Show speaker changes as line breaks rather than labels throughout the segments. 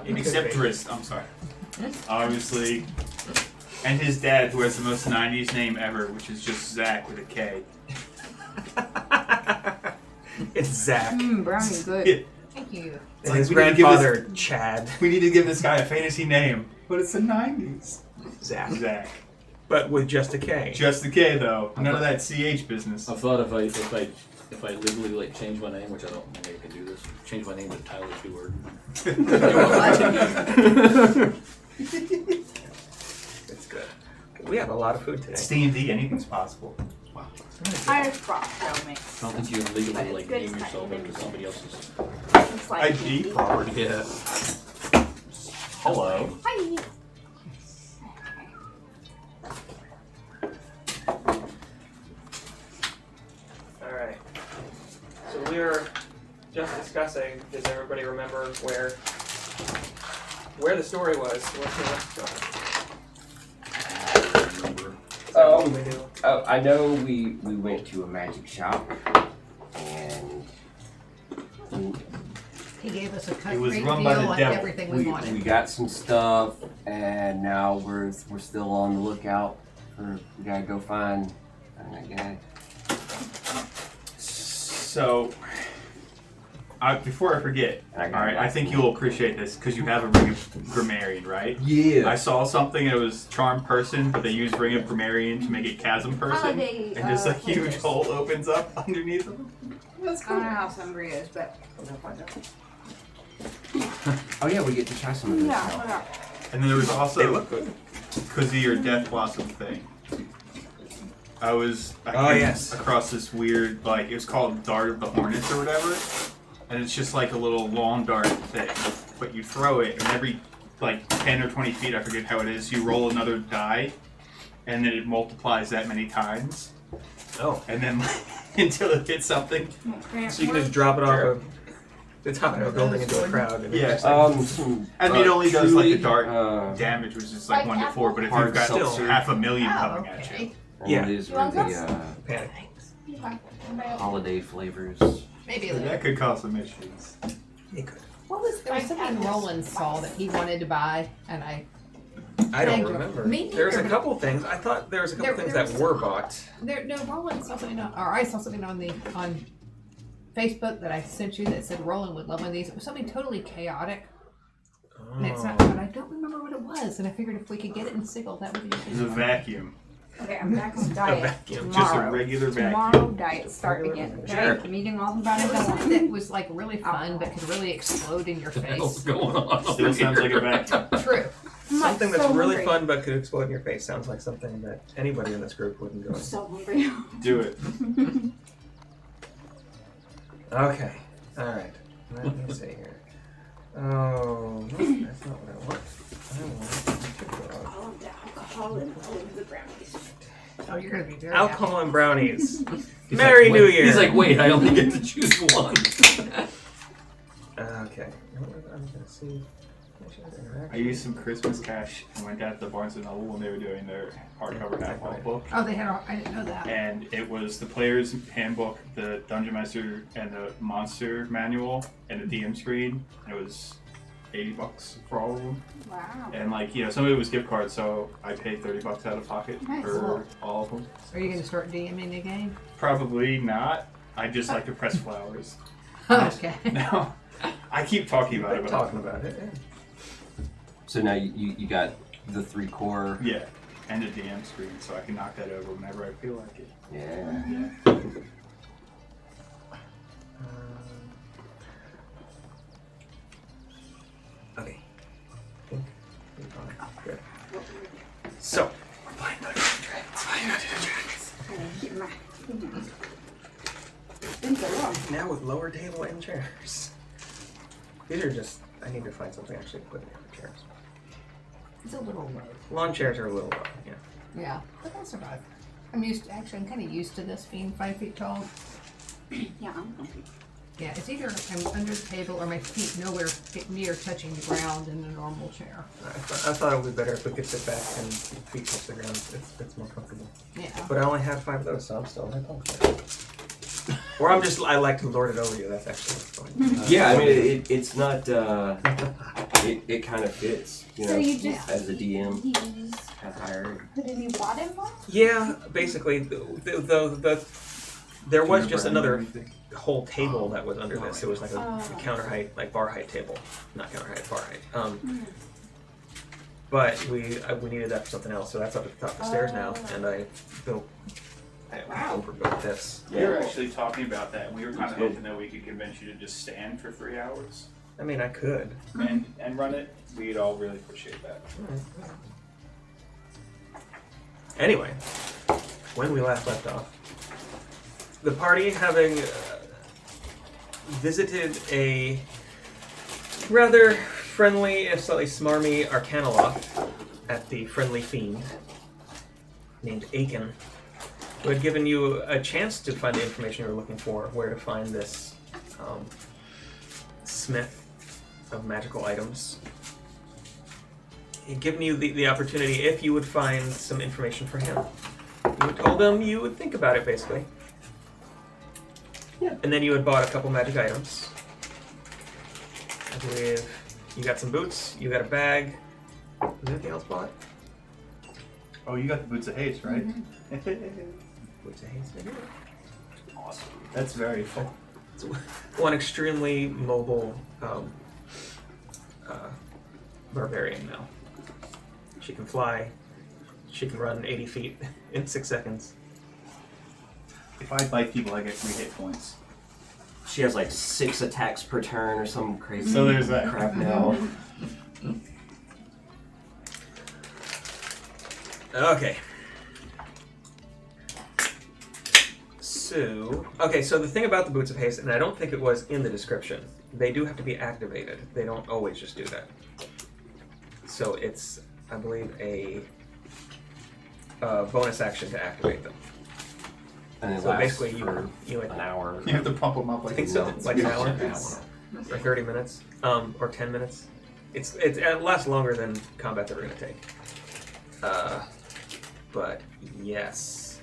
Except Driss, I'm sorry. Obviously. And his dad, who has the most 90s name ever, which is just Zach with a K.
It's Zach.
Brownie, good.
Yeah.
Thank you.
And
Like,
his
we need to give
grandfather, Chad.
We need to give this guy a fantasy name. But it's the 90s.
Zach. But with just a K.
Just the K, though. None of that CH business.
I thought if I legally like change my name, which I don't think I can do this, change my name to Tyler Stewart.
It's good. We have a lot of food today.
It's D&D, anything's possible.
Wow.
Irish broth, show me.
I don't think you can legally like
Good
name
stuff.
yourself after somebody else's.
It's like
IG property.
Yeah.
Hello.
Hi.
Alright. So we were just discussing, does everybody remember where the story was?
I know we went to a magic shop and
He gave us a
It was
great
run
deal
by the
on
devil.
everything we wanted.
we got some stuff and now we're still on the lookout for we gotta go find that guy.
So, before I forget,
I got
alright, I think you'll appreciate this because you have a Ring of Grammarian, right?
Yeah.
I saw something that was Charm Person, but they used Ring of Grammarian to make it Chasm Person.
Holiday,
And just a huge
flavors.
hole opens up underneath them. That's
I
cool.
don't know how Exandria is, but
Oh yeah, we get to try some of this now.
yeah.
And then there was
They
also,
look good.
because of your Death Blossom thing, I
Oh,
came
yes.
across this weird, like, it was called Dart of the Hornets or whatever. And it's just like a little long dart thing. But you throw it, and every, like, 10 or 20 feet, I forget how it is, you roll another die, and then it multiplies that many times.
Oh.
And then, until it hits something.
So you can just drop it off of the top of a building into a crowd. And
Yeah.
Some,
I mean, it only does, like, the
truly,
dart damage, which is like
Like
1 to 4, but if
hard
you've got
seltzer.
500,000
Oh,
coming at you.
okay.
Yeah.
It is
You want
really
this?
Panic.
holiday flavors.
Maybe a
So
little.
that could cause some issues.
It could.
What was there was something Roland saw that he wanted to buy, and
I don't
Thank you.
remember.
Me
There was a
neither.
couple things. I thought there was a couple
There-
things
there
that
was
were
some-
bought.
Roland saw something or I saw something on Facebook that I sent you that said Roland would love one of these. It was something totally chaotic, and it's not. But I don't remember what it was, and I figured if we could get it in Sigil, that would be
It's a vacuum.
Okay, I'm back on diet
vacuum.
Just a
tomorrow.
regular vacuum.
Tomorrow, diet start again. Okay,
Sure.
I'm eating all about
It
it.
was something that was like really fun, but could really explode in your
What the hell's
face.
going on?
Still
over
sounds like
here?
a vacuum.
True.
I'm like
Something that's
so
really
hungry.
fun but could explode in your face sounds like something that anybody in this group would enjoy.
I'm so hungry.
Do it.
Okay. Alright. Let me see here. Oh, no, that's not what I want. I want
All of the alcohol and all of the brownies.
Oh, you're gonna be very
alcohol and brownies.
He's
Merry
like,
New
wait-
Year.
He's like, wait, I only get to choose one.
Okay. I'm gonna see.
I used some Christmas cash and went down to the Barnes & Noble when they were doing their hardcover alcohol book.
Oh, they had. I didn't know that.
And it was the player's handbook, the Dungeon Master, and the monster manual, and the DM screen. And it was $80 for all of them.
Wow.
And like, you know, some of it was gift cards, so I paid $30 out of pocket
Nice.
for all of them.
Are you gonna start DMing again?
Probably not. I just like to press flowers.
Okay.
No, I keep talking about it.
Been
But
talking about it. Yeah.
So now you got the 3 core.
yeah, and the DM screen, so I can knock that over whenever I feel like it.
Yeah.
Yeah.
Okay. Good. So, find Dungeons and Dragons. Find Dungeons and Dragons.
It's been so long.
Now with lower table and chairs. These are just. I need to find something actually to put in the chairs.
It's a little low.
Lawn chairs are a little low. Yeah.
Yeah, but I'll survive. I'm kind of used to this being 5 feet tall.
Yeah, I'm hungry.
Yeah, it's either I'm under the table or my feet nowhere near touching the ground in a normal chair.
I thought it would be better if we could sit back and feet touch the ground. It's more comfortable.
Yeah.
But I only had 5 of those, so I'm still in Or I like to lord it over you. That's actually what's going on.
Yeah, I mean it's not. it kind of fits, you know,
So you just
as a DM,
use
have hired.
put any water involved?
Yeah, basically, there was just another whole table that was under this. It was like a counter height, like bar height table, not counter height, bar height. But we needed that for something else, so that's up at the top of the stairs now, and I overbuilt this.
We were actually talking about that, and we were kind of hoping that we could convince you to just stand for 3 hours
I mean, I could.
and run it. We'd all really appreciate that.
Anyway, when we last left off, the party having visited a rather friendly, if slightly smarmy Arcanoloth at the Friendly Fiend named Aiken, who had given you a chance to find the information you were looking for, where to find this smith of magical items. He'd given you the opportunity if you would find some information for him. You told him you would think about it, basically.
Yeah.
And then you had bought a couple magic items. I believe you got some boots, you got a bag. Was there anything else bought?
Oh, you got the boots of haste, right?
Boots of haste, maybe?
Awesome. That's very cool.
It's one extremely mobile barbarian now. She can fly. She can run 80 feet in 6 seconds.
If I bite people, I get 3 hit points.
She has like 6 attacks per turn or some crazy
So there's that.
crap now.
Okay. So the thing about the Boots of Haste, and I don't think it was in the description, they do have to be activated. They don't always just do that. So it's, I believe, a bonus action to activate them.
And it
So
lasts
basically,
for
you
an hour.
You have to pump them up
I
like
think so, like an hour
An
or 30 minutes, or 10 minutes. It lasts longer than combat's ever going to take. But yes.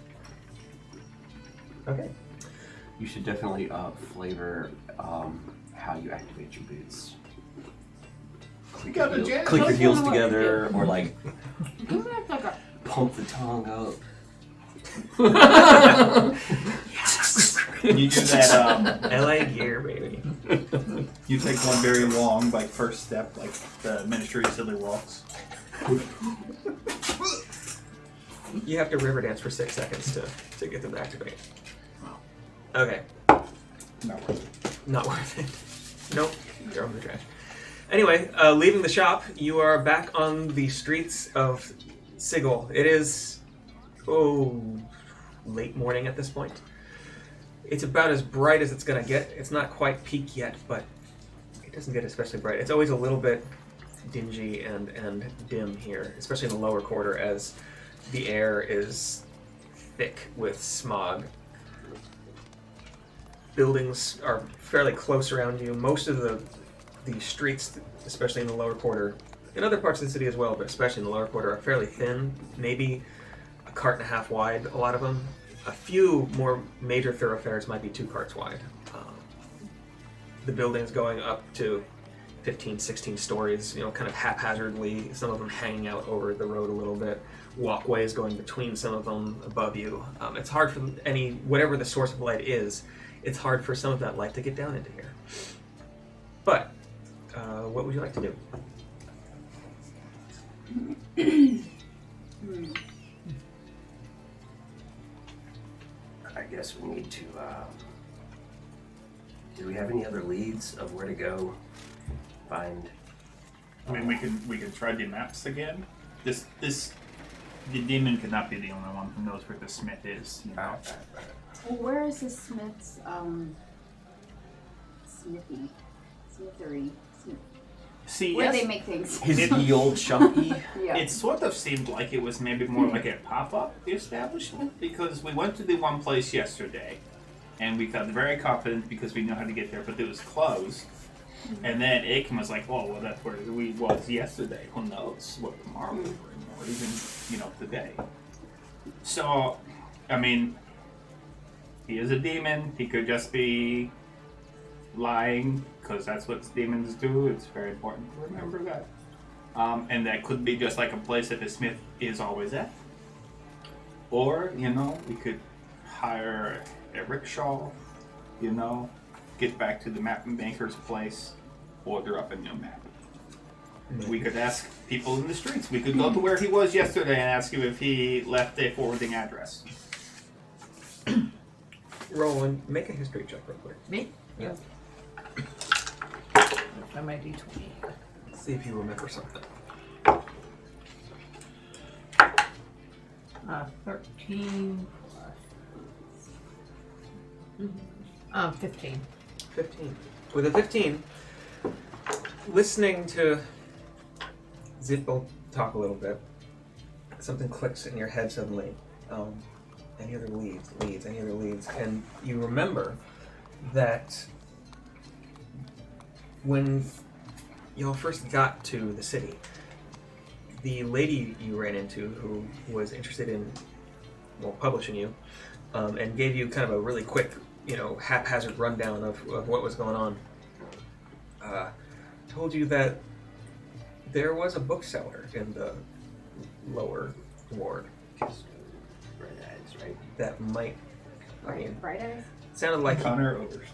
Okay.
You should definitely flavor how you activate your boots.
You got the jam.
Click your heels
know what to
together, or like
That's like a
pump the tongue up.
You do that.
LA gear, baby.
You take one very long, like first step, like the Ministry of Silly Walks.
You have to river dance for 6 seconds to get them to activate. Okay.
Not worth it.
Not worth it. Nope. Throw in the trash. Anyway, leaving the shop, you are back on the streets of Sigil. It is, late morning at this point. It's about as bright as it's going to get. It's not quite peak yet, but it doesn't get especially bright. It's always a little bit dingy and dim here, especially in the lower quarter, as the air is thick with smog. Buildings are fairly close around you. Most of the streets, especially in the lower quarter, in other parts of the city as well, but especially in the lower quarter, are fairly thin, maybe a cart and a half wide, a lot of them. A few more major thoroughfares might be 2 carts wide. The buildings going up to 15, 16 stories, kind of haphazardly, some of them hanging out over the road a little bit. Walkways going between some of them above you. It's hard for whatever the source of light is, it's hard for some of that light to get down into here. But, what would you like to do?
I guess we need to. Do we have any other leads of where to go find?
I mean, we can try the maps again. The demon could not be the only one who knows where the smith is. You know?
well, where is the smith's smithery?
See,
Where
yes,
they make things.
His ye old shoppy.
Yeah.
it sort of seemed like it was maybe more like a pop-up establishment, because we went to the one place yesterday, and we felt very confident because we knew how to get there, but it was closed. And then Aiken was like, "Oh, well, that's where we was yesterday. Who knows what tomorrow will bring, or even today." So, I mean, he is a demon. He could just be lying, because that's what demons do. It's very important to remember that. And that could be just like a place that the smith is always at. Or, we could hire a rickshaw, get back to the map maker's place, order up a new map. We could ask people in the streets. We could go to where he was yesterday and ask him if he left a forwarding address.
Roll and make a history check real quick.
Me?
Yeah.
On my D20.
See if you remember something.
13 plus 15.
15. With a 15, listening to Zippo talk a little bit, something clicks in your head suddenly. Any other leads, any other leads. And you remember that when y'all first got to the city, the lady you ran into who was interested in, publishing you, and gave you kind of a really quick, haphazard rundown of what was going on, told you that there was a bookseller in the lower ward that might,
Bright eyes?
sounded like
Connor Overs.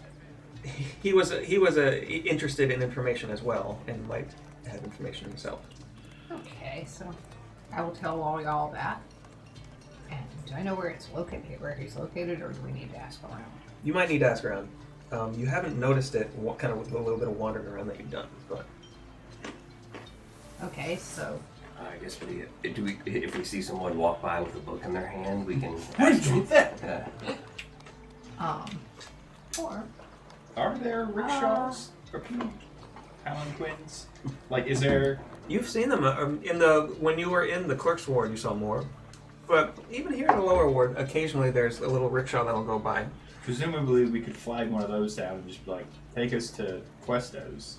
he was interested in information as well and might have information himself.
Okay, so I will tell all y'all that. And do I know where he's located, or do we need to ask around?
You might need to ask around. You haven't noticed it, what kind of a little bit of wandering around that you've done, but
Okay, so
I guess if we see someone walk by with a book in their hand, we can
Where
ask
did you
them.
get that?
Yeah.
or
Are there rickshaws or palanquins? Like, is there?
you've seen them when you were in the clerk's ward. You saw more, but even here in the lower ward, occasionally there's a little rickshaw that'll go by.
Presumably, we could flag one of those down and just be like, take us to Questos.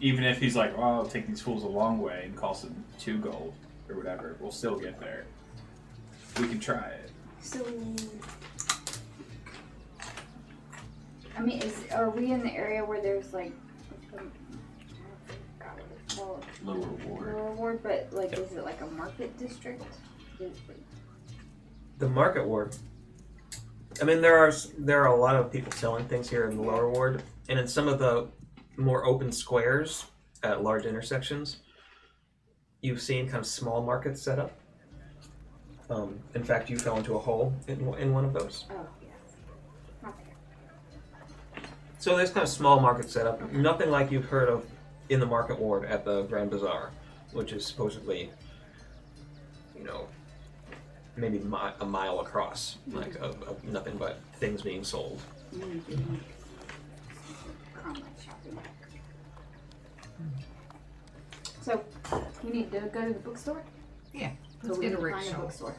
Even if he's like, oh, I'll take these fools a long way and cost them 2 gold or whatever, we'll still get there. We can try it.
So, I mean, are we in the area where there's like,
Lower ward.
lower ward, but like, is it like a market district?
The market ward. I mean, there are a lot of people selling things here in the lower ward, and in some of the more open squares at large intersections, you've seen kind of small markets set up. In fact, you fell into a hole in one of those.
Oh, yes. Not there.
So there's kind of small markets set up. Nothing like you've heard of in the market ward at the Grand Bazaar, which is supposedly, maybe a mile across, like of nothing but things being sold.
Shopping. So, we need to go to the bookstore?
yeah,
So
let's
we
get
need
a
to find a
rickshaw.
bookstore.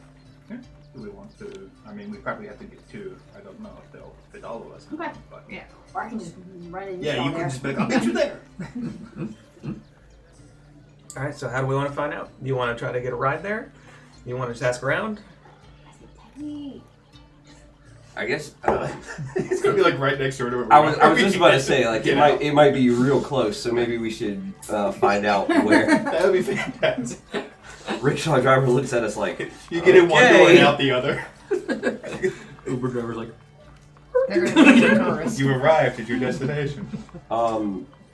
Do we want to? I mean, we probably have to get 2. I don't know if they'll fit all of us.
Okay.
But
Yeah.
Or I can just run in
yeah, you
there.
can just be like, I'll get you there.
All right, so how do we want to find out? Do you want to try to get a ride there? You want to just ask around?
Hey,
I guess.
It's gonna be like right next door to it.
I was just about to say, like, it might be real close, so maybe we should find out where.
That would be fantastic.
Rickshaw driver looks at us like,
You get in one door and out the other.
Uber driver's like,
They're going to be tourists.
You arrived at your destination.
are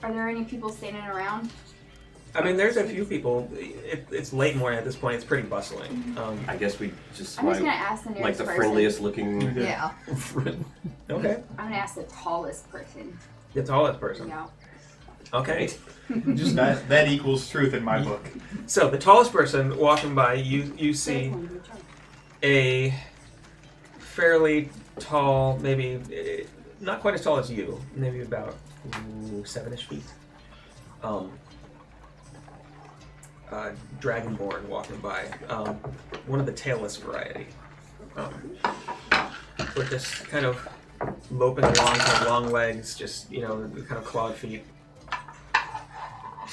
there any people standing around?
I mean, there's a few people. It's late morning at this point. It's pretty bustling.
I guess we just
I'm just
might
gonna ask the nearest
like the
person.
friendliest looking.
Yeah.
Okay.
I'm gonna ask the tallest person.
The tallest person.
Yeah.
Okay.
Just that equals truth in my book.
So the tallest person walking by, you see a fairly tall, maybe not quite as tall as you, maybe about 7-ish feet. Dragonborn walking by, one of the tailless variety, with this kind of loping along, kind of long legs, just kind of clawed feet.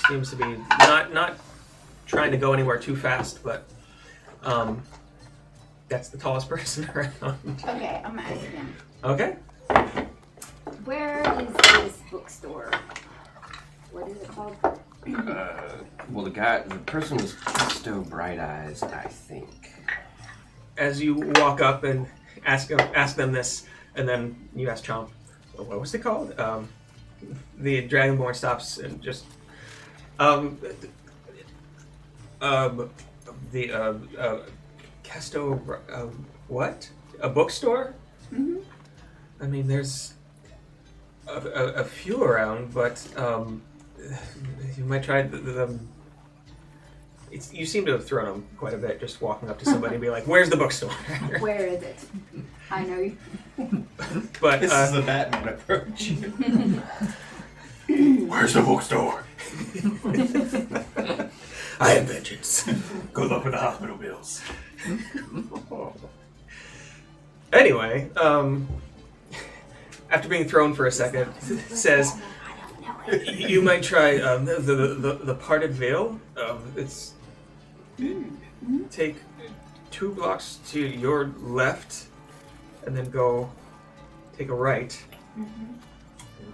Seems to be not trying to go anywhere too fast, but that's the tallest person around.
Okay, I'm gonna ask him.
Okay.
Where is this bookstore? What is it called?
Well, the person was Pisto Bright Eyes, I think.
As you walk up and ask them this, and then you ask Chomp, well, what was it called? The Dragonborn stops and just Casto what? A bookstore?
Mm-hmm.
I mean, there's a few around, but you might try you seem to have thrown them quite a bit, just walking up to somebody and be like, "Where's the bookstore?"
Where is it? I know you.
But
This is the Batman approach. Where's the bookstore?
I am vengeance.
Good luck with the hospital bills.
Anyway, after being thrown for a second, says, "You might try the parted veil. It's take 2 blocks to your left, and then take a right, and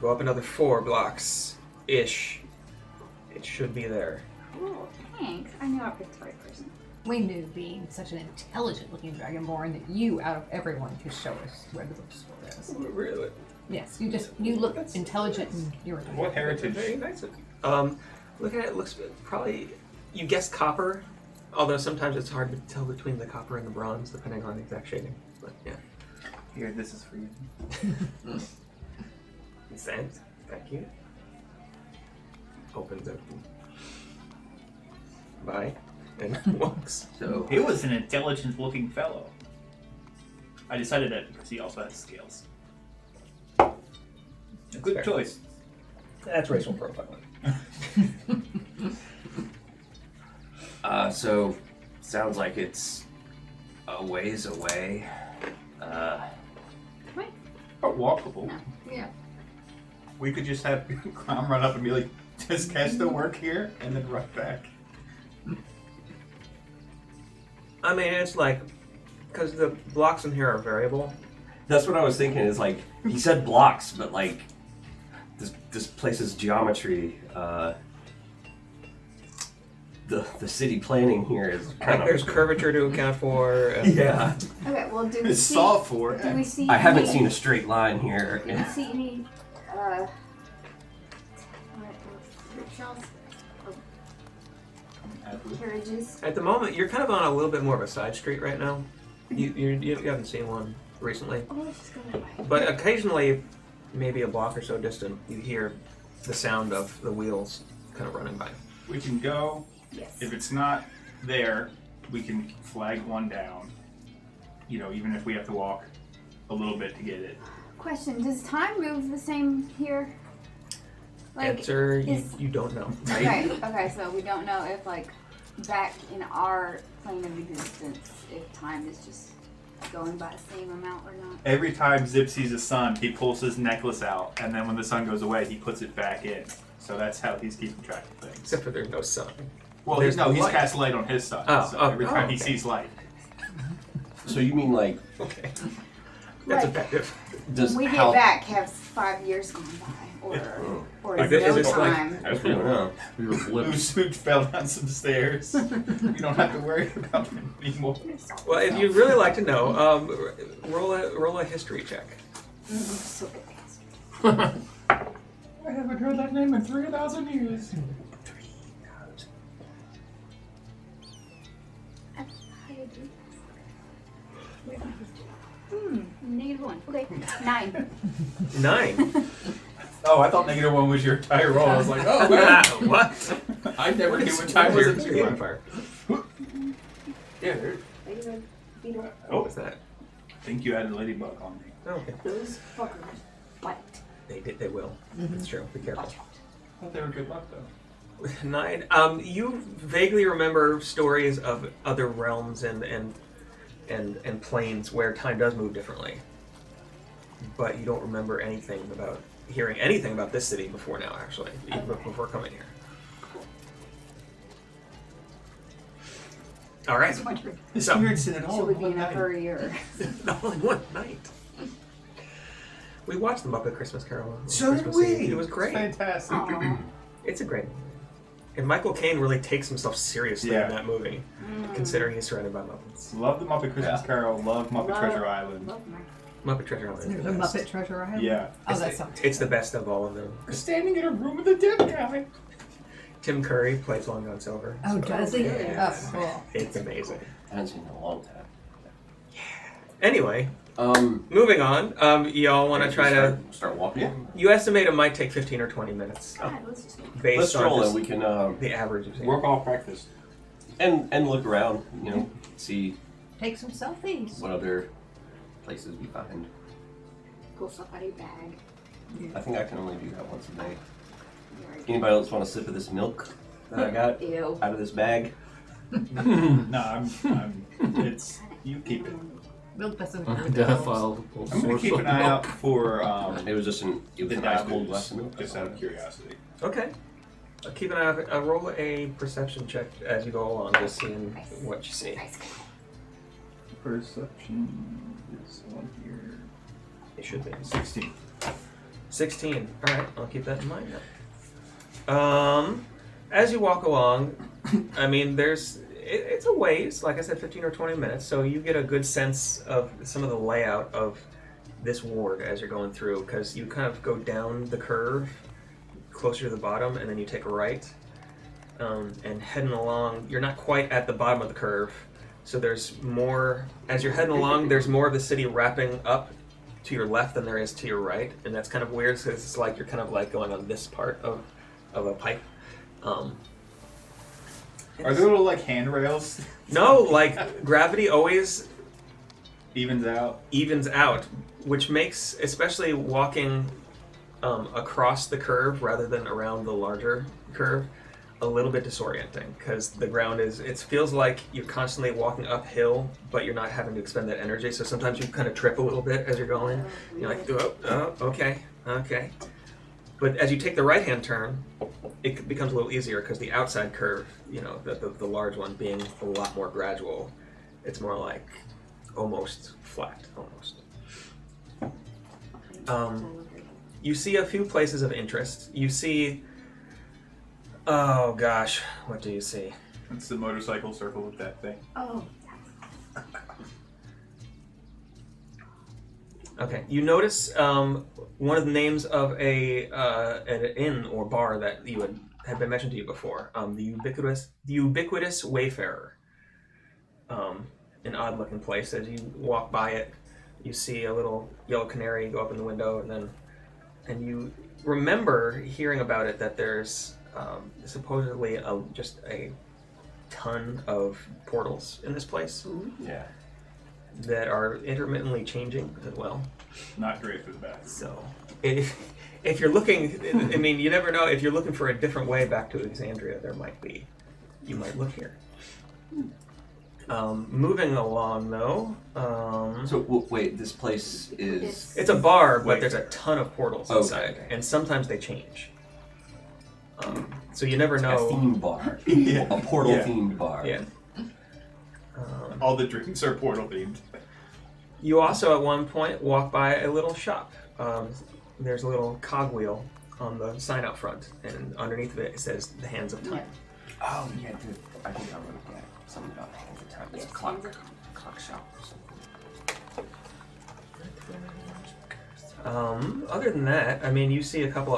go up another 4 blocks ish. It should be there."
Cool. Thanks. I knew I picked the right person.
We knew, being such an intelligent-looking dragonborn, that you, out of everyone, could show us where the bookstore is.
Really?
Yes, you look intelligent and you're.
What heritage?
Very nice. Looking at it, looks probably, you guessed copper, although sometimes it's hard to tell between the copper and the bronze, depending on the exact shading. But yeah.
Here, this is for you.
Thanks. Thank you. Opens it. Bye. And walks.
So,
He was an intelligent-looking fellow. I decided that because he also has scales. A good
Fair.
choice.
That's racial profiling.
so sounds like it's a ways away.
But walkable.
Yeah.
We could just have Crom run up and be like, "Does Kesto work here?" and then run back.
I mean, it's like, because the blocks in here are variable.
That's what I was thinking. Is like he said blocks, but like this place's geometry. The city planning here is kind
There's
of
curvature to account for. And
yeah.
Okay. Well, do we
It's
see?
saw for.
Do we see?
I haven't
any-
seen a straight line here.
Do we see any? Rickshaws or carriages?
At the moment, you're kind of on a little bit more of a side street right now. You haven't seen one recently.
Oh, let's just go that way.
But occasionally, maybe a block or so distant, you hear the sound of the wheels kind of running by.
We can go.
Yes.
If it's not there, we can flag one down. You know, even if we have to walk a little bit to get it.
Question: does time move the same here? Like,
Answer,
is-
you don't know.
okay, okay, so we don't know if like back in our plane of existence, if time is just going by the same amount or not.
Every time Zip sees a sun, he pulls his necklace out, and then when the sun goes away, he puts it back in. So that's how he's keeping track of things.
Except for there's no sun.
Well,
there's
he's
light.
cast light on his sun.
Oh,
so
oh,
every
oh,
time he
okay.
sees light.
So you mean like
Okay. That's
Like-
effective.
does
When we
how?
get back, have 5 years gone by, or
Like,
is
is
no
this like-
time?
I don't know.
We were blips.
Who fell down some stairs. You don't have to worry about him anymore.
Well, if you'd really like to know, roll a history check.
So good.
I haven't heard that name in 3,000 years.
-1. Okay, 9.
9.
Oh, I thought -1 was your entire roll. I was like, oh, man.
What?
I never knew what
What
time
was
was
your
it.
modifier? Yeah. What was that?
I think you added Ladybug on me.
Oh, okay.
Those fuckers bite.
They will. It's true. Be careful.
I thought they were good luck, though.
9. You vaguely remember stories of other realms and planes where time does move differently, but you don't remember anything about hearing anything about this city before now. Actually, even before coming here. All right.
This
So-
weird sin at all.
Should we be in a hurry or?
All in one night. We watched the Muppet Christmas Carol. on
So did
Christmas
we.
Eve. It was great.
Fantastic.
Aw.
It's a great movie. And Michael Caine really takes himself seriously
Yeah.
in that movie, considering he's surrounded by Muppets.
Love the Muppet Christmas Carol. Love Muppet
Love-
Treasure Island.
Love my-
Muppet Treasure Island. is
There's
the
a
best.
Muppet Treasure Island.
Yeah.
Oh, that sounds.
It's the best of all of them.
Standing in a room with a dead guy.
Tim Curry plays Long John Silver.
Oh, does he?
Yeah.
Oh, cool.
It's amazing.
I haven't seen it in a long time.
Anyway,
Um,
moving on. Y'all want to try to?
start walking?
Yeah.
You estimate it might take 15 or 20 minutes,
God, let's just
based
Let's
on
roll
just
and we can
the average. Of
Work off breakfast.
and look around. You know, see
Take some selfies.
what other places we find.
pull stuff out of your bag.
I think I can only do that once a day.
You're right.
Anybody else want a sip of this milk that I got
Ew.
out of this bag?
No, it's you keep it.
Milk doesn't.
Identify all
I'm gonna keep an eye out for
It was just an
the
ice cold glass of
Davos,
milk.
just out of curiosity.
Okay. Keep an eye out. Roll a perception check as you go along, just seeing what you see.
Nice guy.
Perception is on here.
It should be
16.
16. All right, I'll keep that in mind. As you walk along, I mean, it's a ways. Like I said, 15 or 20 minutes, so you get a good sense of some of the layout of this ward as you're going through, because you kind of go down the curve closer to the bottom, and then you take a right, and heading along. You're not quite at the bottom of the curve, so there's more. As you're heading along, there's more of the city wrapping up to your left than there is to your right, and that's kind of weird because it's like you're kind of like going on this part of a pipe.
Are there little like handrails?
No, like gravity always
Evens out.
evens out, which makes, especially walking across the curve rather than around the larger curve, a little bit disorienting because the ground it feels like you're constantly walking uphill, but you're not having to expend that energy. So sometimes you kind of trip a little bit as you're going. You're like, oh, okay. But as you take the right-hand turn, it becomes a little easier because the outside curve, you know, the large one being a lot more gradual, it's more like almost flat, almost. You see a few places of interest. You see, oh gosh, what do you see?
It's the motorcycle circle with that thing.
Oh.
Okay, you notice one of the names of an inn or bar that you had been mentioned to you before. The ubiquitous Wayfarer. An odd-looking place. As you walk by it, you see a little yellow canary go up in the window, and you remember hearing about it that there's supposedly just a ton of portals in this place
Yeah.
that are intermittently changing as well.
Not great for the bath.
So, if you're looking, I mean, you never know. If you're looking for a different way back to Exandria, you might look here. Moving along, though,
So wait, this place is.
it's a bar, but
Wait.
there's a ton of portals
Okay,
inside,
okay.
and sometimes they change. So you never
A
know.
theme bar.
Yeah.
A portal
Yeah.
themed bar.
Yeah.
All the drinks are portal themed.
You also, at one point, walk by a little shop. There's a little cogwheel on the sign out front, and underneath of it says "The Hands of Time."
Oh yeah, dude. I think I wrote that. Something about the hands of time. It's a
Yes,
clock.
hands of time.
Clock shop or something.
Other than that, I mean, you see a couple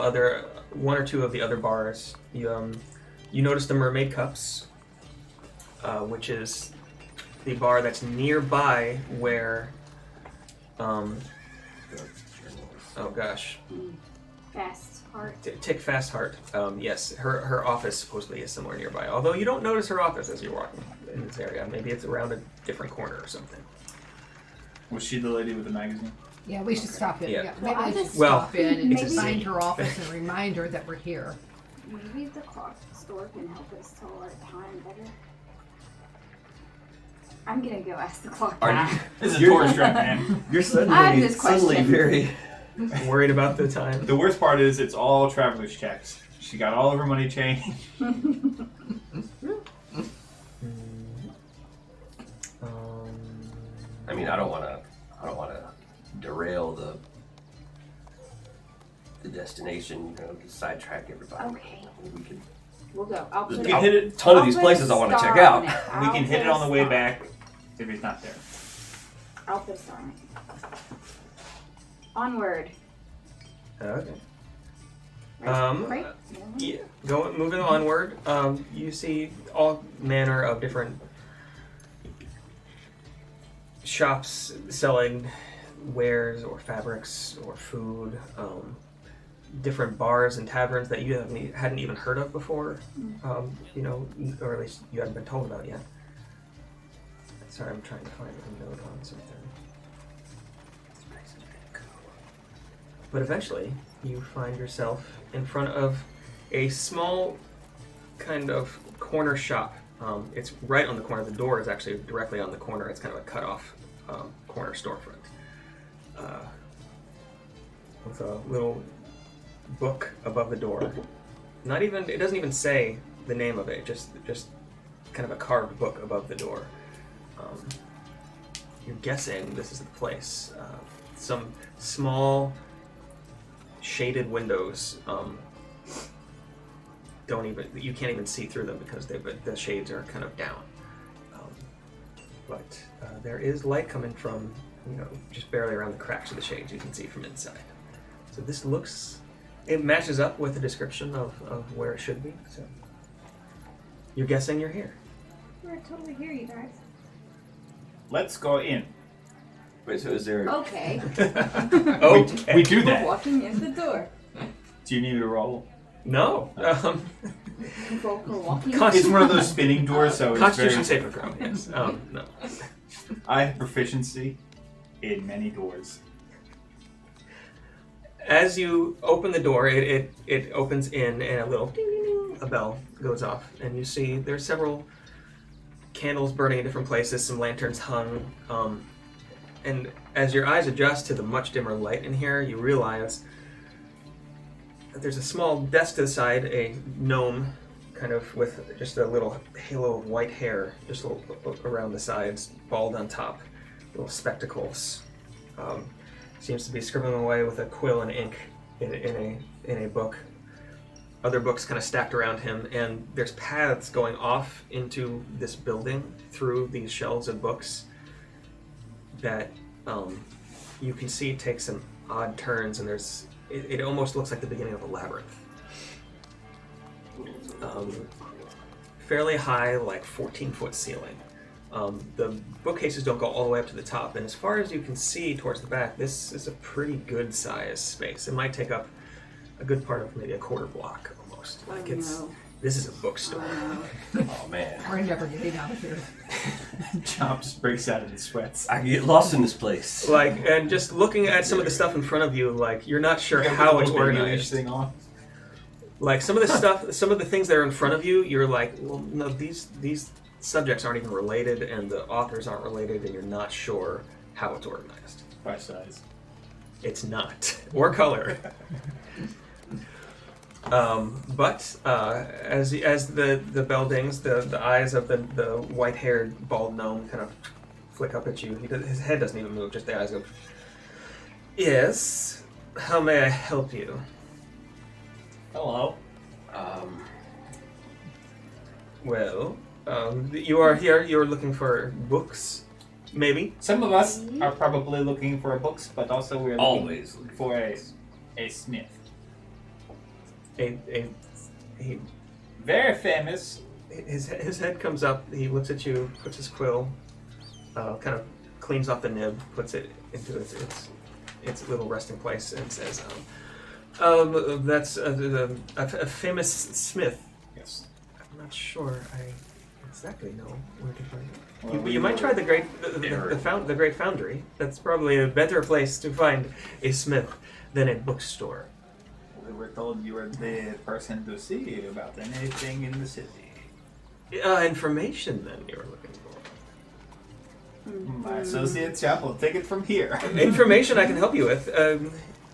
one or two of the other bars. You notice the Mermaid Cups, which is the bar that's nearby where, oh gosh,
Fast heart.
Tick Fast Heart. Yes, her office supposedly is somewhere nearby. Although you don't notice her office as you're walking in this area. Maybe it's around a different corner or something.
Was she the lady with the magazine?
Yeah, we should stop in.
Yeah.
Yeah,
Well,
maybe
I
we should
just-
Well,
stop in and
it's a
just find
city.
her office and remind her that we're here.
Maybe the clock store can help us tell our time better. I'm gonna go ask the clock
Are
guy.
you?
This is a tourist trap, man.
You're
I have this question.
very.
Worried about the time.
The worst part is it's all traveler's checks. She got all of her money changed.
I mean, I don't want to derail the destination, you know, to sidetrack everybody.
Okay.
We can,
We'll go. I'll
there's
put
a
can hit it-
ton of
I'll
these
put
places
a
I want to check
star
out.
on it.
We
I'll
can hit
put
it on
a
the way
star.
back if he's not there.
I'll put a star on it. Onward.
Okay.
Right?
Yeah, moving onward, you see all manner of different shops selling wares or fabrics or food, different bars and taverns that you hadn't even heard of before, you know, or at least you hadn't been told about yet. Sorry, I'm trying to find a note on something. But eventually, you find yourself in front of a small kind of corner shop. It's right on the corner. The door is actually directly on the corner. It's kind of a cut-off corner storefront. With a little book above the door. It doesn't even say the name of it, just kind of a carved book above the door. You're guessing this is the place. Some small shaded windows you can't even see through them because the shades are kind of down. But there is light coming from, you know, just barely around the cracks of the shades you can see from inside. So it matches up with the description of where it should be. So you're guessing you're here.
We're totally here, you guys.
Let's go in.
Wait, so is there...
Okay.
Okay.
We do
We're
that.
walking in the door.
Do you need me to roll?
No.
We're walking in.
It's one of those spinning doors, so it's
Constitution
very...
saving throw. Yes. No.
I have proficiency in many doors.
As you open the door, it opens in, and a little ding, ding, ding, a bell goes off, and you see there's several candles burning in different places, some lanterns hung, and as your eyes adjust to the much dimmer light in here, you realize that there's a small desk to the side, a gnome, kind of with just a little halo of white hair, just a little around the sides, bald on top, little spectacles. Seems to be scribbling away with a quill and ink in a book. Other books kind of stacked around him, and there's paths going off into this building through these shelves of books that you can see take some odd turns, and it almost looks like the beginning of a labyrinth. Fairly high, like 14-foot ceiling. The bookcases don't go all the way up to the top, and as far as you can see towards the back, this is a pretty good sized space. It might take up a good part of maybe a quarter block almost. This is a bookstore.
Oh, man.
We're never getting out of here.
Chomp just breaks out into sweats.
I can get lost in this place.
And just looking at some of the stuff in front of you, you're not sure how it's organized.
Thing off.
Some of the things that are in front of you, you're like, well, no, these subjects aren't even related, and the authors aren't related, and you're not sure how it's organized.
By size.
It's not. Or color. But as the bell dings, the eyes of the white-haired bald gnome kind of flick up at you. His head doesn't even move, just the eyes go. Yes. How may I help you?
Hello.
Well, you are here. You're looking for books, maybe.
Some of us are probably looking for books, but also we're looking
Always
for a smith.
A
Very famous.
his head comes up. He looks at you, puts his quill, kind of cleans off the nib, puts it into its little resting place, and says, "That's a famous smith."
Yes.
I'm not sure. I exactly know where to find it.
Well,
You might try the great foundry. That's probably a better place to find a smith than a bookstore.
We were told you were the person to see about anything in the city.
Information, then, you were looking for.
My associate Chap will take it from here.
Information I can help you with.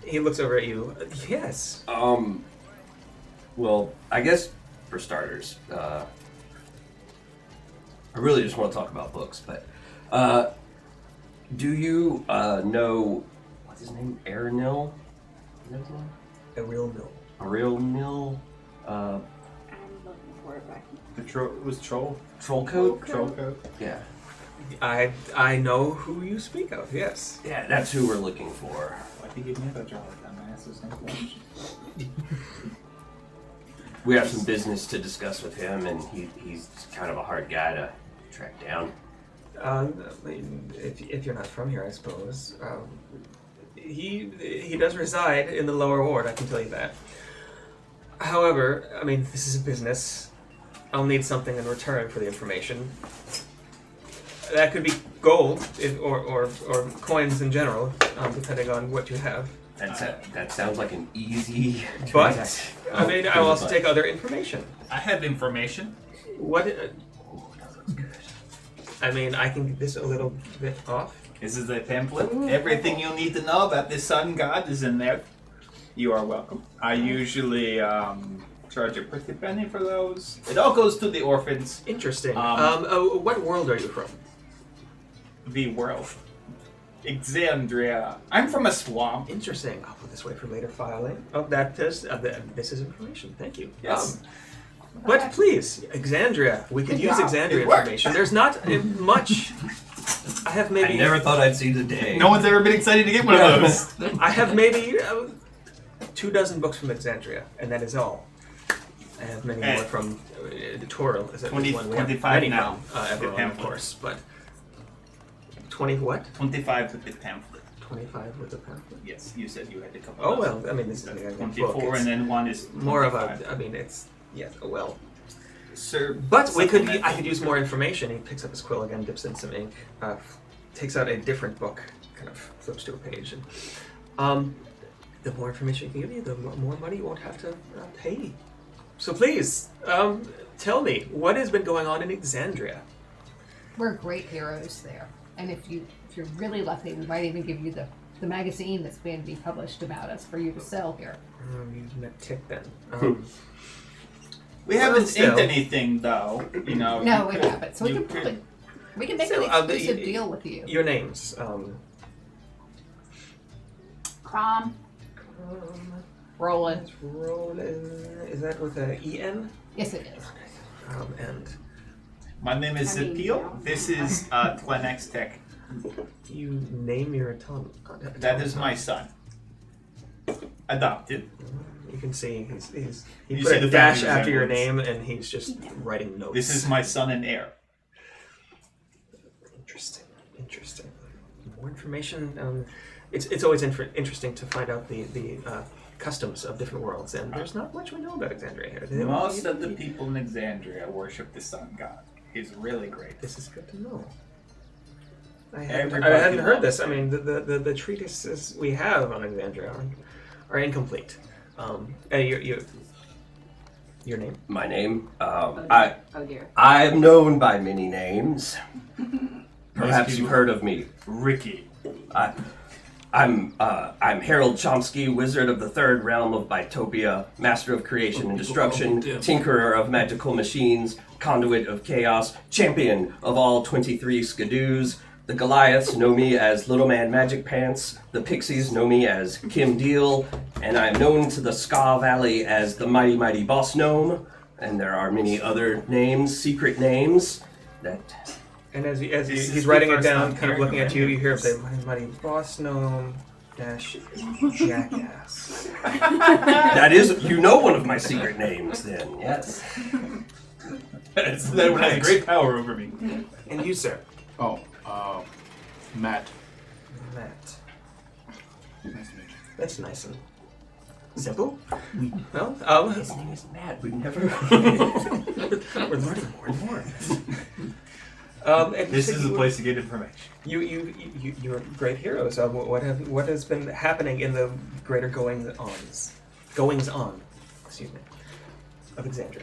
He looks over at you. Yes.
Well, I guess for starters, I really just want to talk about books, but do you know what's his name? Aaronil? Is that his name?
A real mill.
A real mill.
I'm looking for it back.
Was troll?
Troll coat.
Troll coat.
Yeah.
I know who you speak of. Yes.
Yeah, that's who we're looking for.
Why'd you give me that job? I'm asked the same question.
We have some business to discuss with him, and he's kind of a hard guy to track down.
I mean, if you're not from here, I suppose. He does reside in the lower ward. I can tell you that. However, I mean, this is a business. I'll need something in return for the information. That could be gold, or coins in general, depending on what you have.
That sounds like an easy
But
transaction.
I mean, I will also take other information.
I have information.
What? I mean, I can get this a little bit off.
This is a pamphlet. Everything you'll need to know about the sun god is in there. You are welcome. I usually charge a pretty penny for those. It all goes to the orphans.
Interesting.
Um,
What world are you from?
The world. Exandria. I'm from a swamp.
Interesting. I'll put this away for later filing. Oh, this is information. Thank you.
Yes.
But please, Exandria. We could
Good
use
job.
Exandria
It worked.
information. There's not much. I have maybe.
I never thought I'd see the day.
No one's ever been excited to get one of those.
I have maybe 24 books from Exandria, and that is all. I have many
Hey.
more from Tural. Is that
20
one we have
25
many
now.
from Everon, of
pamphlet.
course. But 20 what?
25 with the pamphlet.
25 with the pamphlet.
Yes, you said you had to come.
Oh well, I mean this is a book.
24 and then one is
more of
25.
a. I mean it's well.
Sir,
But I could
supplemental.
use more information. He picks up his quill again, dips in some ink, takes out a different book, kind of flips to a page, and the more information he can give you, the more money you won't have to pay. So please, tell me what has been going on in Exandria.
We're great heroes there, and if you're really lucky, we might even give you the magazine that's going to be published about us for you to sell here.
You met Tick then.
We haven't
still.
inked anything though, you know.
No,
you
we
could-
haven't. So we
you
can
could-
probably we can make
So,
an exclusive deal with you.
Your names.
Crom.
Roland.
Roland. Is that with an E-N?
Yes, it is.
And
My name is
I mean,
Zapil.
yeah.
This is Tlenex Tech.
you name your automaton.
That is my son. Adopted.
You can see he
You
put
see
a
the
dash
family
after your name,
resemblance.
and he's just writing notes.
This is my son and heir.
Interesting. More information. It's always interesting to find out the customs of different worlds, and there's not much we know about Exandria here.
Most of the people in Exandria worship the sun god. He's really great.
This is good to know. I
Everybody
hadn't heard
loves
this. I mean, the treatises we have on Exandria are incomplete. Your name?
My name?
Oh dear.
I'm known by many names. Perhaps
people-
you've heard of me.
Ricky.
I'm Harold Chomsky, wizard of the third realm of Bitopia, master of creation and destruction, tinkerer of magical machines, conduit of chaos, champion of all 23 skidoos. The Goliaths know me as Little Man Magic Pants, the Pixies know me as Kim Deal, and I'm known to the Ska Valley as the Mighty Mighty Boss Gnome, and there are many other names, secret names, that...
And as
This is
he's
the
writing it
first
down,
time
kind of
hearing
looking
of
at you,
it.
you hear him say, "Mighty boss gnome dash jackass."
That is, you know one of my secret names then, yes.
That one has great power over me.
And you, sir?
Oh, Matt.
Matt.
Nice to meet you.
That's nice and simple. Well,
His name is Matt, we've never...
we're learning more and more. And you
This
said
is
you
the
were-
place to get information.
You're great heroes. What has been happening in the greater goings on? Excuse me. Of Exandria.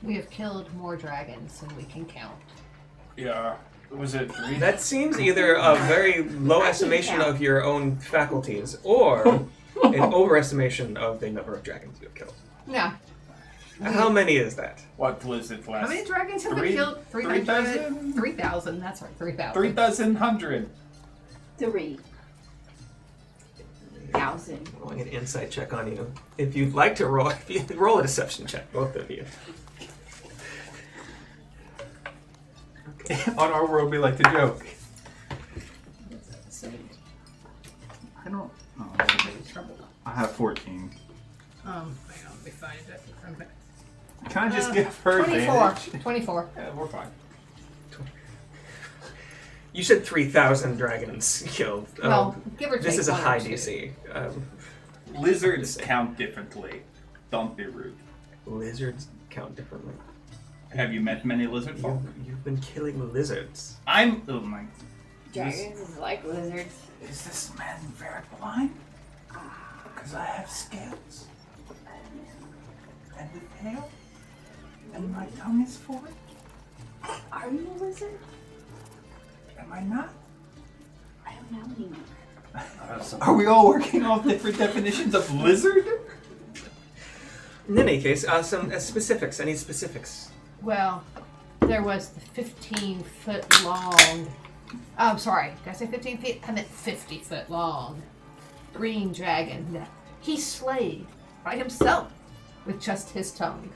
We have killed more dragons than we can count.
Yeah. Was it 3?
That seems either a very low estimation of your own faculties, or an overestimation of the number of dragons you have killed.
No.
How many is that?
What was it last?
How many dragons have we
Three-
killed?
3,000?
3,000. That's right, 3,000.
3,100.
3. 3,000.
Rolling an insight check on you. If you'd like to roll, if you roll a deception check, both of you.
On our world, we like to joke. I don't. Oh, I have 14.
Hang on, let me find it.
Can I just give her
24.
advantage?
24.
Yeah, we're fine.
You said 3,000 dragons killed.
Well, give or take.
This is a
one or
high
two.
DC.
Lizards count differently. Don't be rude.
Lizards count differently.
Have you met many lizard folk?
You've been killing lizards.
I'm. Oh my.
Dragons is like lizards.
Is this man very blind? Because I have scales. And a tail. And my tongue is forked.
Are you a lizard?
Am I not?
I don't know anymore.
Are we all working off different definitions of lizard?
In any case, some specifics. I need specifics.
Well, there was the 15-foot long. I'm sorry, did I say 15 feet? I meant 50-foot long green dragon that he slayed by himself with just his tongue.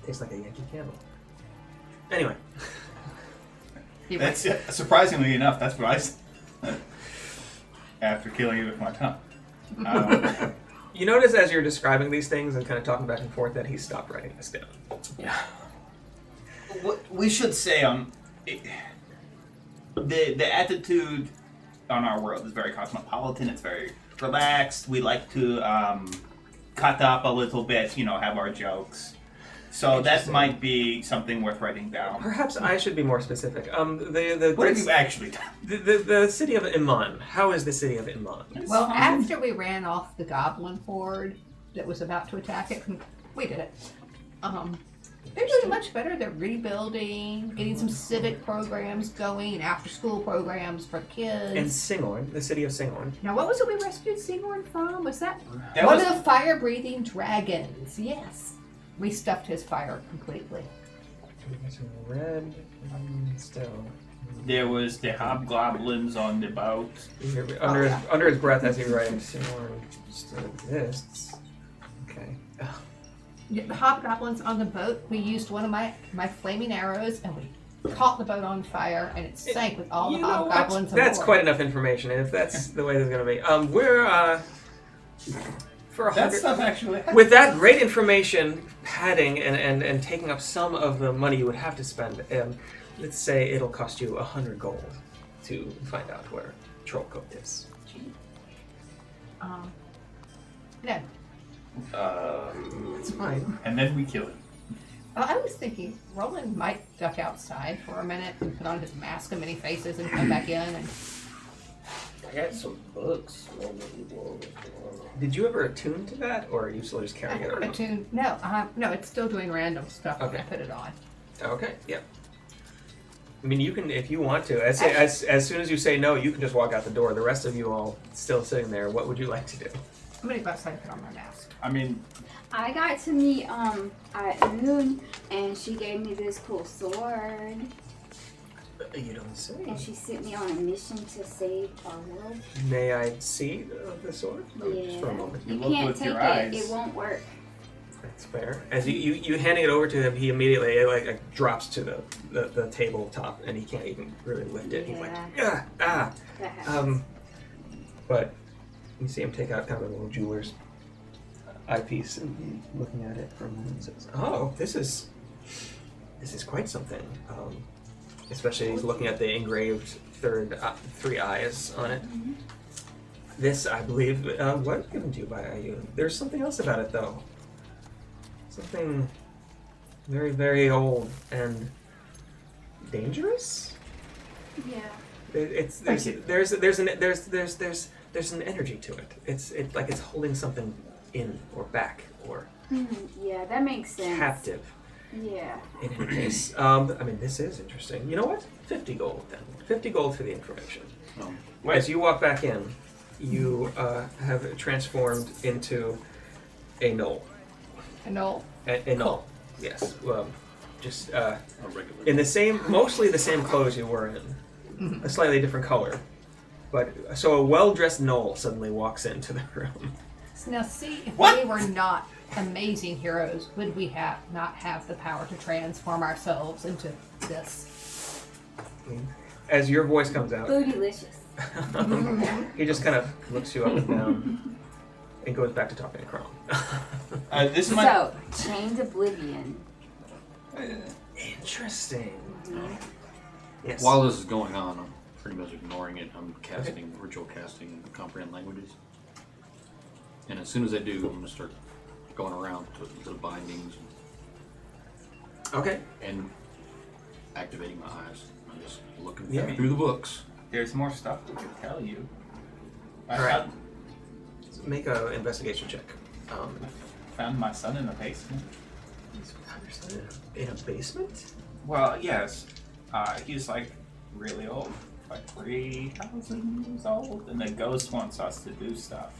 Tastes like a Yankee Candle. Anyway.
He
That's
was-
surprisingly enough. That's what I said after killing it with my tongue.
You notice as you're describing these things and kind of talking back and forth that he stopped writing this down.
Yeah. What we should say the attitude on our world is very cosmopolitan. It's very relaxed. We like to cut up a little bit. Have our jokes. So that might be something worth writing down.
Perhaps I should be more specific.
What have you actually done?
The city of Iman. How is the city of Iman?
Well, after we ran off the goblin horde that was about to attack it, we did it. They're doing much better. They're rebuilding, getting some civic programs going, after-school programs for the kids.
And Singorn, the city of Singorn.
Now, what was it we rescued Singorn from? Was that
That
one
was-
of the fire-breathing dragons? Yes. We stuffed his fire completely.
Red still.
There was the hobgoblins on the boat.
Under his breath as he writing, Singorn still exists. Okay.
Yeah, the hobgoblins on the boat, we used one of my flaming arrows and we caught the boat on fire and it sank with all the hobgoblins aboard.
That's quite enough information, and if that's the way this is going to be. We're, for
That
100...
stuff actually.
With that great information padding and taking up some of the money you would have to spend, let's say it'll cost you 100 gold to find out where Trollcoat is.
No.
That's fine.
And then we kill him.
Well, I was thinking Roland might duck outside for a minute and put on his mask of many faces and come back in and...
I got some books.
Did you ever attune to that, or are you still just
I
carrying it
haven't
around?
attuned. No, it's still doing random stuff when I
Okay.
put it on.
Okay, yeah. I mean, you can, if you want to. As soon as you say no, you can just walk out the door. The rest of you all still sitting there. What would you like to do?
I'm gonna go outside and put on my mask.
I mean,
I got to meet at noon, and she gave me this cool sword,
You don't say.
and she sent me on a mission to save our world.
May I see the sword? Oh, just for a
Yeah,
moment.
You
you
look
can't
with
take
your
it;
eyes.
it won't work.
That's fair. As you handing it over to him, he immediately like drops to the tabletop, and he can't even really lift it. He's like,
Yeah.
ah.
That happens.
But you see him take out kind of a little jeweler's eyepiece, and he's looking at it for a moment and says, "Oh, this is quite something." Especially he's looking at the engraved three eyes on it.
Mm-hmm.
This, I believe, was given to you by Ayun. There's something else about it, though. Something very, very old and dangerous.
Yeah.
There's an energy to it. It's like it's holding something in or back or
Yeah, that makes sense.
captive.
Yeah.
In any case, I mean, this is interesting. You know what? 50 gold then. 50 gold for the information. As you walk back in, you have transformed into a gnoll.
A knoll.
A gnoll. Yes. Just
A regular.
in the same, mostly the same clothes you were in, a slightly different color, But so a well-dressed gnoll suddenly walks into the room.
So now, see, if
What?
we were not amazing heroes, would we not have the power to transform ourselves into this?
As your voice comes out,
Bootylicious.
he just kind of looks you up and down and goes back to talking to Chrome.
This might.
So, Chained Oblivion.
Interesting. Yes.
While this is going on, I'm pretty much ignoring it. I'm casting ritual casting comprehend languages, and as soon as I do, I'm gonna start going around to the bindings
Okay.
and activating my eyes. I'm just looking
Yeah.
through the books.
There's more stuff we could tell you.
All right. Make an investigation check.
I found my son in the basement.
In a basement?
Well, yes. He's like really old, like 3,000 years old, and the ghost wants us to do stuff.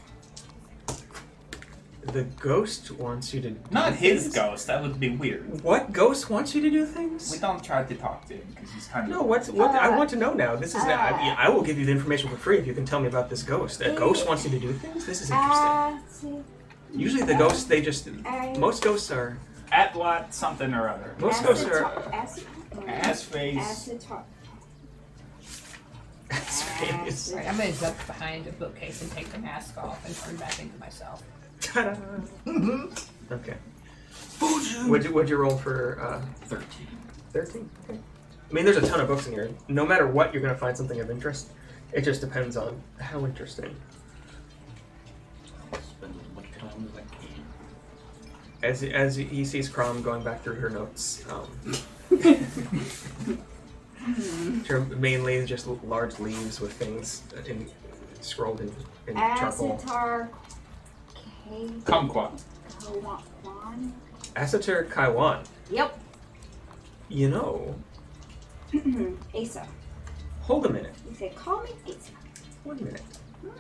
The ghost wants you to do
Not his
things?
ghost. That would be weird.
What ghost wants you to do things?
We don't try to talk to him because he's kind of.
No, what I want to know now. This is I will give you the information for free if you can tell me about this ghost. A ghost wants you to do things? This is interesting. Usually the ghosts, they just most ghosts are
Atlat something or other.
most ghosts are
Ass face.
Space.
Right, I'm going to duck behind a bookcase and take the mask off and turn back into myself.
Ta-da. Okay. What'd you roll for
13.
13? Okay. I mean, there's a ton of books in here. No matter what, you're going to find something of interest. It just depends on how interesting.
I'll spend as much time as I can.
As he sees Crom going back through her notes, which are mainly just large leaves with things scrolled in charcoal.
Asatar
Kumquat.
Kawan.
Asatur Kaiwan.
Yep.
You know,
Asa.
hold a minute.
He said, call me Asa.
1 minute.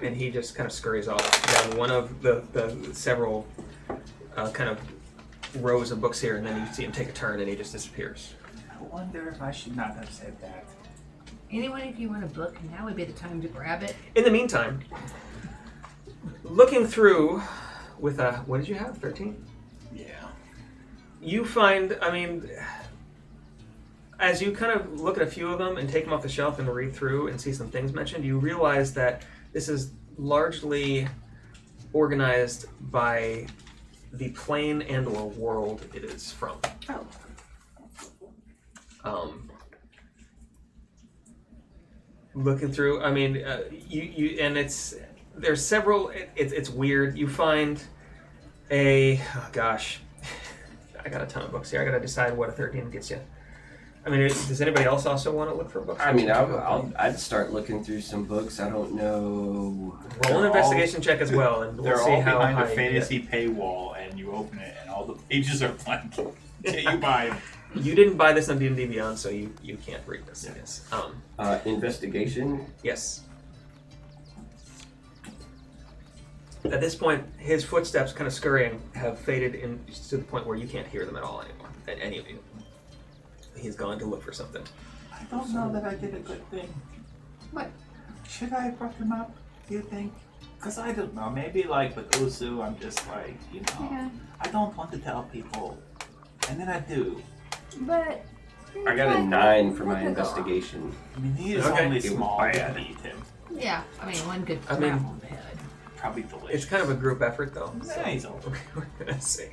And he just kind of scurries off down one of the several kind of rows of books here, and then you see him take a turn and he just disappears.
I wonder if I should not have said that.
Anyone, if you want a book, now would be the time to grab it.
In the meantime, looking through with what did you have? 13?
Yeah.
You find, I mean, as you kind of look at a few of them and take them off the shelf and read through and see some things mentioned, you realize that this is largely organized by the plane and or world it is from.
Oh.
Looking through, I mean, you and there's several. It's weird. You find gosh, I got a ton of books here. I gotta decide what a 13 gets you. I mean, does anybody else also want to look for books?
I mean, I'd start looking through some books. I don't know.
Roll an investigation check as well, and we'll
They're
see
all
how
behind
high
a
you
fantasy paywall, and you open it, and all the pages are blank. You buy them.
get. You didn't buy this on D&D Beyond, so you can't read this. Yes.
Investigation.
Yes. At this point, his footsteps, kind of scurrying, have faded in to the point where you can't hear them at all anymore. At any of you. He's gone to look for something.
I don't know that I did a good thing.
What?
Should I have brought them up, do you think? Because I don't know. Maybe like with Usu, I'm just like,
Yeah.
I don't want to tell people. And then I do.
But.
I got a 9 for my investigation.
I mean, he is
Okay.
only
It was
small
bad.
to eat him.
Yeah, I mean, one good
I
crap
mean-
on the head.
Probably delicious.
It's kind of a group effort, though.
Yeah, he's old.
We're gonna see.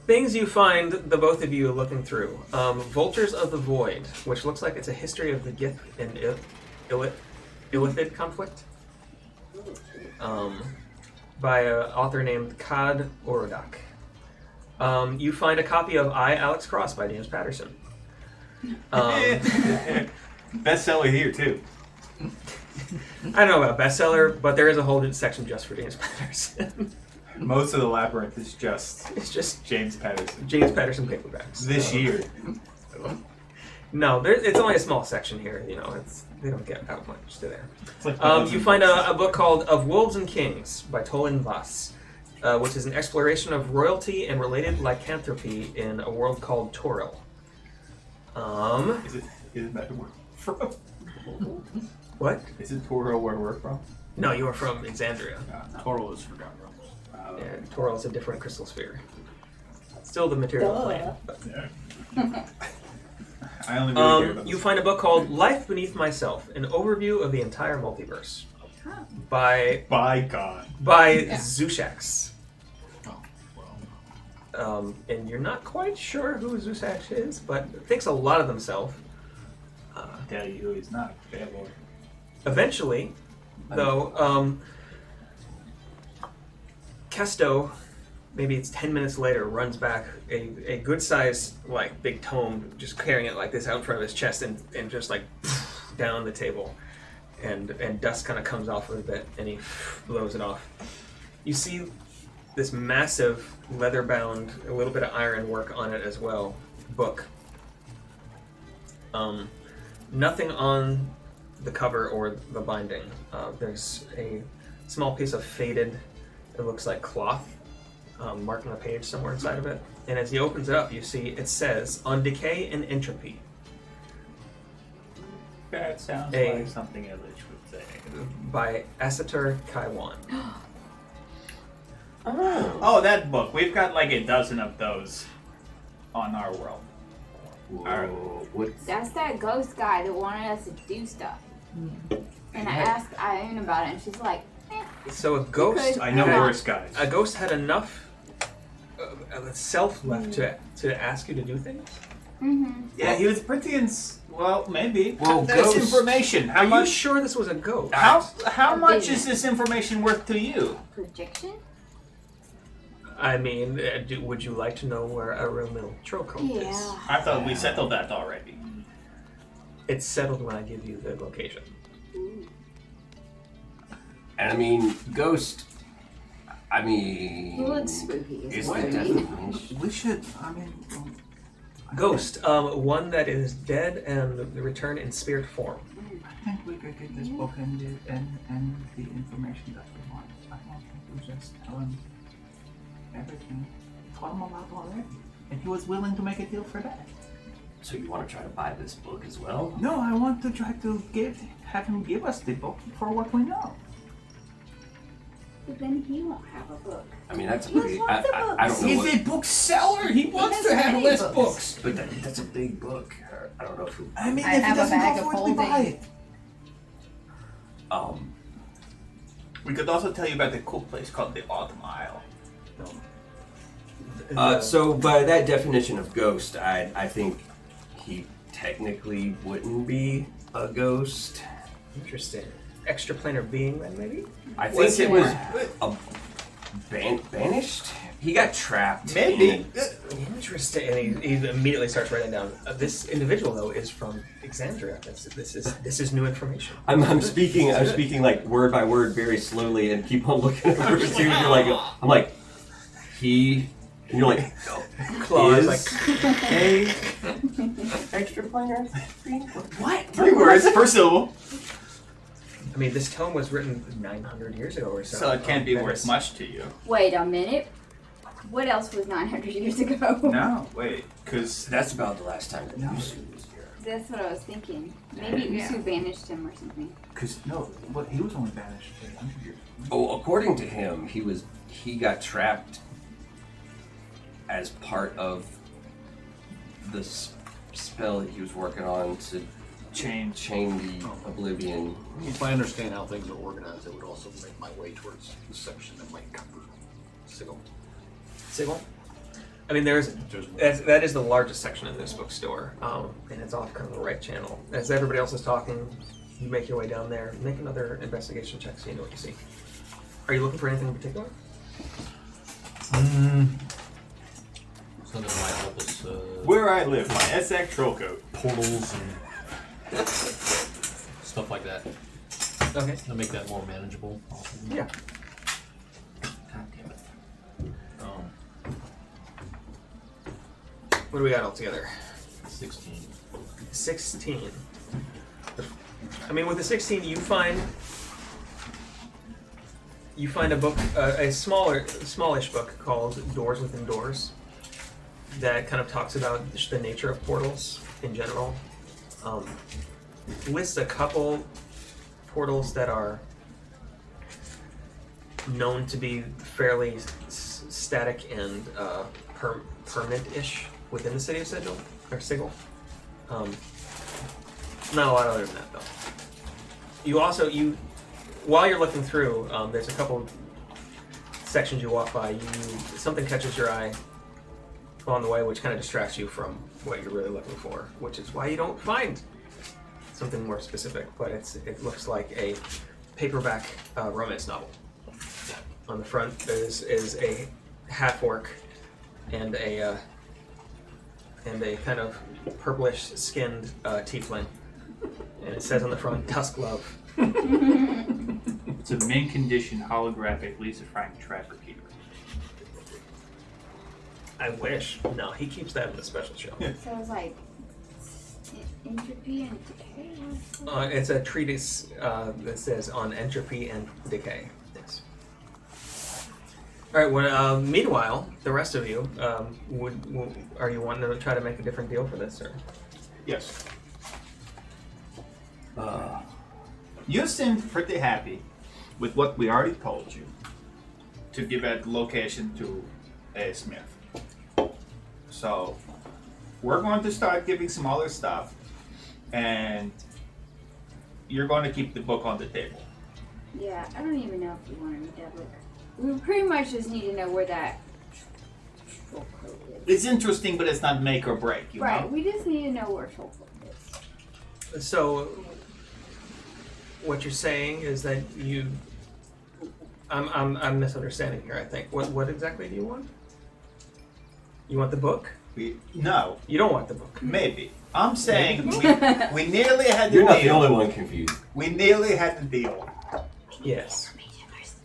Things you find, the both of you looking through. Vultures of the Void, which looks like it's a history of the Gith and Illithid conflict. By an author named Kad Orodak. You find a copy of I, Alex Cross by James Patterson.
Bestseller here too.
I don't know about bestseller, but there is a whole section just for James Patterson.
Most of the labyrinth is just
It's just
James Patterson.
James Patterson paperbacks.
This year.
No, it's only a small section here. You know, they don't get out much to there.
It's like
You find a book called Of Wolves and Kings by Tolan Voss, which is an exploration of royalty and related lycanthropy in a world called Toril.
Is it that word from?
What?
Is it Toro where we're from?
No, you are from Exandria.
Total is Forgotten Realms.
Yeah, Toril is a different crystal sphere. Still the material plane. But.
I only really care about
You
this.
find a book called Life Beneath Myself, an overview of the entire multiverse. By
By God.
Zushax.
Oh, well.
And you're not quite sure who Zushax is, but thinks a lot of himself.
Tell you who he's not. Bad boy.
Eventually, though, Kesto, maybe it's 10 minutes later, runs back a good sized, like, big tome, just carrying it like this out in front of his chest and just like down the table. And dust kind of comes off of it and he blows it off. You see this massive leather bound, a little bit of iron work on it as well, book. Nothing on the cover or the binding. There's a small piece of faded, it looks like cloth, marking a page somewhere inside of it. And as he opens it up, you see it says, "On Decay and Entropy."
That sounds
A-
like something Illich would say.
By Asatur Kaiwan.
Oh, that book. We've got like a dozen of those on our world.
Whoa, what?
That's that ghost guy that wanted us to do stuff. And I asked Ione about it, and she's like,
So a ghost,
Because-
I know
Yeah.
worse guys.
a ghost had enough self left to ask you to do things.
mm-hmm.
Yeah, he was pretty well, maybe.
Well,
That's
ghost-
information. How
Are you
much?
sure this was a ghost?
How much
vision.
is this information worth to you?
Projection?
I mean, would you like to know where Arumil Trocoat is?
Yeah.
I thought we settled that already.
It's settled when I give you the location.
Ooh.
And I mean, Ghost. I mean.
He looks spooky.
Is
What?
the definition?
We should, I mean,
Ghost, one that is dead and return in spirit form.
I think we could get this book and the information that we want. I don't think we just tell him everything. Told him a lot already. And he was willing to make a deal for that.
So you want to try to buy this book as well?
No, I want to try to have him give us the book for what we know.
But then he won't have a book.
I mean, that's a
He
pretty.
wants a book.
I don't know.
He's
What,
a bookseller. He wants
has
to have
many
less
books.
books.
but that's a big book. I don't know if.
I mean,
I
if he
have a
doesn't
bag
go
of
for it, we buy
holding.
it.
We could also tell you about the cool place called the Autumn Isle.
So by that definition of ghost, I think he technically wouldn't be a ghost.
Interesting. Extraplanar being, then, maybe?
I think
What's
it was
more?
banished. He got trapped.
Maybe.
Interesting. And he immediately starts writing down. This individual, though, is from Exandria. This is new information.
I'm speaking like word by word, very slowly, and keep on looking over to see what you're like. I'm like, he. And you're like,
Claws,
is
like,
a extra player? What?
3 words per syllable.
I mean, this tome was written 900 years ago or so.
So it can't be
That
worth
is-
much to you.
Wait a minute. What else was 900 years ago?
No, wait, because
That's about the last time that
No.
Usu was here.
That's what I was thinking. Maybe Usu banished him or something.
No, but he was only banished 800 years ago.
Oh, according to him, he got trapped as part of the spell that he was working on to chain the oblivion.
If I understand how things are organized, it would also make my way towards the section that might cover Sigil.
Sigil? I mean, that is the largest section in this bookstore, and it's off kind of the right channel. As everybody else is talking, you make your way down there. Make another investigation check so you know what you see. Are you looking for anything in particular?
Something that might help us.
where I live, my SX Trollcoat.
Portals and stuff like that.
Okay.
To make that more manageable. Possibly.
Yeah.
God damn it.
What do we got altogether?
16.
16. I mean, with the 16, you find a book, a smallish book called Doors Within Doors, that kind of talks about the nature of portals in general. Lists a couple portals that are known to be fairly static and permanent-ish within the city of Sigil. Not a lot other than that, though. While you're looking through, there's a couple sections you walk by. Something catches your eye along the way, which kind of distracts you from what you're really looking for, which is why you don't find something more specific. But it looks like a paperback romance novel. On the front is a half orc and a kind of purplish skinned tiefling, and it says on the front Tusk Love.
It's a mint condition holographic Lisa Frank Trapper Keeper.
I wish. No, he keeps that in the special show.
So it's like entropy and decay.
It's a treatise that says on entropy and decay. Yes. All right. Well, meanwhile, the rest of you, are you wanting to try to make a different deal for this, or?
Yes. You seem pretty happy with what we already told you to give a location to a smith. So we're going to start giving some other stuff, and you're going to keep the book on the table.
Yeah, I don't even know if we want to read that book. We pretty much just need to know where that troll coat is.
It's interesting, but it's not make or break, you
Right,
know?
we just need to know where troll coat is.
So, what you're saying is that I'm misunderstanding here. I think. What exactly do you want? You want the book?
No,
You don't want the book.
maybe. I'm saying we nearly had the
You're not the
deal.
only one confused.
We nearly had the deal
Yes.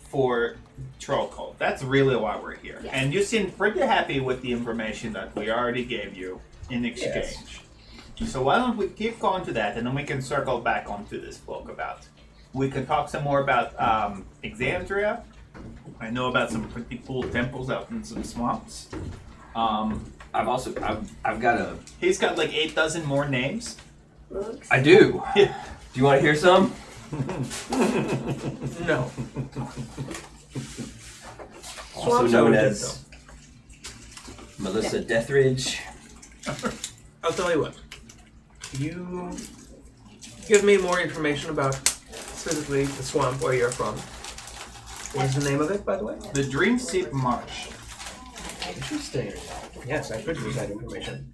for Troll Cult. That's really why we're here.
Yeah.
And you seem pretty happy with the information that we already gave you in exchange. So why don't we keep going to that, and then we can circle back onto this book about. We can talk some more about Exandria. I know about some pretty cool temples out in some swamps.
I've got a.
He's got like 8 dozen more names.
Books.
I do.
Yeah.
Do you want to hear some?
No.
Also
Swamps
known
are
as Melissa Deathridge.
I'll tell you what. You give me more information about specifically the swamp where you're from. What is the name of it, by the way?
The Dream Seep Marsh.
Interesting. Yes, I could use that information.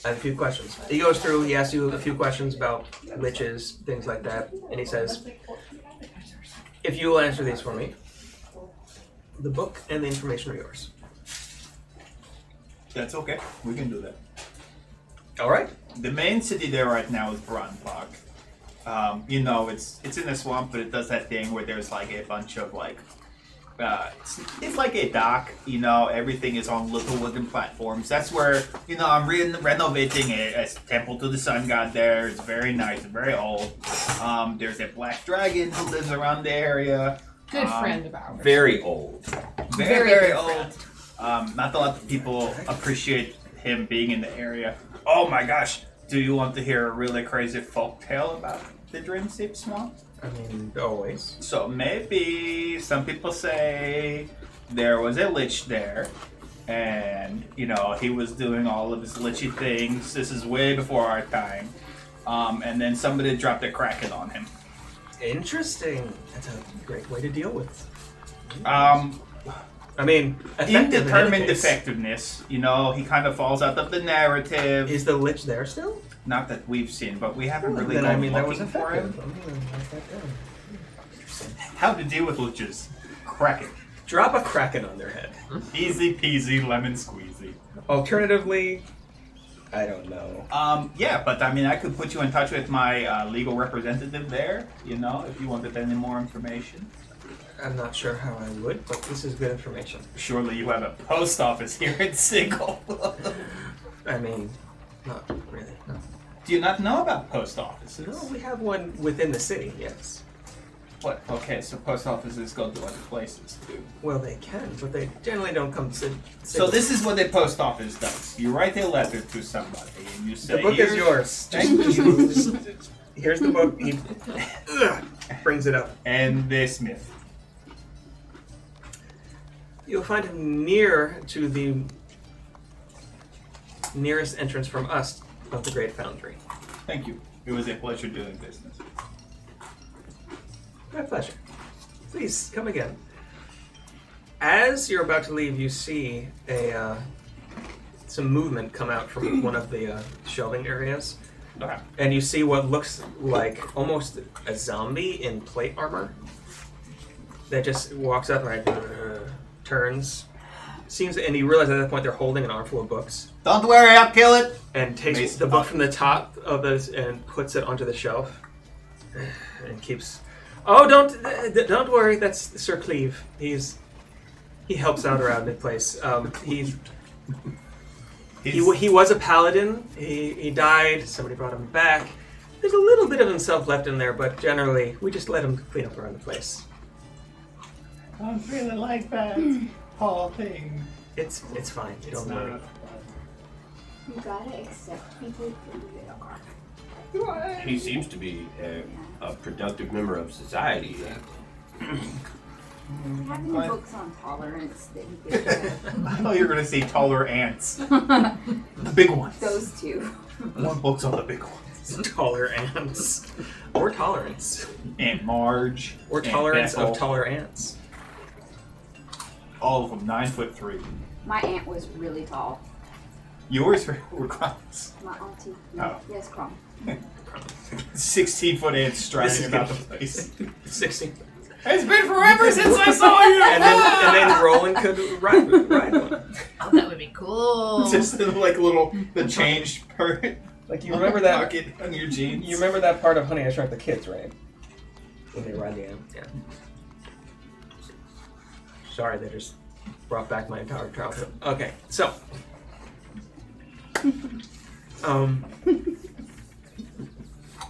I have a few questions. He goes through, he asks you a few questions about liches, things like that, and he says, if you will answer these for me, the book and the information are yours.
That's okay. We can do that.
All right.
The main city there right now is Brandbach. You know, it's in a swamp, but it does that thing where there's like a bunch of like, it's like a dock. You know, everything is on little wooden platforms. That's where I'm renovating a temple to the sun god there. It's very nice, very old. There's a black dragon who lives around the area.
Good friend of ours.
Very old.
Very,
Very
very
good
old. Not a lot of people appreciate him being in the area. Oh my gosh! Do you want to hear a really crazy folk tale about the Dreamscape Swamp?
I mean, always.
So maybe some people say there was a lich there, and he was doing all of his lichy things. This is way before our time, and then somebody dropped a kraken on him.
Interesting. That's a great way to deal with. I mean,
Indeterminate effectiveness. He kind of falls out of the narrative.
Is the lich there still?
Not that we've seen, but we haven't really
Then,
gone
that was
looking for him.
effective. I'm gonna write that down.
How to deal with liches? Kraken.
Drop a kraken on their head.
Easy peasy lemon squeezy.
Alternatively, I don't know.
Yeah, but I mean, I could put you in touch with my legal representative there, if you wanted any more information.
I'm not sure how I would, but this is good information.
Surely you have a post office here in Sigil.
I mean, not really. No.
Do you not know about post offices?
No, we have one within the city, yes.
What? Okay, so post offices go to other places too.
Well, they can, but they generally don't come to
So this is what a post office does. You write a letter to somebody and you say,
The book is
"Here's-
yours.
Thank you.
Here's the book. He brings it up.
And this myth.
You'll find him near to the nearest entrance from us of the Great Foundry.
Thank you. It was a pleasure doing business.
My pleasure. Please, come again. As you're about to leave, you see some movement come out from one of the shelving areas.
Okay.
And you see what looks like almost a zombie in plate armor that just walks up and turns. And you realize at that point they're holding an armful of books.
Don't worry, I'll kill it.
And takes
Mason
the book
up.
from the top of this and puts it onto the shelf. And keeps. Oh, don't worry. That's Sir Cleve. He helps out around the place. He was a paladin. He died. Somebody brought him back. There's a little bit of himself left in there, but generally we just let him clean up around the place.
I'm feeling like that whole thing.
It's fine. Don't worry.
You gotta accept people who they are.
He seems to be a productive member of society.
Having books on tolerance that you could have.
I thought you were going to say taller ants. The big ones.
Those two.
One book's on the big ones.
Taller ants. Or tolerance.
Aunt Marge.
Or
Aunt
tolerance
Bethel.
of taller ants.
All of them 9'3".
My aunt was really tall.
Yours were clowns.
My auntie.
Oh.
Yes, Crom.
16-foot ants
This
striding
is
about
good.
the place.
16.
It's been forever since I saw you!
And then Roland could ride one.
Oh, that would be cool.
Just the, like the changed part.
Like you remember that?
Pocket on your jeans.
You remember that part of Honey, I Shrunk the Kids, right? When they ride the ant. Yeah. Sorry, they just brought back my entire childhood. Okay, so.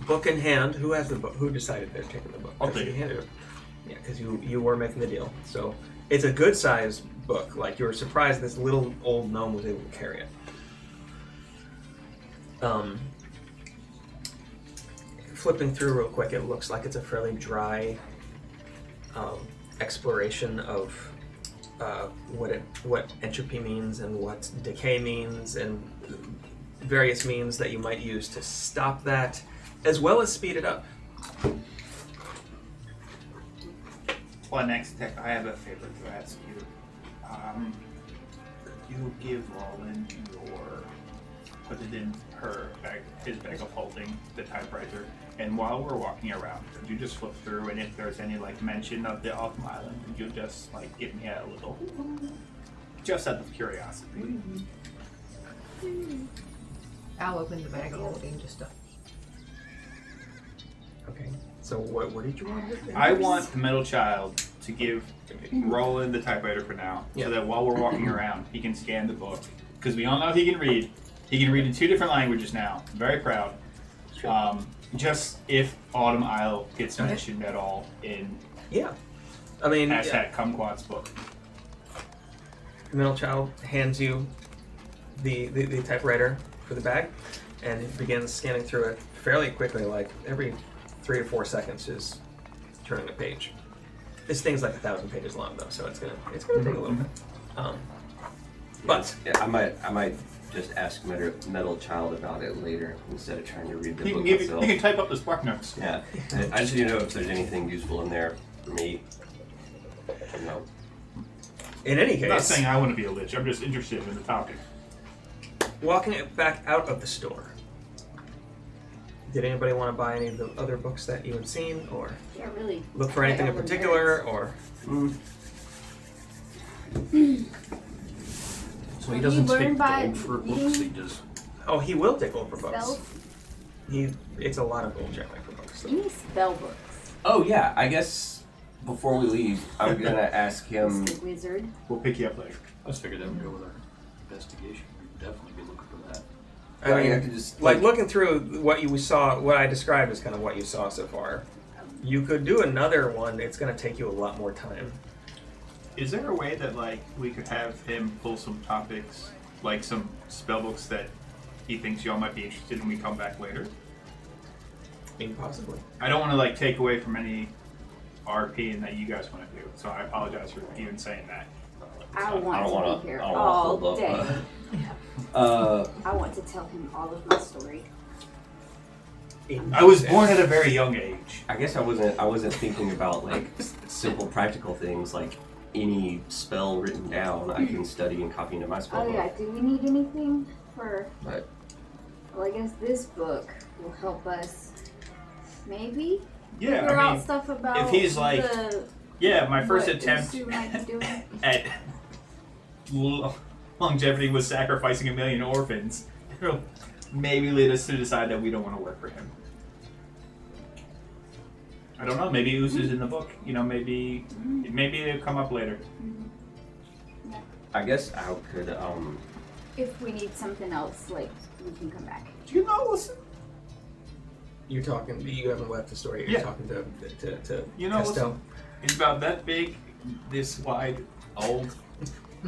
Book in hand. Who has the book? Who decided they're taking the book?
I'll
'Cause
take
you
it.
handed it. Yeah, because you were making the deal. So it's a good sized book. Like you were surprised this little old gnome was able to carry it. Flipping through real quick, it looks like it's a fairly dry exploration of what entropy means and what decay means and various means that you might use to stop that, as well as speed it up.
Well, next tech, I have a favor to ask you. Could you give Roland put it in his bag of holding, the typewriter, and while we're walking around, could you just flip through, and if there's any mention of the Autumn Island, could you just give me a little, just out of curiosity?
I'll open the bag of holding just to.
Okay. So what did you want?
I want the middle child to give Roland the typewriter for now,
Yeah.
so that while we're walking around, he can scan the book. Because we all know he can read. He can read in 2 different languages now. I'm very proud.
Sure.
Just if Autumn Isle gets mentioned at all in
Yeah. I mean,
Kumquat's book.
the middle child hands you the typewriter for the bag, and it begins scanning through it fairly quickly, like every 3 or 4 seconds is turning a page. This thing's like 1,000 pages long though, so it's gonna take a little bit. But
Yeah, I might just ask Metal Child about it later instead of trying to read the
He
book
can,
myself.
he can type up the spark notes.
Yeah, I just need to know if there's anything useful in there for me. No.
in any
I'm not
case,
saying I want to be a lich. I'm just interested in the topic.
walking back out of the store, did anybody want to buy any of the other books that you had seen, or
Yeah, really.
look for anything in particular, or
So he
Have
doesn't
you learned
take
by
gold for
reading?
books, he just...
oh, he will take gold for books.
Spells?
It's a lot of gold generally for books. So.
You need spell books.
Oh yeah, I guess before we leave, I'm gonna ask him.
Mr. Wizard.
We'll pick you up later.
I just figured that would go with our investigation. We'd definitely be looking for that.
I mean,
I could just
like looking through what you saw, what I described as kind of what you saw so far. You could do another one. It's going to take you a lot more time.
Is there a way that we could have him pull some topics, like some spell books that he thinks y'all might be interested in when we come back later?
mean, possibly.
I don't want to like take away from any RP and that you guys want to do. So I apologize for even saying that.
I
don't
want to
wanna-
be here
I don't wanna
all
hold up,
day. I want to tell him all of my story.
I was born at a very young age.
I guess I wasn't thinking about like simple practical things like any spell written down I can study and copy into my spell
Oh
book.
yeah, do we need anything for...
But
Well, I guess this book will help us maybe
Yeah,
figure
I
out
mean,
stuff about
if he's like,
the,
yeah, my first
what
attempt
Usu might be doing.
at longevity was sacrificing 1 million orphans. It'll maybe lead us to decide that we don't want to work for him. I don't know. Maybe Usu's in the book. You know, maybe it'll come up later.
I guess I could
If we need something else, like, we can come back.
Do you know?
You're talking. You haven't left the story. You're
Yeah.
talking to
You know,
Castel.
it's about that big, this wide, old,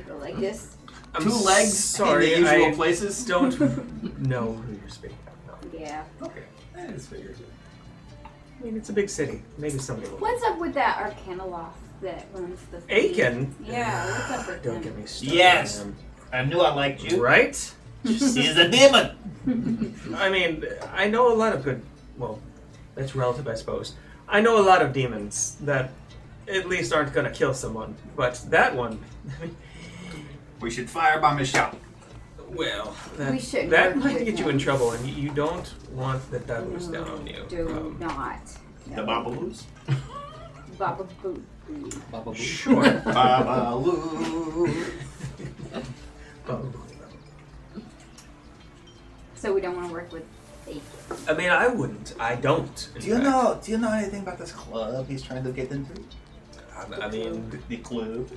Go like this.
I'm
2 legs
sorry,
in the usual
I
places.
don't know who you're speaking of. No.
Yeah.
Okay, that is figured.
I mean, it's a big city. Maybe somebody will.
What's up with that Arcana loft that runs the
Aiken?
Yeah, what's up with
Don't
him?
get me started.
Yes.
on
I knew I liked
him.
you.
Right?
He's a demon.
I mean, I know a lot of good. Well, that's relative, I suppose. I know a lot of demons that at least aren't going to kill someone, but that one.
We should firebomb his shop.
Well,
We should
that
work
might
with
get you
him.
in trouble, and you don't want the devils down on you.
Do not.
The Babaloos.
Baba Boo.
Baba Boo.
Sure.
Babaloo.
So we don't want to work with Aiken.
I mean, I wouldn't. I don't. in
Do you
fact.
know? Do you know anything about this club he's trying to get into?
I mean,
The club.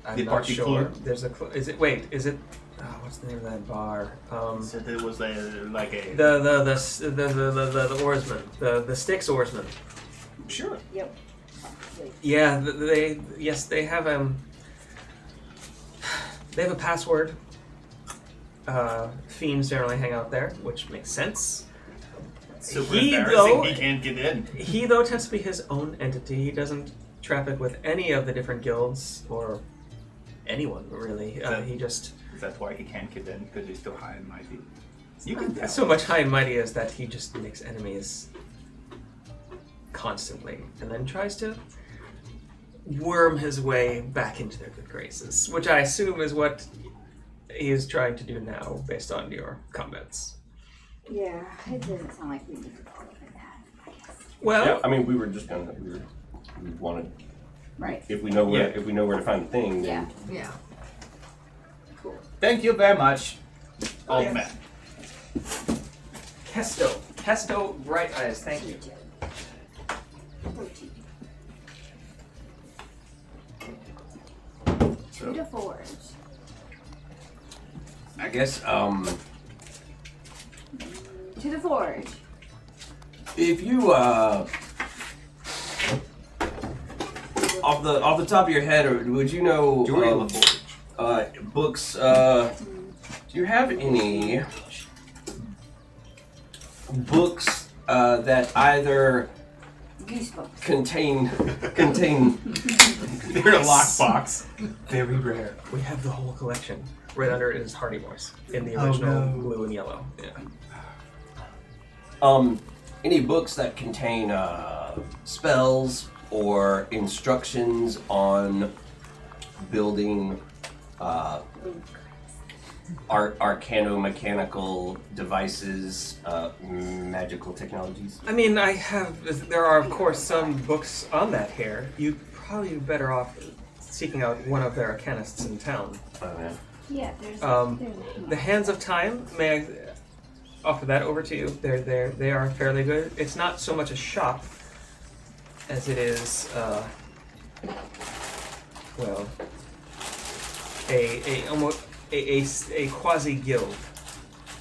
I'm
The
not
party
sure.
club?
There's a. Is it? Wait. Is it? Oh, what's the name of that bar?
So there was like a.
The oarsman. The Styx oarsman.
Sure.
Yep.
Yeah. They have They have a password. Fiends generally hang out there, which makes sense.
Super
He,
embarrassing.
though-
He can't get in.
He, though, tends to be his own entity. He doesn't traffic with any of the different guilds or anyone, really. He just...
That's why he can't get in, because he's still high and mighty. You can tell.
so much high and mighty is that he just makes enemies constantly and then tries to worm his way back into their good graces, which I assume is what he is trying to do now based on your comments.
Yeah, it doesn't sound like we need to go with that, I guess.
Well,
yeah, I mean we wanted
Right.
if we know where
Yeah.
if we know where to find the thing, then
Yeah.
Yeah.
Cool.
Thank you very much, old
yeah.
man.
Kesto, bright eyes, thank you.
To the forge.
I guess
To the forge.
if you off the top of your head, or would you know
Jory LaForge.
books? Do you have any books that either
Goosebumps.
They're
contain
They're a lockbox.
very rare. We have the whole collection. Right under it is Hardymore's in the original blue and yellow. Yeah.
any books that contain spells or instructions on building arcano-mechanical devices, magical technologies?
I mean, there are, of course, some books on that here. You'd probably be better off seeking out one of their arcanists in town.
Yeah.
Yeah, there's
The Hands of Time, may I offer that over to you? They are fairly good. It's not so much a shop as it is, well, a quasi guild.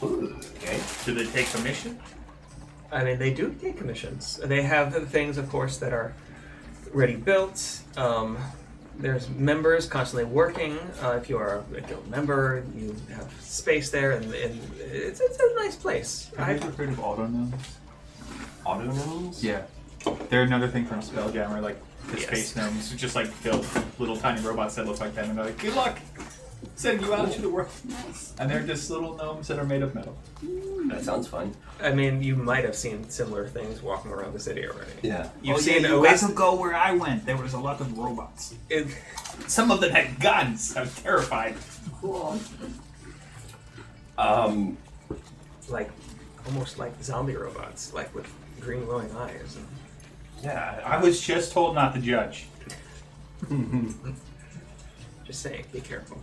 Ooh, okay.
Do they take commission?
I mean, they do take commissions. They have the things, of course, that are ready built. There's members constantly working. If you are a guild member, you have space there, and it's a nice place.
Have you ever heard of auto gnomes?
Autonomes?
Yeah. They're another thing from Spelljammer, like the
Yes.
space gnomes who just like build little tiny robots that look like them and they're like, good luck! Sending you out into the world.
Nice.
And they're just little gnomes that are made of metal.
That sounds fun.
I mean, you might have seen similar things walking around the city already.
Yeah.
You've
Oh,
seen
yeah,
at
you
least
got to go where I went. There was a lot of robots.
it,
Some of them had guns. I was terrified.
Cool.
like almost like zombie robots, like with green glowing eyes. And
Yeah.
I was just told not to judge.
just saying, be careful.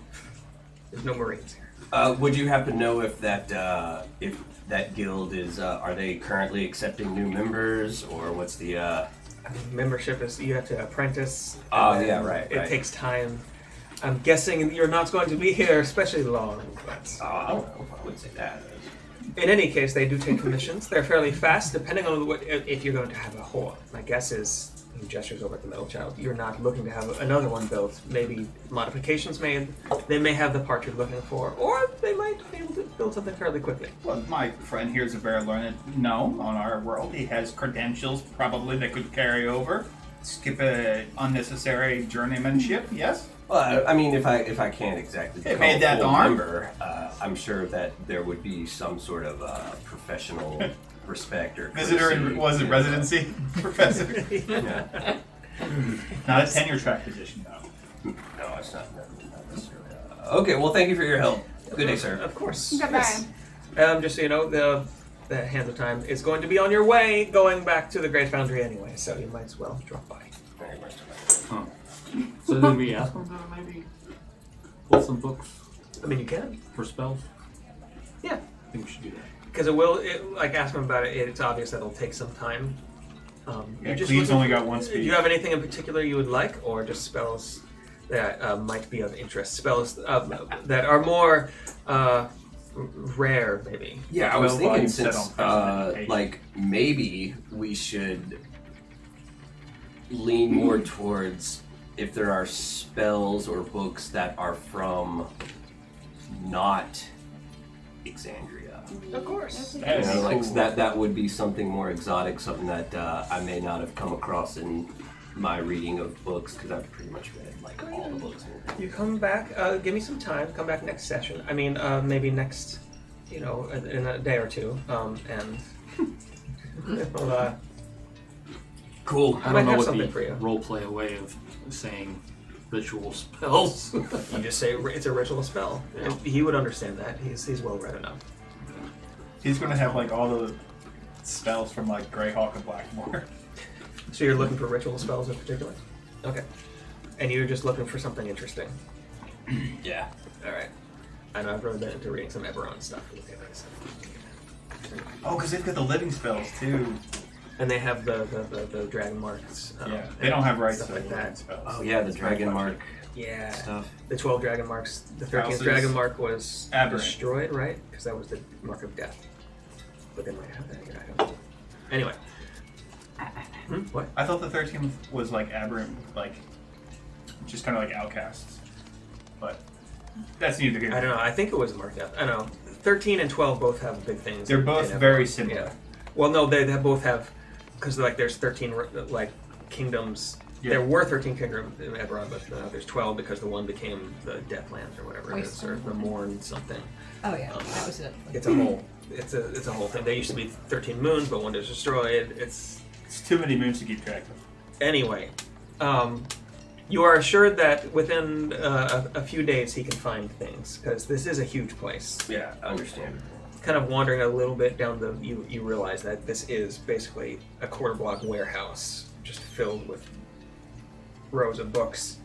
There's no Marines here.
Would you happen to know if that guild is? Are they currently accepting new members, or what's the?
I mean, membership is you have to apprentice.
Oh,
and
yeah,
then
right,
It
right.
takes time. I'm guessing you're not going to be here especially long, but
I don't know. I would say that.
in any case, they do take commissions. They're fairly fast, depending on what if you're going to have a whole. My guess is, he gestures over at the metal child. You're not looking to have another one built. Maybe modifications made. They may have the part you're looking for, or they might be able to build something fairly quickly.
Well, my friend here's a very learned gnome on our world. He has credentials probably that could carry over. Skip a unnecessary journeymanship, yes?
Well, I mean, if I can't exactly
It
become
made
a
that
full
arm.
member, I'm sure that there would be some sort of professional respect or
Visitor
courtesy,
and was it
you know,
residency professor?
Yeah.
Not a tenure track position though.
No, it's not necessarily. Okay, well, thank you for your help. Good day, sir.
Of course.
Goodbye.
Just so you know, the Hands of Time is going to be on your way going back to the Great Foundry anyway, so you might as well drop by.
Very much.
Huh. So did we ask them to maybe pull some books
I mean, you can.
for spells?
Yeah.
I think we should do that.
Because like, ask them about it, it's obvious that it'll take some time.
Yeah,
just
Cleve's
looking
only
for-
got one speed.
Do you have anything in particular you would like, or just spells that might be of interest? Spells that are more rare, maybe.
Yeah, I was
12
thinking
volumes set
since,
on presentation.
like, maybe we should lean more towards if there are spells or books that are from not Exandria.
Of course.
That's
That
a
is
You know, like
cool.
that would be something more exotic, something that I may not have come across in my reading of books because I've pretty much read like all the books.
You come back. Give me some time. Come back next session. I mean, maybe next, in a day or two. And we'll,
Cool.
might
I don't know
have
what
something
the
for you.
role play way of saying ritual spells.
you just say it's a ritual spell. And he would understand that. He's well read enough.
He's gonna have like all the spells from like Greyhawk and Blackmore.
So you're looking for ritual spells in particular? Okay. And you're just looking for something interesting.
Yeah.
All right. I know I've really been into reading some Eberron stuff.
Oh, because they've got the living spells too.
And they have the dragon marks.
Yeah, they don't have rights
stuff
to
like
living
that.
spells.
Oh yeah, the dragon mark
Yeah.
stuff.
The 12 dragon marks. The 13th
Houses.
dragon mark was
Aberrant.
destroyed, right? Because that was the mark of death. But they might have that again. I don't know. Anyway. What?
I thought the 13th was like aberrant, like just kind of like outcasts. But that's neither here.
I don't know. I think it was marked up. I don't know. 13 and 12 both have big things.
They're
in
both
Eberron.
very similar.
Yeah. Well, no, they both have, because like there's 13 like kingdoms.
Yeah.
There were 13 kingdoms in Eberron, but there's 12 because the one became the Deathlands or whatever it is, or the Mourn something.
Oh yeah, that was it.
It's a whole. It's a whole thing. There used to be 13 moons, but one is destroyed. It's
too many moons to keep track of.
anyway. You are assured that within a few days he can find things because this is a huge place.
Yeah, understandable.
Kind of wandering a little bit down you realize that this is basically a quarter block warehouse just filled with rows of books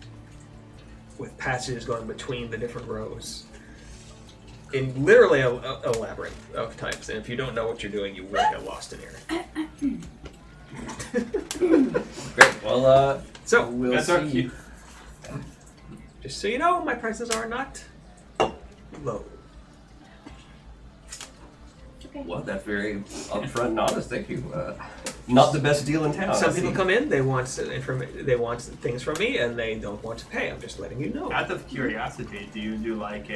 with passages going between the different rows in literally a labyrinth of types, and if you don't know what you're doing you will get lost in here.
Great. Well,
So
we'll
That's
see.
our cue.
just so you know, my prices are not low.
Okay.
Well, that's very upfront and honest. Thank you. Not the best deal in town.
Some
I
people
see.
come in, they want things from me, and they don't want to pay. I'm just letting you know.
Out of curiosity, do you do like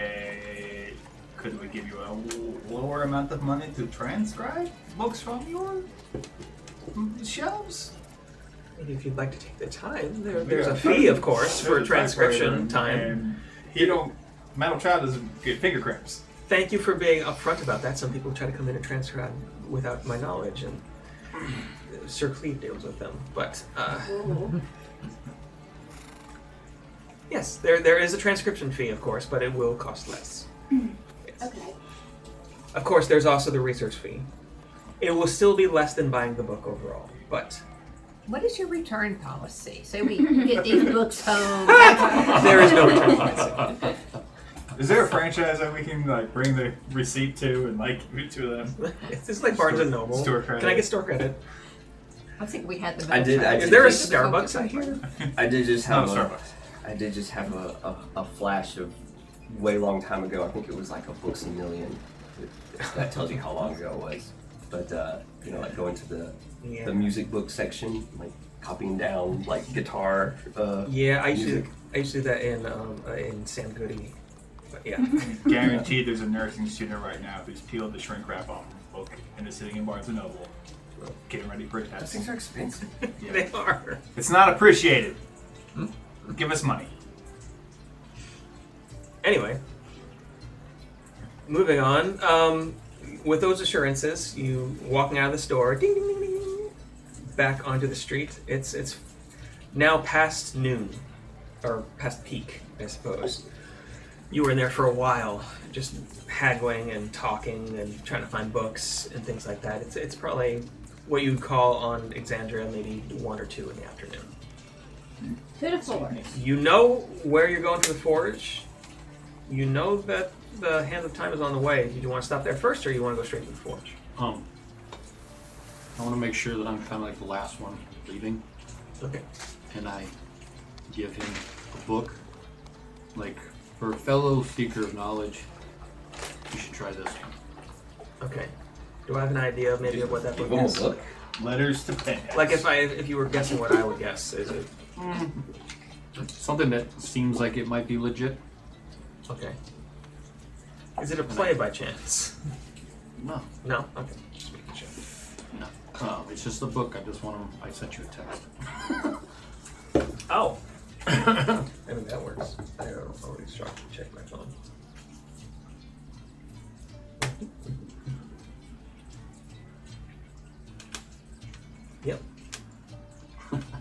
could we give you a lower amount of money to transcribe books from you? Shelves.
If you'd like to take the time, there's a fee, of course, for transcription time.
And he don't. Metal Child doesn't get finger cramps.
Thank you for being upfront about that. Some people try to come in and transcribe without my knowledge, and Sir Cleve deals with them. But yes, there is a transcription fee, of course, but it will cost less. Yes.
Okay.
Of course, there's also the research fee. It will still be less than buying the book overall, but
What is your return policy? Say we get these books home.
there is no return policy.
Is there a franchise that we can like bring the receipt to and like give it to them?
This is like Barnes and Noble.
Store credit.
Can I get store credit?
I think we had the.
I did- I
Is
did
there a
just-
Starbucks out here?
I did just
No,
have
Starbucks.
I did just have a flash of way long time ago. I think it was like a Books a Million. That tells you how long ago it was. But you know, like going to the music book section, like copying down like guitar.
Yeah, I used
music.
to do that in Sam Goody. But yeah.
Guaranteed, there's a nursing student right now who's peeled the shrink wrap off the book and is sitting in Barnes and Noble, getting ready for a
Those
test.
things are expensive.
They are.
It's not appreciated. Give us money.
Anyway, moving on. With those assurances, you walking out of the store, ding ding ding ding, back onto the street. It's now past noon, or past peak, I suppose. You were in there for a while, just haggling and talking and trying to find books and things like that. It's probably what you'd call on Exandria maybe 1 or 2 in the afternoon.
To the forge.
You know where you're going to the forge. You know that the Hand of Time is on the way. Do you want to stop there first, or you want to go straight to the forge?
I want to make sure that I'm kind of like the last one leaving,
Okay.
and I give him a book. Like, for a fellow seeker of knowledge, you should try this one.
Okay. Do I have an idea of maybe of what that book is?
Look.
Letters to Pinhead.
Like if you were guessing what I would guess, is it?
Something that seems like it might be legit.
Okay. Is it a play by chance?
No,
No. Okay. Just making sure.
no. It's just a book. I just want to. I sent you a text.
Oh. I mean that works. I always try to check my phone. Yep.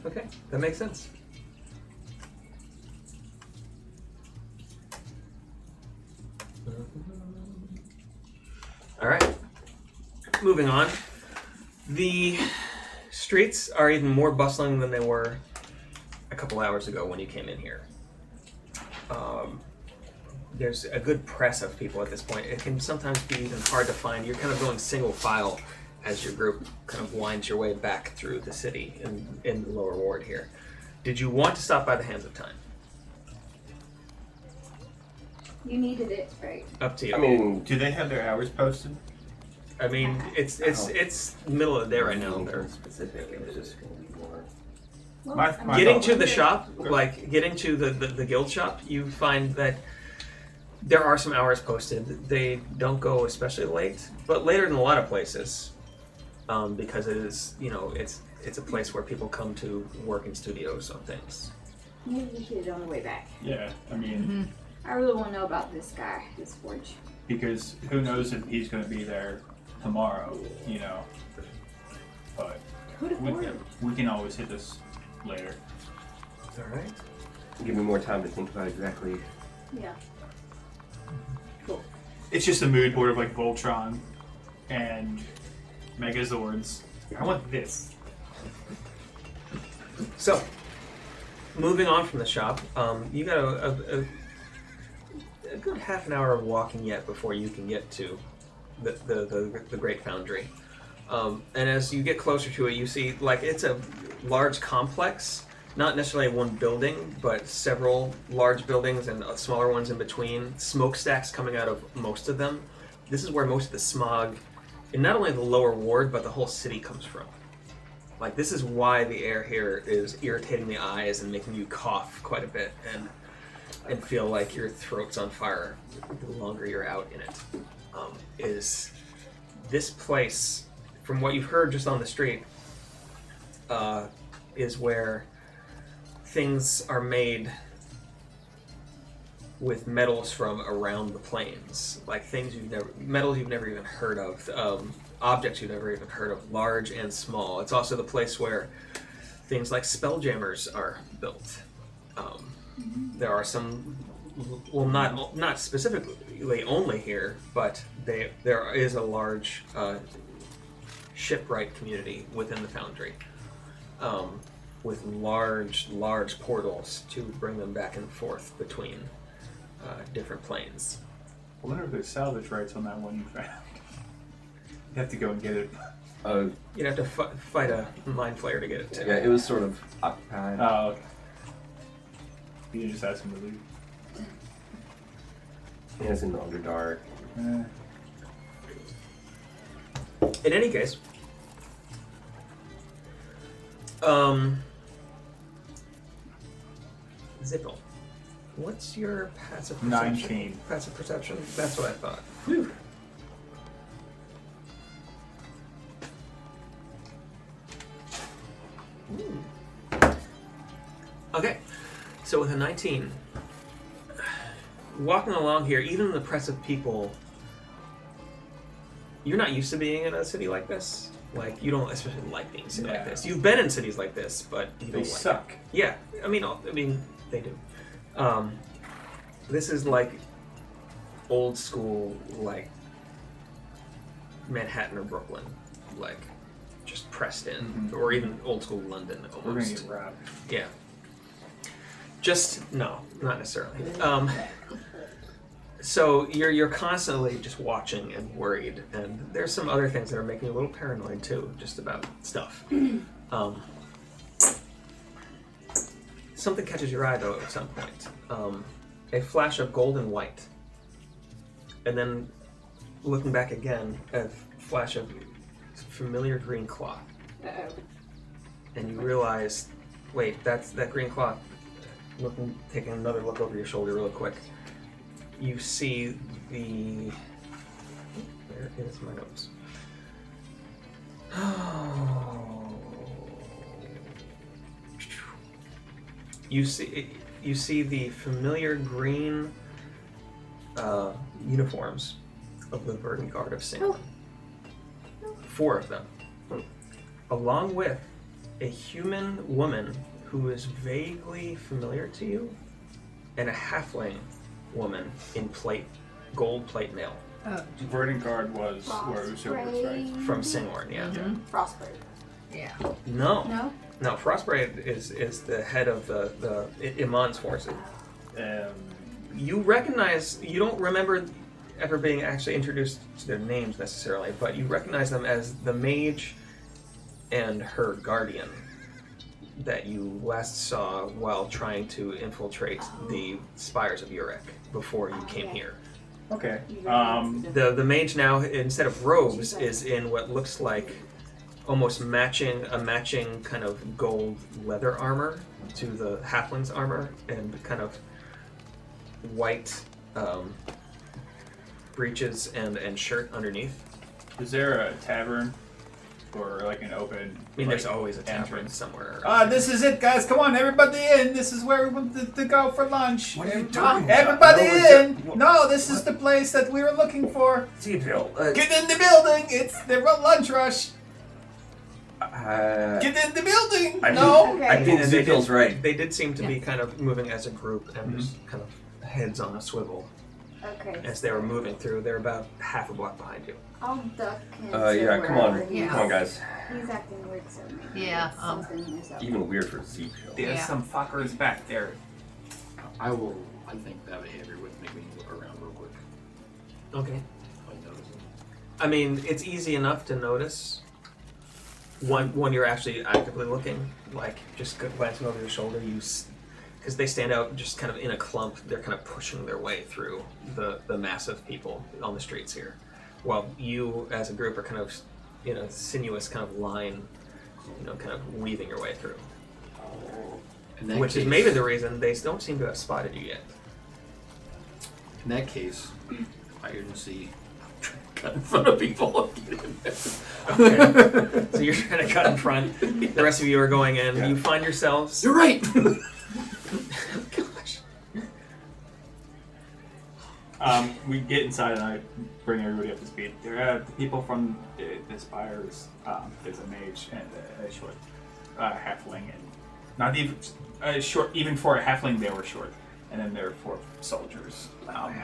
Okay, that makes sense. All right. Moving on. The streets are even more bustling than they were a couple hours ago when you came in here. There's a good press of people at this point. It can sometimes be even hard to find. You're kind of going single file as your group kind of winds your way back through the city in the lower ward here. Did you want to stop by the Hands of Time?
You needed it, right?
Up to you.
I mean,
Do they have their hours posted?
It's middle of the day right now.
anything specific. It was just going to be more.
Well,
My-
I mean,
my
Getting
thought
to the
was-
shop, like getting to the guild shop, you find that there are some hours posted. They don't go especially late, but later than a lot of places, because it is, it's a place where people come to work in studios on things.
maybe we should have on the way back.
Yeah, I mean,
I really want to know about this guy, this forge.
because who knows if he's going to be there tomorrow, But
Who'd have
we,
thought?
we can always hit this later.
All right.
Give me more time to think about exactly.
Yeah. Cool.
It's just a mood board of like Voltron and Megazords. I want this.
So, moving on from the shop, you got a good half an hour of walking yet before you can get to the Great Foundry. And as you get closer to it, you see like it's a large complex, not necessarily one building, but several large buildings and smaller ones in between. Smokestacks coming out of most of them. This is where most of the smog in not only the lower ward, but the whole city comes from. Like, this is why the air here is irritating the eyes and making you cough quite a bit and feel like your throat's on fire the longer you're out in it. Is this place, from what you've heard just on the street, is where things are made with metals from around the plains, like metals you've never even heard of, objects you've never even heard of, large and small. It's also the place where things like spelljammers are built. There are some, well, not specifically only here, but there is a large shipwright community within the foundry, with large portals to bring them back and forth between different planes.
I wonder if there's salvage rights on that one you found. You have to go and get it.
You'd have to fight a mind flayer to get it too.
Yeah, it was sort of occupied.
Oh, okay. You just asked him to leave.
Yeah, it's in the Underdark.
In any case, Zippel, what's your passive perception?
19.
Passive perception? That's what I thought.
Whew.
Okay, so with a 19, walking along here, even in the press of people, you're not used to being in a city like this. Like, you don't especially like being in a city like
No.
this. You've been in cities like this, but you
They
don't like
suck.
it. Yeah, I mean, they do. This is like old school, like Manhattan or Brooklyn, like just pressed in, or even old school London almost.
We're gonna get robbed.
Yeah. Just no, not necessarily. So you're constantly just watching and worried, and there's some other things that are making you a little paranoid too, just about stuff. Something catches your eye though at some point. A flash of gold and white, and then looking back again, a flash of familiar green cloth,
Uh-oh.
and you realize, wait, that's that green cloth. Taking another look over your shoulder real quick, you see the. Where is my notes? You see the familiar green uniforms of the Verdant Guard of Singapore. 4 of them, along with a human woman who is vaguely familiar to you, and a halfling woman in gold plate mail.
Oh,
Verdant Guard was where Uso was, right?
From Singorn, yeah.
Frostbite.
yeah.
No, Frostbite is the head of the Iman's forces. You don't remember ever being actually introduced to their names necessarily, but you recognize them as the mage and her guardian that you last saw while trying to infiltrate the spires of Urek before you came here.
Okay.
The mage now, instead of robes, is in what looks like almost matching kind of gold leather armor to the halfling's armor, and kind of white breeches and shirt underneath.
Is there a tavern or like an open?
I mean, there's always a tavern
entrance
somewhere.
This is it, guys. Come on, everybody in. This is where we want to go for lunch.
What are you doing?
Everybody
No,
in. No, this is the place that we were looking for.
Bill.
Get in the building. It's the lunch rush.
I
Get in the building.
I
No.
Okay.
think
They
Zipil's
did-
right.
They did seem to be kind of moving as a group and just kind of heads on a swivel
Okay.
as they were moving through. They're about half a block behind you.
I'll duck him.
Yeah, come on.
Yeah.
Come on, guys.
He's acting weird, so maybe
Yeah,
something is up.
Even weird for Zipil.
There's
Yeah.
some fuckers back there.
I think that behavior would make me look around real quick.
Okay.
If I notice it.
I mean, it's easy enough to notice when you're actually actively looking, like just glancing over your shoulder, because they stand out just kind of in a clump. They're kind of pushing their way through the mass of people on the streets here, while you as a group are kind of in a sinuous kind of line, kind of weaving your way through.
In that
Which is
case-
maybe the reason they don't seem to have spotted you yet.
In that case, I urgency cut in front of people.
Okay. So you're trying to cut in front. The rest of you are going in.
Yeah.
You find yourselves.
You're right.
Gosh.
We get inside and I bring everybody up to speed. There are the people from the spires. There's a mage and a short halfling, and not even short. Even for a halfling, they were short. And then there are 4 soldiers.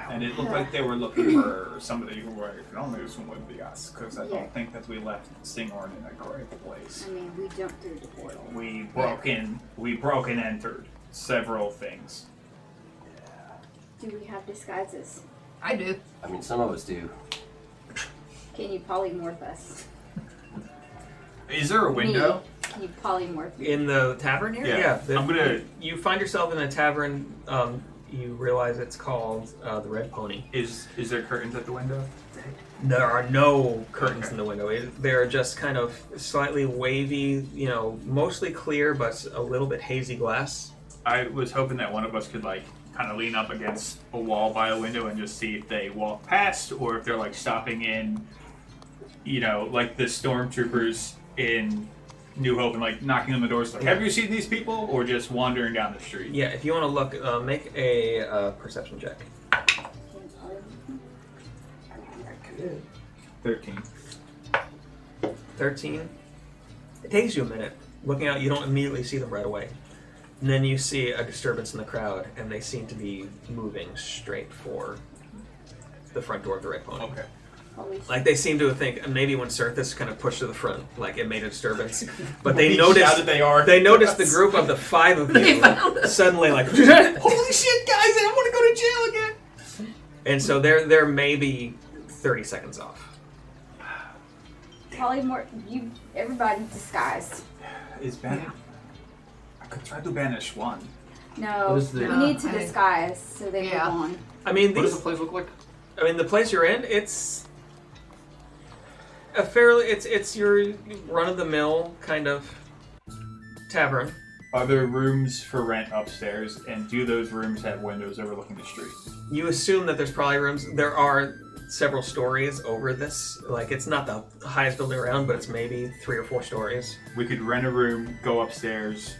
And it looked like they were looking for somebody who were only this one would be us, because I don't think that we left Stinghorn in a great place.
I mean, we jumped through the portal.
We broke and entered several things.
Do we have disguises?
I do.
I mean, some of us do.
Can you polymorph us?
Is there a window?
Can you polymorph me?
In the tavern here?
Yeah. I'm gonna.
You find yourself in a tavern. You realize it's called the Red Pony.
Is there curtains at the window?
There are no curtains
Okay.
in the window. They're just kind of slightly wavy, mostly clear, but a little bit hazy glass.
I was hoping that one of us could kind of lean up against a wall by a window and just see if they walk past or if they're stopping in, like the stormtroopers in New Hope and knocking on the doors have you seen these people, or just wandering down the street?
Yeah, if you want to look, make a perception check.
Can you polymorph me?
13.
13. It takes you a minute. Looking out, you don't immediately see them right away. And then you see a disturbance in the crowd, and they seem to be moving straight for the front door of the Red Pony.
Okay.
Holy shit.
Like they seem to think maybe when Cirthus kind of pushed to the front, it made a disturbance. But they
We
noticed
shouted
they noticed the group of the 5 of you suddenly holy shit, guys! I want to go to jail again. And so they're maybe 30 seconds off.
Polymorph. Everybody disguised.
Is banish? I could try to banish one.
No,
What is the-
we need to
I think-
disguise so they
Yeah.
move on.
I mean,
What does
these,
the place look like?
the place you're in, it's a fairly it's your run of the mill kind of tavern.
Are there rooms for rent upstairs, and do those rooms have windows overlooking the street?
You assume that there's probably rooms. There are several stories over this. It's not the highest building around, but it's maybe 3 or 4 stories.
We could rent a room, go upstairs,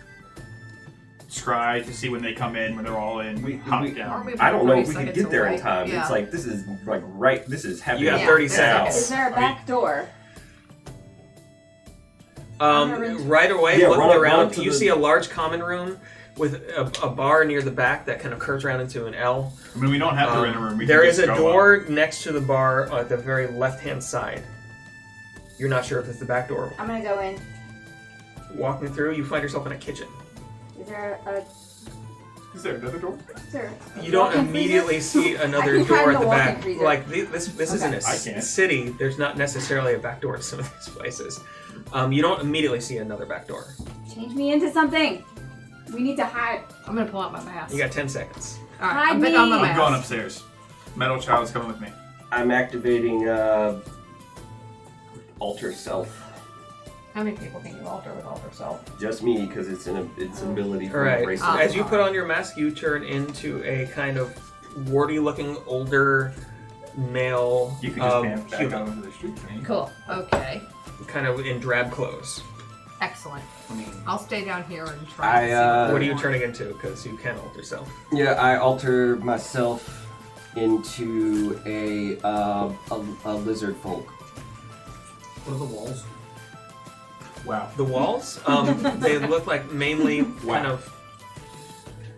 scry to see when they come in, when they're all in, hop
we-
down.
Aren't we
I don't know if
30
we could
seconds
get there in
away?
time.
Yeah.
It's this is right. This is happening.
You got
Yeah.
30
Yeah.
seconds.
Is there a back door?
Right away,
Yeah,
looking
run up
around,
to
you
the-
see a large common room with a bar near the back that kind of curves around into an L.
I mean, we don't have to rent a room. We
There
can
is
just
a
go
door
up.
next to the bar at the very left-hand side. You're not sure if it's the back door.
I'm gonna go in.
Walking through, you find yourself in a kitchen.
Is there a?
Is there another door?
Is there
You don't
walk-in
immediately see another
I can
door
find
at
the
the back.
walk-in freezer.
This isn't a
I can't.
city. There's not necessarily a back door to some of these places. You don't immediately see another back door.
Change me into something. We need to hide.
I'm gonna pull out my mask.
You got 10 seconds.
All right,
Hide
I'm putting on my
me.
mask.
I'm going upstairs. Metal Child's coming with me.
I'm activating alter self.
How many people can you alter with alter self?
Just me, because it's an ability
All
from
right.
the bracelet.
Ah.
As you put on your mask, you turn into a kind of warty-looking older male
You can just pant back
human,
out into the street for me.
Cool. Okay.
kind of in drab clothes.
Excellent.
I mean,
I'll stay down here and try. and see
I,
What are you
more.
turning into? Because you can alter yourself.
Yeah, I alter myself into a lizard folk.
what are the walls?
Wow.
The walls, they look like mainly
Wow.
kind of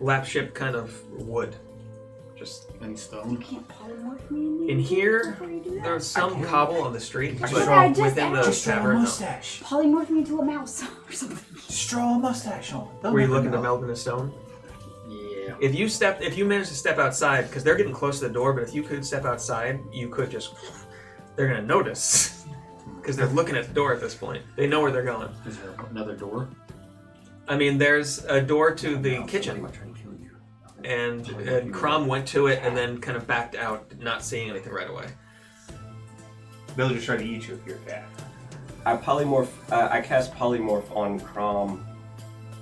lapship kind of wood. Just
Any
You
stone?
can't polymorph me
in here,
before you do that?
there's some cobble on the street,
That's
but
what I just
within the
asked.
Just draw a
tavern, no.
mustache.
Polymorph me into a mouse or something.
Just draw a mustache on. They'll
Were you
never
looking to
know.
meld in a stone?
Yeah.
If you manage to step outside, because they're getting close to the door, but if you could step outside, you could just, they're gonna notice. Because they're looking at the door at this point. They know where they're going.
Is there another door?
I mean, there's a door to the
Somebody
kitchen,
might try to kill you.
and Crom went to it and then kind of backed out, not seeing anything right away.
They'll just try to eat you if you're fat.
I polymorph. I cast polymorph on Crom,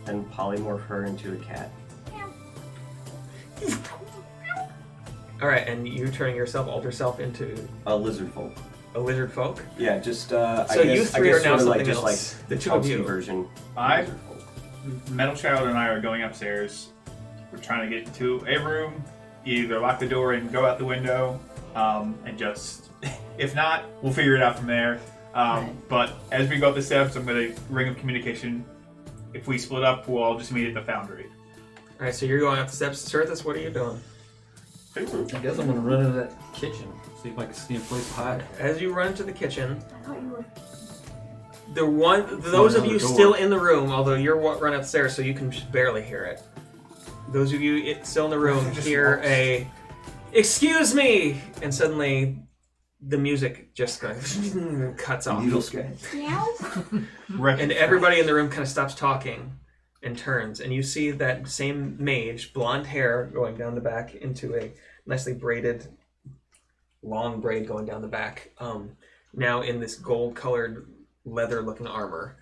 and polymorph her into a cat.
All right, and you turning yourself, alter self into
A lizard folk.
A lizard folk?
Yeah, just
So you three are now something
just
else.
like
The two of
Chomsky
you.
version.
Metal Child and I are going upstairs. We're trying to get into a room, either lock the door and go out the window, and just, if not, we'll figure it out from there. But as we go up the steps, I'm going to ring up communication. If we split up, we'll all just meet at the foundry.
Alright, so you're going up the steps. Serthus, what are you doing?
I guess I'm gonna run into that kitchen, see if I can see a place to hide.
As you run to the kitchen,
I thought you were.
those of you
another door.
still in the room, although you're running upstairs, so you can just barely hear it. Those of you still in the room
Just
hear
walks.
a "Excuse me," and suddenly the music just cuts off,
Needle scan.
Meow?
and everybody in the room kind of stops talking and turns, and you see that same mage, blonde hair going down the back into a nicely braided, long braid going down the back. Now in this gold-colored, leather-looking armor,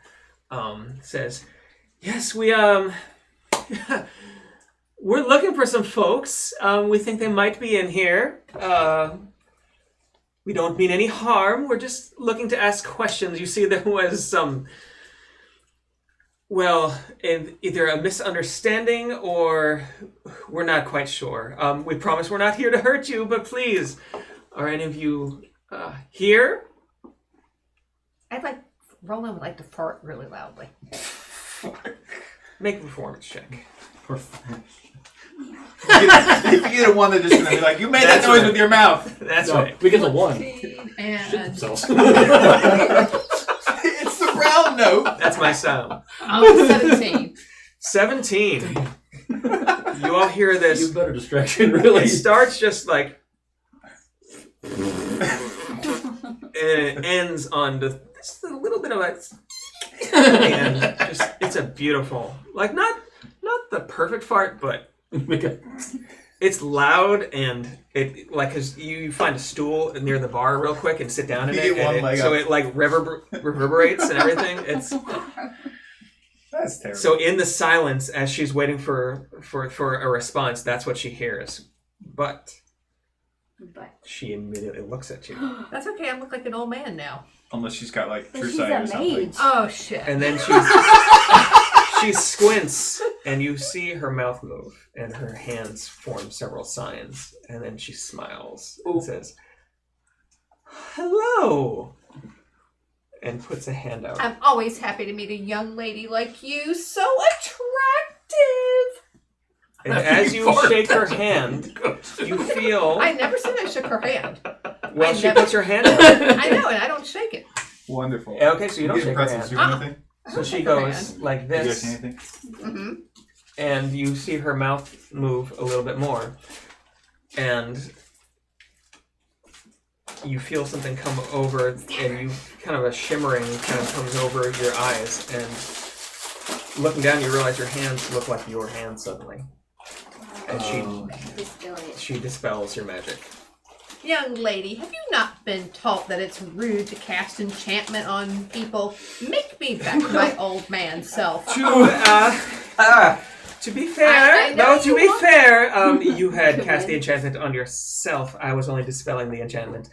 says, "Yes, we're looking for some folks. We think they might be in here. We don't mean any harm. We're just looking to ask questions. You see, there was some, either a misunderstanding or we're not quite sure. We promise we're not here to hurt you, but please, are any of you here?"
Roland would like to fart really loudly.
Make a performance check.
If you get a one, they're just going to be like, you made that
That's
noise
right.
with your mouth.
That's
No,
right.
we get a 1.
And
Themselves.
It's the brown note.
That's my sound.
17.
17. You all hear this.
Use better distraction, really.
It starts just like, and it ends on just a little bit of a, and just it's a beautiful, like not the perfect fart, but it's loud and it like cause you find a stool near the bar real quick and sit down in
You
it,
get one
and
leg
so
up.
it like reverberates and everything. It's
That's terrible.
so in the silence as she's waiting for a response, that's what she hears, but she immediately looks at you.
That's okay, I look like an old man now.
Unless she's got like
But
true
she's
sight
a
or something.
mage.
Oh, shit.
And then she squints, and you see her mouth move, and her hands form several signs, and then she smiles and says, "Hello," and puts a hand out.
I'm always happy to meet a young lady like you. So attractive.
And as you shake her hand, you feel.
I never said I shook her hand.
Well,
I
she
never-
puts her hand out.
I know, and I don't shake it.
Wonderful.
Okay, so you don't
get
shake her
pretzels.
hand.
Do anything?
So she goes like
Do you guys
this.
see anything?
Mm-hmm.
And you see her mouth move a little bit more, and you feel something come over, and you kind of a shimmering kind of comes over your eyes, and looking down, you realize your hands look like your hands suddenly, and
Distill it.
she dispels your magic.
Young lady, have you not been taught that it's rude to cast enchantment on people? Make me back to my old man self.
To be fair,
I know
to
you
be
want-
fair, you had cast the enchantment on yourself. I was only dispelling the enchantment.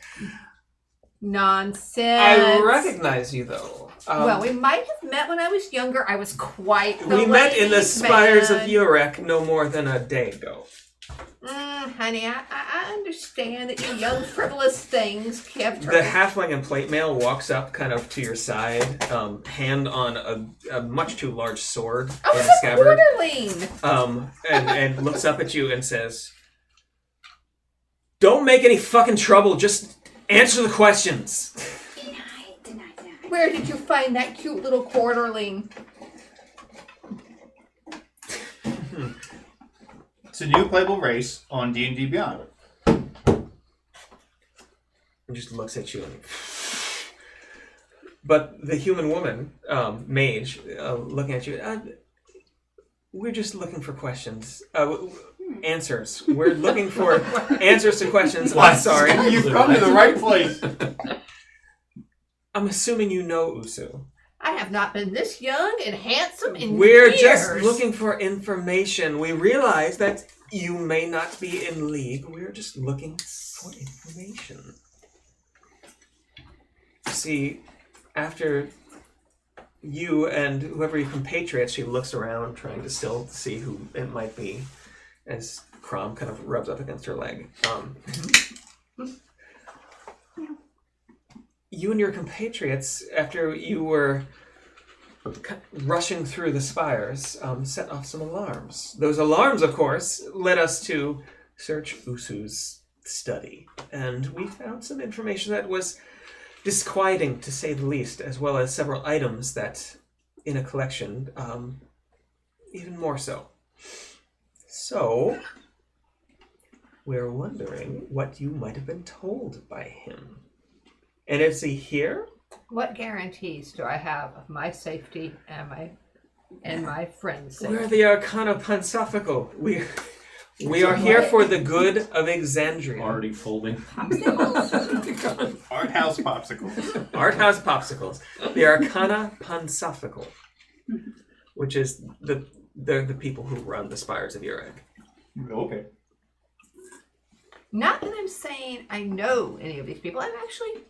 Nonsense.
I recognize you though.
Well, we might have met when I was younger. I was quite the
We met in the
ladies'
spires of
man.
Urek no more than a day ago.
Honey, I understand that you young frivolous things kept
The halfling in plate mail walks up kind of to your side, hand on a much too large sword
Oh,
in a
it's a
scabbard,
quarterling.
and looks up at you and says, "Don't make any fucking trouble, just answer the questions."
Deny.
Where did you find that cute little quarterling?
It's a new playable race on D&D Beyond.
And just looks at you. But the human woman, mage, looking at you, we're just looking for questions. Answers. We're looking for answers to questions. I'm sorry.
You've come to the right place.
I'm assuming you know Usu.
I have not been this young and handsome in
We're
years.
just looking for information. We realize that you may not be in league. We're just looking for information. see, after you and whoever your compatriots, she looks around trying to still see who it might be as Crom kind of rubs up against her leg. You and your compatriots, after you were rushing through the spires, set off some alarms. Those alarms, of course, led us to search Usu's study, and we found some information that was disquieting, to say the least, as well as several items that, in a collection, even more so. So, we're wondering what you might have been told by him. And is he here?
What guarantees do I have of my safety and my friend's safety?
We're the Arcana Pansophical. We are here for the good of Exandria.
Already folding.
Art house popsicles.
Art House Popsicles. The Arcana Pansophical, which is the people who run the spires of your egg.
Okay.
Not that I'm saying I know any of these people. I actually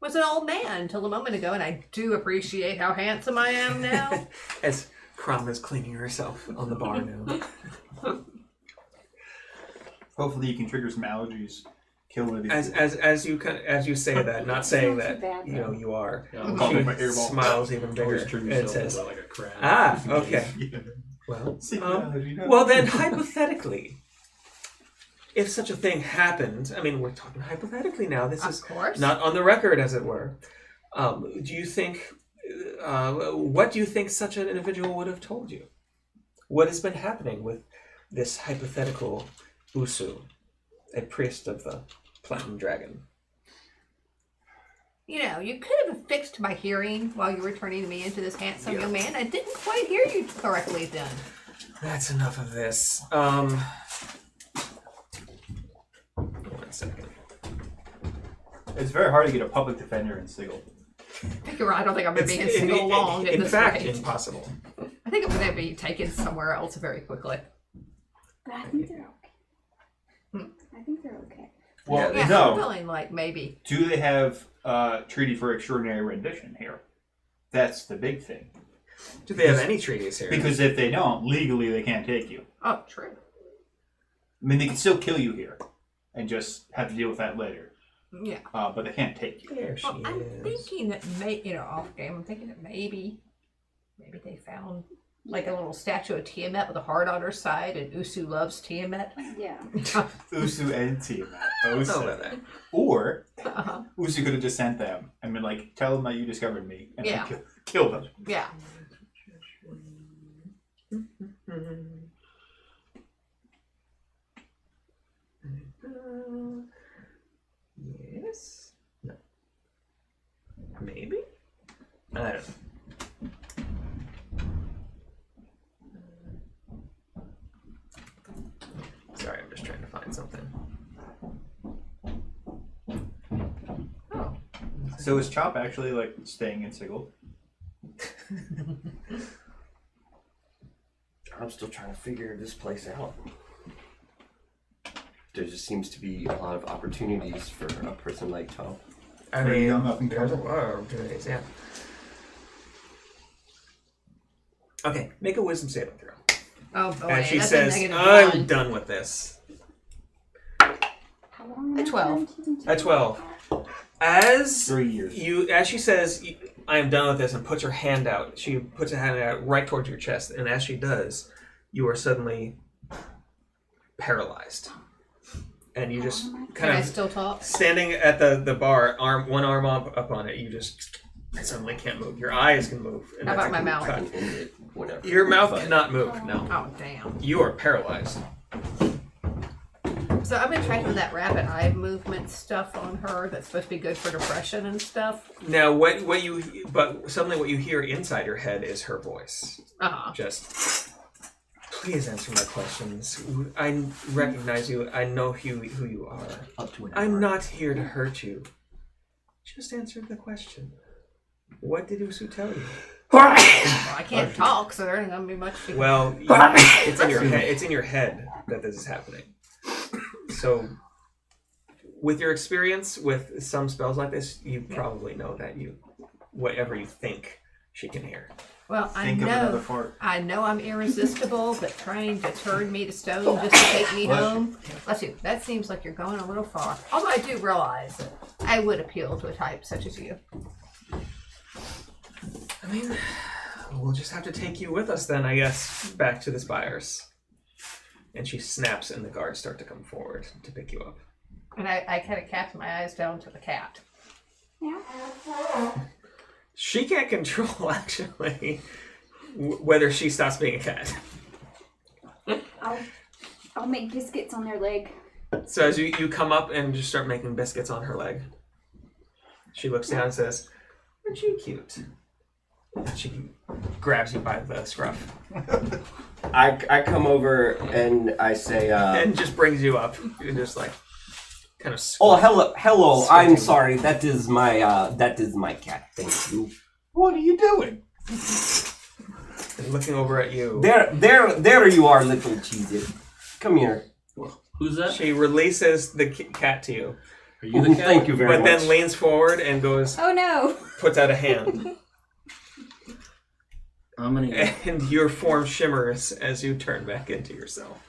was an old man until a moment ago, and I do appreciate how handsome I am now.
As Crom is cleaning herself on the bar now.
Hopefully you can trigger some allergies. Kill one of these.
As you say that, not saying
Not too
that
bad,
you know you are.
Yeah,
Call
She
me my airball.
smiles even bigger
always treat
and
yourself
says,
like a crab.
"Ah, okay.
Yeah.
Well,
See, allergy, no.
well then, hypothetically, if such a thing happened, I mean, we're talking hypothetically now. This
Of
is
course.
not on the record, as it were. Do you think? What do you think such an individual would have told you? What has been happening with this hypothetical Usu, a priest of the Platinum Dragon?
You know, you could have fixed my hearing while you were turning me into this handsome young man. I didn't quite hear you correctly then.
That's enough of this. 1 second.
It's very hard to get a public defender in Sigil.
You're right. I don't think I'm going to be in single long at
in
this
fact,
rate.
impossible.
I think I'm going to be taken somewhere else very quickly.
But I think they're okay. I think they're okay.
Well,
Yeah, I'm
no.
feeling like maybe.
Do they have treaty for extraordinary rendition here? That's the big thing.
Do they have any treaties here?
Because if they don't, legally they can't take you.
Oh, true.
I mean, they can still kill you here, and just have to deal with that later.
Yeah.
But they can't take you.
There she
Well, I'm
is.
thinking that off game. I'm thinking that maybe they found like a little statue of Tiamat with a heart on her side, and Usu loves Tiamat.
Yeah.
Usu and Tiamat. Both
Oh,
said
well,
that. Or
Uh-huh.
Usu could have just sent them and been like, "Tell them that you discovered me," and
Yeah.
kill them.
Yeah.
Yes. No. Maybe. I don't know. Sorry, I'm just trying to find something.
Oh.
So is Chop actually like staying in Sigil?
I'm still trying to figure this place out. There just seems to be a lot of opportunities for a person like Tom.
I
Very
mean,
young, up and
there's a
coming.
lot of opportunities, yeah. Okay, make a wisdom saving throw.
Oh boy.
And she
that's
says,
a
I'm
-1.
done with this.
How long?
A 12.
A 12. As
3 years.
as she says, I am done with this, and puts her hand out. She puts her hand out right towards your chest, and as she does, you are suddenly paralyzed. And you just
Can
kind
I
of
still talk?
standing at the bar, one arm up on it, you just suddenly can't move. Your eyes can move. And
How
that's
about my
a
mouth?
I can end it whenever.
Your mouth
but
cannot move, no.
Oh damn.
You are paralyzed.
So I've been tracking that rapid eye movement stuff on her that's supposed to be good for depression and stuff.
Now, suddenly what you hear inside your head is her voice.
Uh-huh.
Just, please answer my questions. I recognize you. I know who you are.
Up to an
I'm
hour.
not here to hurt you. Just answer the question. What did Usu tell you?
Well, I can't talk, so there ain't gonna be much.
Well, it's in your head. It's in your head that this is happening. So, with your experience with some spells like this, you probably know that whatever you think she can hear.
Well,
Think of another fart.
I know I'm irresistible, but trying to turn me to stone just to take me home. Bless you. That seems like you're going a little far. Although I do realize that I would appeal to a type such as you.
I mean, we'll just have to take you with us then, I guess, back to the spires. And she snaps, and the guards start to come forward to pick you up.
And I kind of cast my eyes down to the cat.
Yeah.
She can't control, actually, whether she stops being a cat.
I'll make biscuits on their leg.
So as you come up and just start making biscuits on her leg, she looks down and says, "Aren't you cute?" And she grabs you by the scruff.
I come over and I say,
and just brings you up. And just like, kind of
"Oh, hello. I'm sorry. That is my cat. Thank you."
What are you doing?
And looking over at you.
There you are, little Cheez-It. Come here.
Who's that?
She releases the cat to you.
Are you the cat?
Thank you very
But
much.
then leans forward and goes,
Oh no!
puts out a hand.
How many?
And your form shimmers as you turn back into yourself.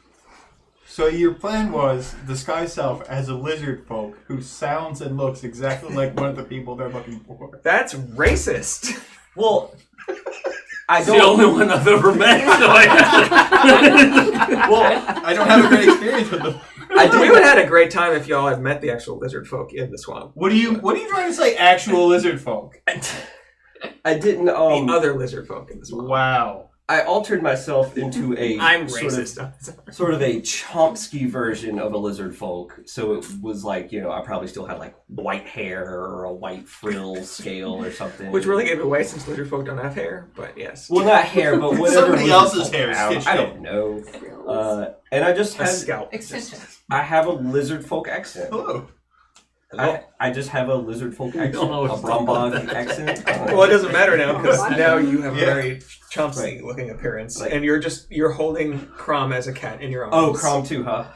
So your plan was disguise self as a lizard folk who sounds and looks exactly like one of the people they're looking for.
That's racist.
Well, I
It's the only one I've ever met. So
I don't have a great experience with them.
We would have had a great time if y'all had met the actual lizard folk in the swamp.
What are you trying to say? Actual lizard folk?
I didn't.
The other lizard folk in the swamp.
Wow.
I altered myself into a
I'm
sort
racist.
sort of a Chomsky version of a lizard folk. So it was like, I probably still had like white hair or a white frill scale or something.
Which really gave it away since lizard folk don't have hair, but yes.
Well, not hair, but whatever.
Somebody
lizard
else's
folk
hair is
have.
stitched
I
in.
don't know. And I just
A
had
scalp.
Extensions.
I have a lizard folk accent.
Hello.
I just have a lizard folk accent.
don't know
A
what to think about
Brombog
that.
accent.
Well, it doesn't matter now because now you have a
Yeah.
very Chomsky looking appearance, and you're holding Crom as a cat in your arms.
Oh, Crom too, huh?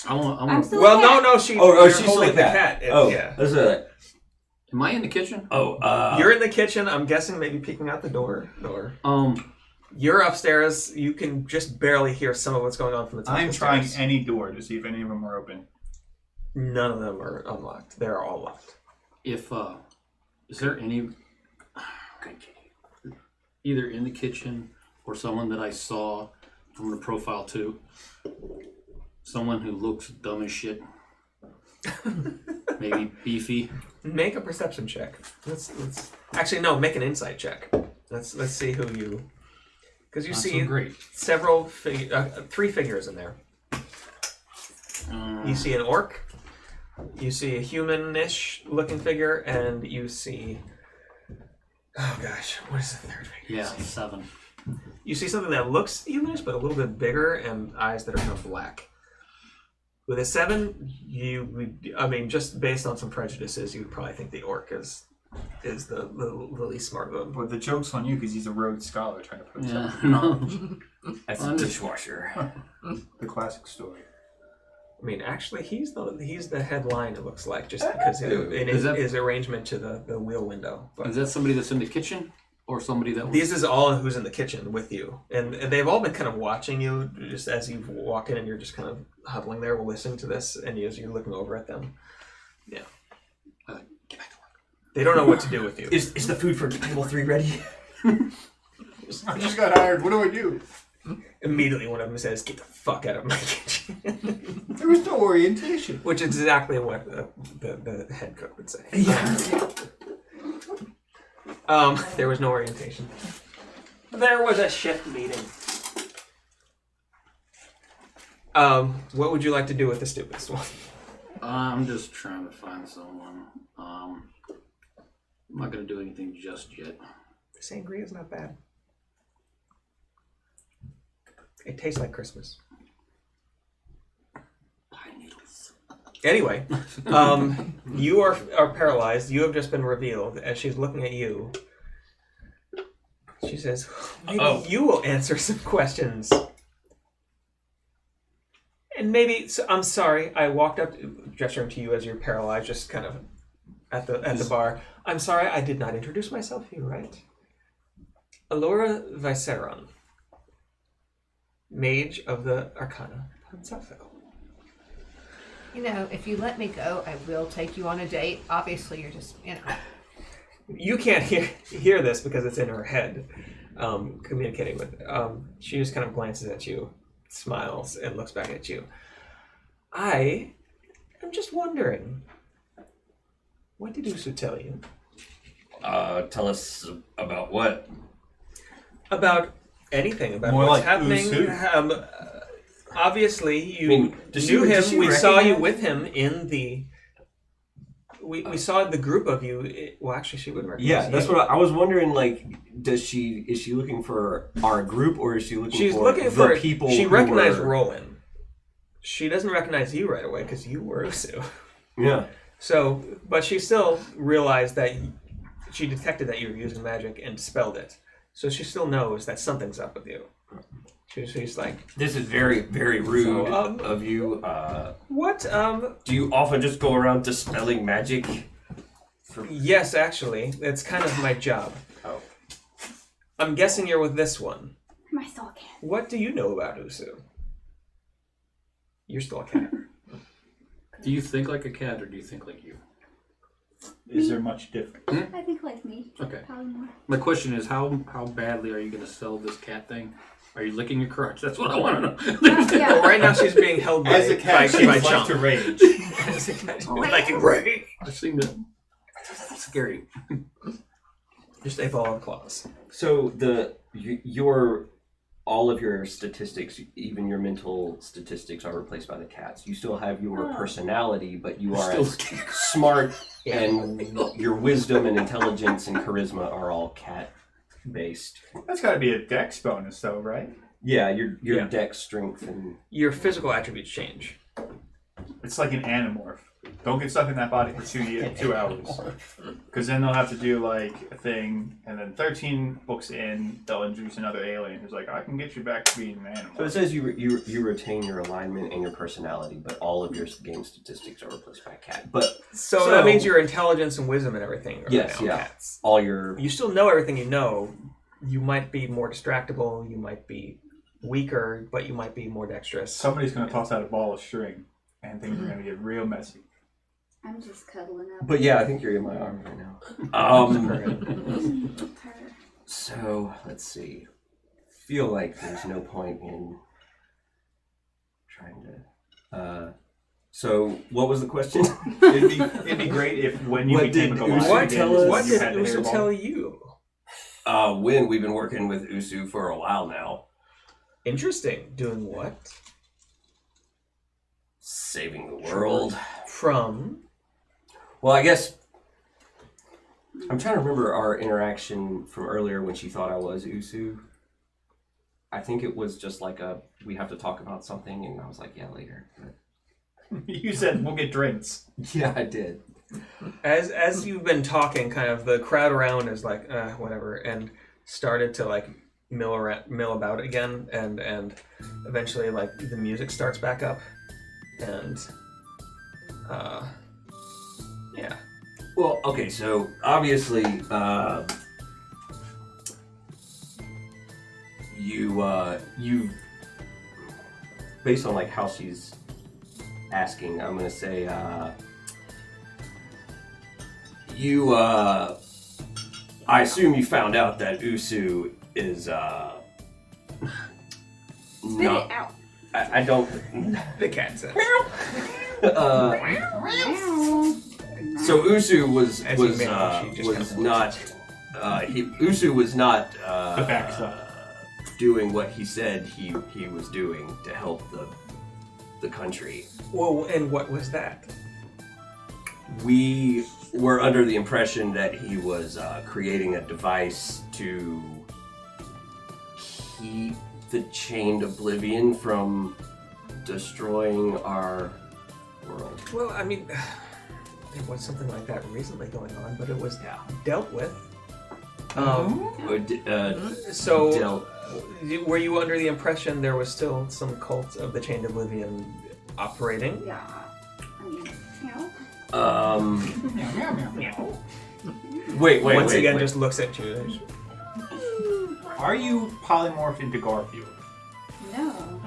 I'm still
Well,
a cat.
no, she.
Oh,
you're
she's still
holding
like
the
that.
cat.
Oh,
Yeah.
there's a.
Am I in the kitchen?
You're in the kitchen. I'm guessing maybe peeking out the door. You're upstairs. You can just barely hear some of what's going on from the top.
I'm
of the
trying
stairs.
any door to see if any of them are open.
None of them are unlocked. They're all locked.
If is there any either in the kitchen or someone that I saw from the profile too? Someone who looks dumb as shit. Maybe beefy.
Make a perception check. Let's actually no. Make an insight check. Let's see who you. Because you
Not
see
so great.
several 3 figures in there. You see an orc. You see a human-ish looking figure, and you see. Oh gosh, what is the third figure?
Yeah, 7.
You see something that looks humanish, but a little bit bigger, and eyes that are kind of black. With a 7, just based on some prejudices, you would probably think the orc is the least smart of them.
But the joke's on you because he's a Rhodes Scholar trying to put
Yeah,
something.
That's a dishwasher.
The classic story.
I mean, actually, he's the headline. It looks like just because in his arrangement to the wheel window. But
Is that somebody that's in the kitchen or somebody that was?
this is all who's in the kitchen with you, and they've all been kind of watching you just as you walk in, and you're just kind of huddling there, listening to this, and as you're looking over at them. Yeah.
Get back to work.
They don't know what to do with you.
Is the food for table 3 ready?
I just got hired. What do I do?
Immediately, one of them says, "Get the fuck out of my kitchen,"
There was no orientation.
which is exactly what the head cook would say. There was no orientation. There was a shift meeting. What would you like to do with the stupidest one?
I'm just trying to find someone. I'm not gonna do anything just yet.
The sangria is not bad. It tastes like Christmas.
Pine needles.
Anyway, you are paralyzed. You have just been revealed. As she's looking at you, she says, "Maybe you will answer some questions." And maybe so, I'm sorry. I walked up, gesturing to you as you're paralyzed, just kind of at the bar. I'm sorry, I did not introduce myself to you, right? Alora Viceron, Mage of the Arcana Pontifical.
You know, if you let me go, I will take you on a date. Obviously, you're just, you know.
You can't hear this because it's in her head, communicating with. She just kind of glances at you, smiles, and looks back at you. I am just wondering, what did Usu tell you?
Tell us about what?
About anything, about
More
what's
like
happening.
Usu.
Obviously, you
does
knew
does
him. We saw you
recognize-
with him in the. We saw the group of you. Well, actually, she wouldn't recognize
Yeah, that's
you.
what I was wondering. Like, is she looking for our group, or is she looking
She's
for
looking
the
for
people?
She
who
recognized
were...
Roland. She doesn't recognize you right away because you were Usu.
Yeah.
So, but she still realized that she detected that you were using magic and dispelled it. So she still knows that something's up with you. She's like,
This is very, very rude
So,
of you.
what?
Do you often just go around dispelling magic?
Yes, actually, it's kind of my job.
Oh.
I'm guessing you're with this one.
My still a cat.
What do you know about Usu? You're still a cat.
Do you think like a cat or do you think like you?
Is there much difference?
I think like me.
Okay.
Probably more.
My question is, how badly are you going to sell this cat thing? Are you licking your crotch? That's what I want to know.
Yeah.
Well, right now she's being held by
As a cat, she
by
likes
Chomp.
to rage.
As a cat, like it right.
That seemed scary.
Just a ball of claws.
So your all of your statistics, even your mental statistics, are replaced by the cats. You still have your personality, but you are
Still
as smart, and your wisdom and intelligence and charisma are all cat based.
That's got to be a dex bonus, though, right?
Yeah, your
Yeah.
dex, strength, and
Your physical attributes change.
It's like an animorph. Don't get stuck in that body for 2 hours. Because then they'll have to do like a thing, and then 13 books in, they'll introduce another alien who's like, I can get you back to being an animal.
so it says you retain your alignment and your personality, but all of your game statistics are replaced by cat. But
So that means your intelligence and wisdom and everything are
Yes,
now
yeah.
cats.
all your
You still know everything you know. You might be more distractible. You might be weaker, but you might be more dexterous.
Somebody's going to toss out a ball of string, and things are going to get real messy.
I'm just cuddling up.
But yeah, I think you're in my arms right now.
with her.
So let's see. Feel like there's no point in trying to. So what was the question?
It'd be great if when you
What
became a
did
Goliath
Usu
again,
tell
is
us?
when
What
you
did
had the
Usu
hairball.
tell you?
When we've been working with Usu for a while now,
Interesting. Doing what?
saving the world.
From?
Well, I guess I'm trying to remember our interaction from earlier when she thought I was Usu. I think it was just like we have to talk about something, and I was like, yeah, later. But
You said we'll get drinks.
yeah, I did.
As you've been talking, kind of the crowd around is like, whatever, and started to like mill about again, and eventually like the music starts back up, and yeah.
Well, okay, so obviously, you, based on like how she's asking, I'm gonna say, I assume you found out that Usu is,
Spit
not,
it out.
I don't,
The cat says.
so Usu was
As you may, she just
was
kind of
not Usu was not
The backside.
doing what he said he was doing to help the country.
Well, and what was that?
We were under the impression that he was creating a device to keep the chained oblivion from destroying our world.
Well, I mean, there was something like that recently going on, but it was dealt with. So,
dealt.
were you under the impression there was still some cult of the Chained Oblivion operating?
Yeah. I mean, you know.
Meow, meow, meow.
Wait.
Once again, just looks at you.
Are you polymorphed into Garfield?
No.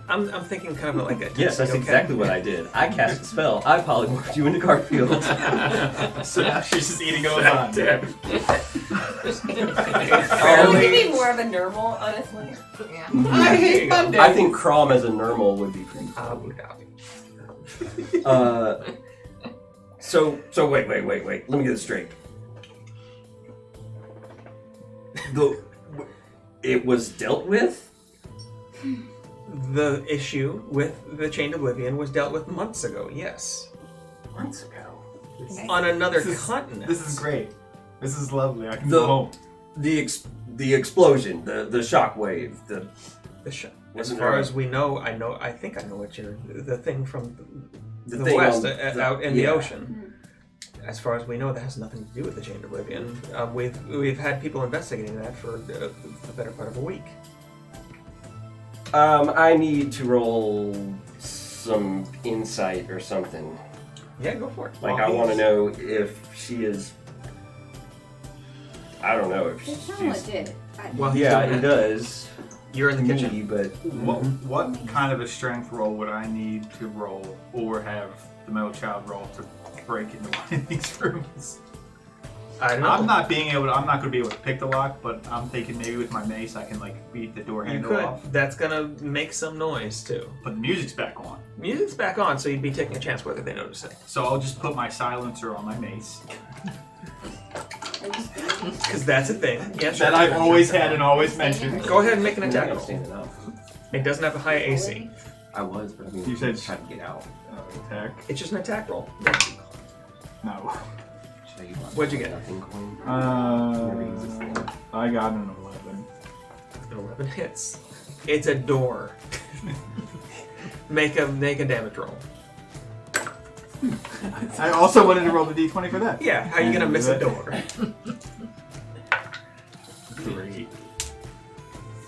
I'm thinking kind of like a
Yes, that's
tuxedo
exactly
cat.
what I did. I cast a spell. I polymorphed you into Garfield.
So now she's just eating going on.
Maybe be more of a normal, honestly.
Yeah.
I hate Monday.
I think Crom as a normal would be pretty cool.
Abu Dhabi.
So wait. Let me get this straight. It was dealt with?
The issue with the Chained Oblivion was dealt with months ago, yes.
Months ago.
On another
This is-
continent.
This is great. This is lovely. I can
The-
go home.
The explosion, the shockwave,
As
wasn't
far
there-
as we know, I think I know what you're. The thing from the
thing
west,
on
out in the
yeah.
ocean. As far as we know, that has nothing to do with the Chained Oblivion. We've had people investigating that for the better part of a week.
I need to roll some insight or something.
Yeah, go for it.
Like I want to know if she is. I don't know if
It sounds
she's.
legit.
Well,
Yeah, it does.
You're in the kitchen.
Me, but
What kind of a strength roll would I need to roll or have the middle child roll to break into one of these rooms?
I don't know.
I'm not going to be able to pick the lock, but I'm thinking maybe with my mace I can like beat the door
You
handle
could.
off.
That's gonna make some noise too.
But the music's back on.
Music's back on, so you'd be taking a chance whether they notice it.
So I'll just put my silencer on my mace.
Because that's a thing. Yeah, sure.
That I've always had and always mentioned.
Go ahead and make an
I'm
attack
not
roll.
standing up.
It doesn't have a high AC.
I was, but I mean,
You said-
trying to get out.
Attack?
It's just an attack roll.
No.
Should I use my
What'd you get?
nothing coin?
I got an 11.
11 hits. It's a door. make a damage roll.
I also wanted to roll the d20 for that.
Yeah, how are you gonna miss a door?
3.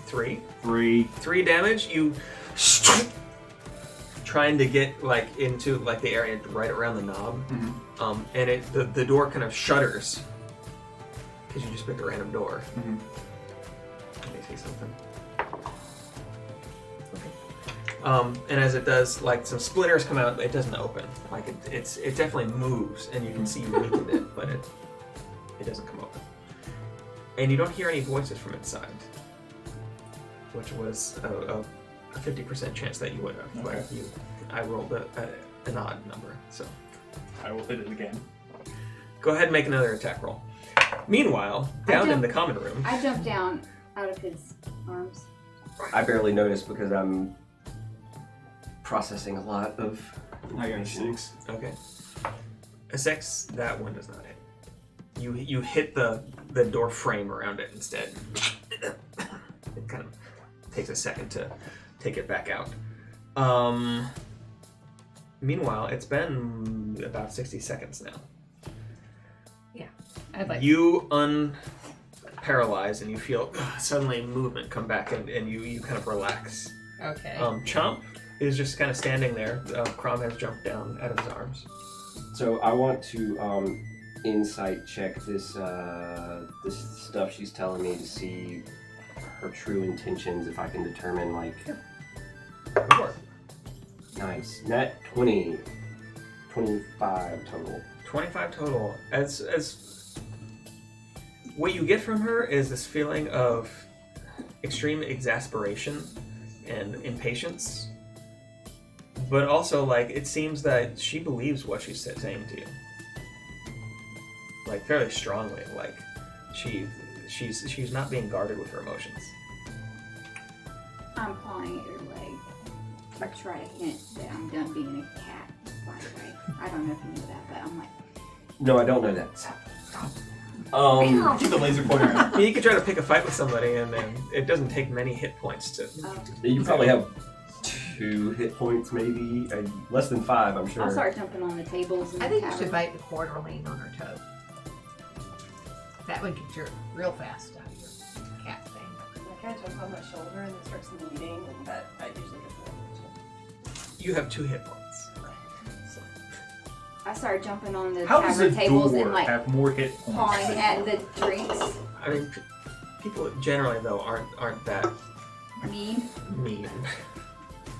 3.
3.
3 damage. You trying to get like into like the area right around the knob, and the door kind of shudders because you just picked a random door. Let me see something. Okay. And as it does, like some splinters come out. It doesn't open. Like it definitely moves, and you can see you weakened it, but it doesn't come open. And you don't hear any voices from inside, which was a 50% chance that you would have.
Okay.
But I rolled an odd number, so
I will hit it again.
go ahead and make another attack roll. Meanwhile, down in the common room,
I jumped down out of his arms.
I barely noticed because I'm processing a lot of
I got a
information.
6.
okay, a 6. That one does not hit. You hit the door frame around it instead. It kind of takes a second to take it back out. Meanwhile, it's been about 60 seconds now.
I'd like
You unparalyze and you feel suddenly movement come back and you kind of relax.
Okay.
Chomp is just kind of standing there. Crom has jumped down out of his arms.
So I want to insight check this this stuff she's telling me to see her true intentions. If I can determine, like,
Go for it.
nice net 20, 25 total.
25 total. As what you get from her is this feeling of extreme exasperation and impatience, but also like it seems that she believes what she's saying to you, like fairly strongly. Like she's not being guarded with her emotions.
I'm pawing at your leg to try to hint that I'm done being a cat, by the way. I don't know if you knew that, but I'm like,
No, I don't know that. Stop.
Keep the laser pointer out.
You could try to pick a fight with somebody, and then it doesn't take many hit points to.
You probably have 2 hit points, maybe less than 5. I'm sure.
I'll start jumping on the tables and
I think you
the
should
tavern.
bite the cord or lean on her toe. That would get you real fast out of your cat thing.
My cat jumps on my shoulder and then starts bleeding, and that I usually get the
You have 2 hit points. So,
I started jumping on the
How does a
tavern tables
door
and like
have more hit points?
pawing at the drinks.
I mean, people generally though aren't that
Mean.
mean.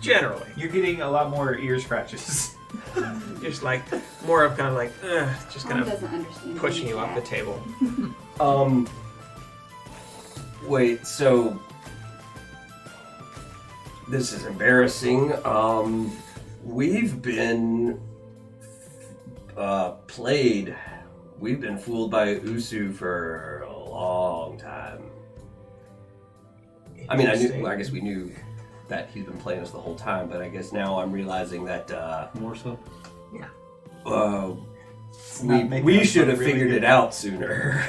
Generally,
You're getting a lot more ear scratches.
just like more of kind of like just kind
Tom
of
doesn't understand.
pushing
being
you off the
cat.
table.
Wait, so this is embarrassing. We've been played. We've been fooled by Usu for a long time. I mean, I guess we knew that he's been playing us the whole time, but I guess now I'm realizing that
More so?
not making
we
us
should
look
have
really
figured
good.
it out sooner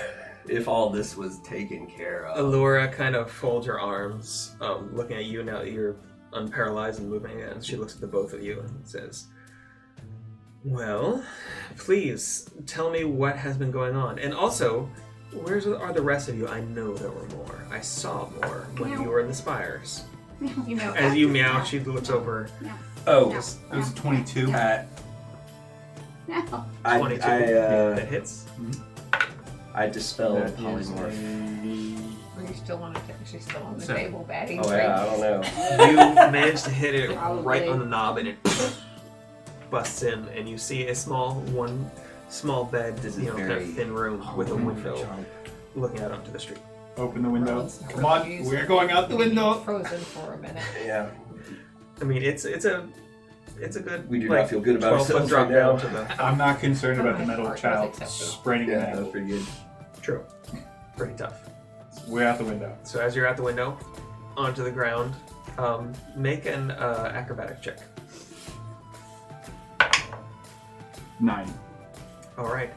if all this was taken care of.
Allura kind of folds her arms, looking at you now that you're unparalyzed and moving, and she looks at the both of you and says, "Well, please tell me what has been going on, and also, where are the rest of you? I know there were more. I saw more when you were in the spires."
You know,
As you meow, she looks over.
Oh,
No.
It was a 22.
No.
I
22
I
that hits.
I dispelled
That is
polymorph.
or you still want to take, she's still on the
So-
table batting.
Oh yeah, I don't know.
You manage to hit it
Probably.
right on the knob, and it busts in, and you see a one small bed,
This is
kind
very
of thin room with a window
Chomp.
looking out onto the street.
Open the window.
Well,
Come on,
she's-
we're going out the window.
Frozen for a minute.
Yeah,
I mean, it's a good.
we do
like,
not feel good about
12-foot
ourselves
drop
right now.
down to the.
I'm not concerned about the metal
Part was
child
acceptable.
spreading
Yeah,
an
that was
ankle.
pretty good.
True. Pretty tough.
We're out the window.
So as you're out the window, onto the ground, make an acrobatic check.
9.
All right.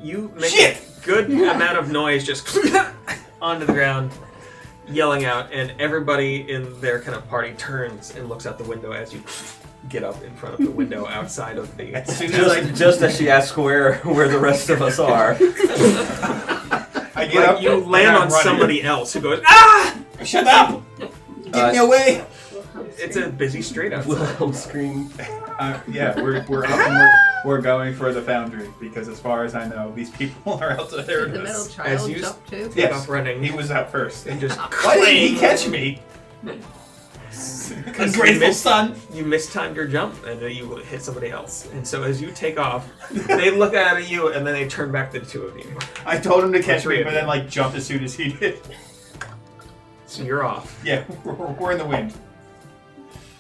You make
Shit!
a good amount of noise just onto the ground, yelling out, and everybody in their kind of party turns and looks out the window as you get up in front of the window outside of the.
As soon as
Just as she asks where the rest of us are.
I get
Like,
up,
you
and
land
I'm
on
running.
somebody else who goes, "Ah!"
Shut up! Get me away!
It's a busy street outside.
Wilhelm scream.
Yeah, we're up and we're going for the foundry because, as far as I know, these people are out there.
Did the middle
As
child
you
jump too?
Take
Yes,
off running
he was out first.
and just
Why didn't he
clang.
catch me?
Because
Ungrateful son.
You mistimed your jump and you hit somebody else. And so as you take off, they look at you and then they turn back to the two of you.
I told him to catch
three
me,
of
but
you.
then like jumped as soon as he did.
So you're off.
Yeah, we're in the wind.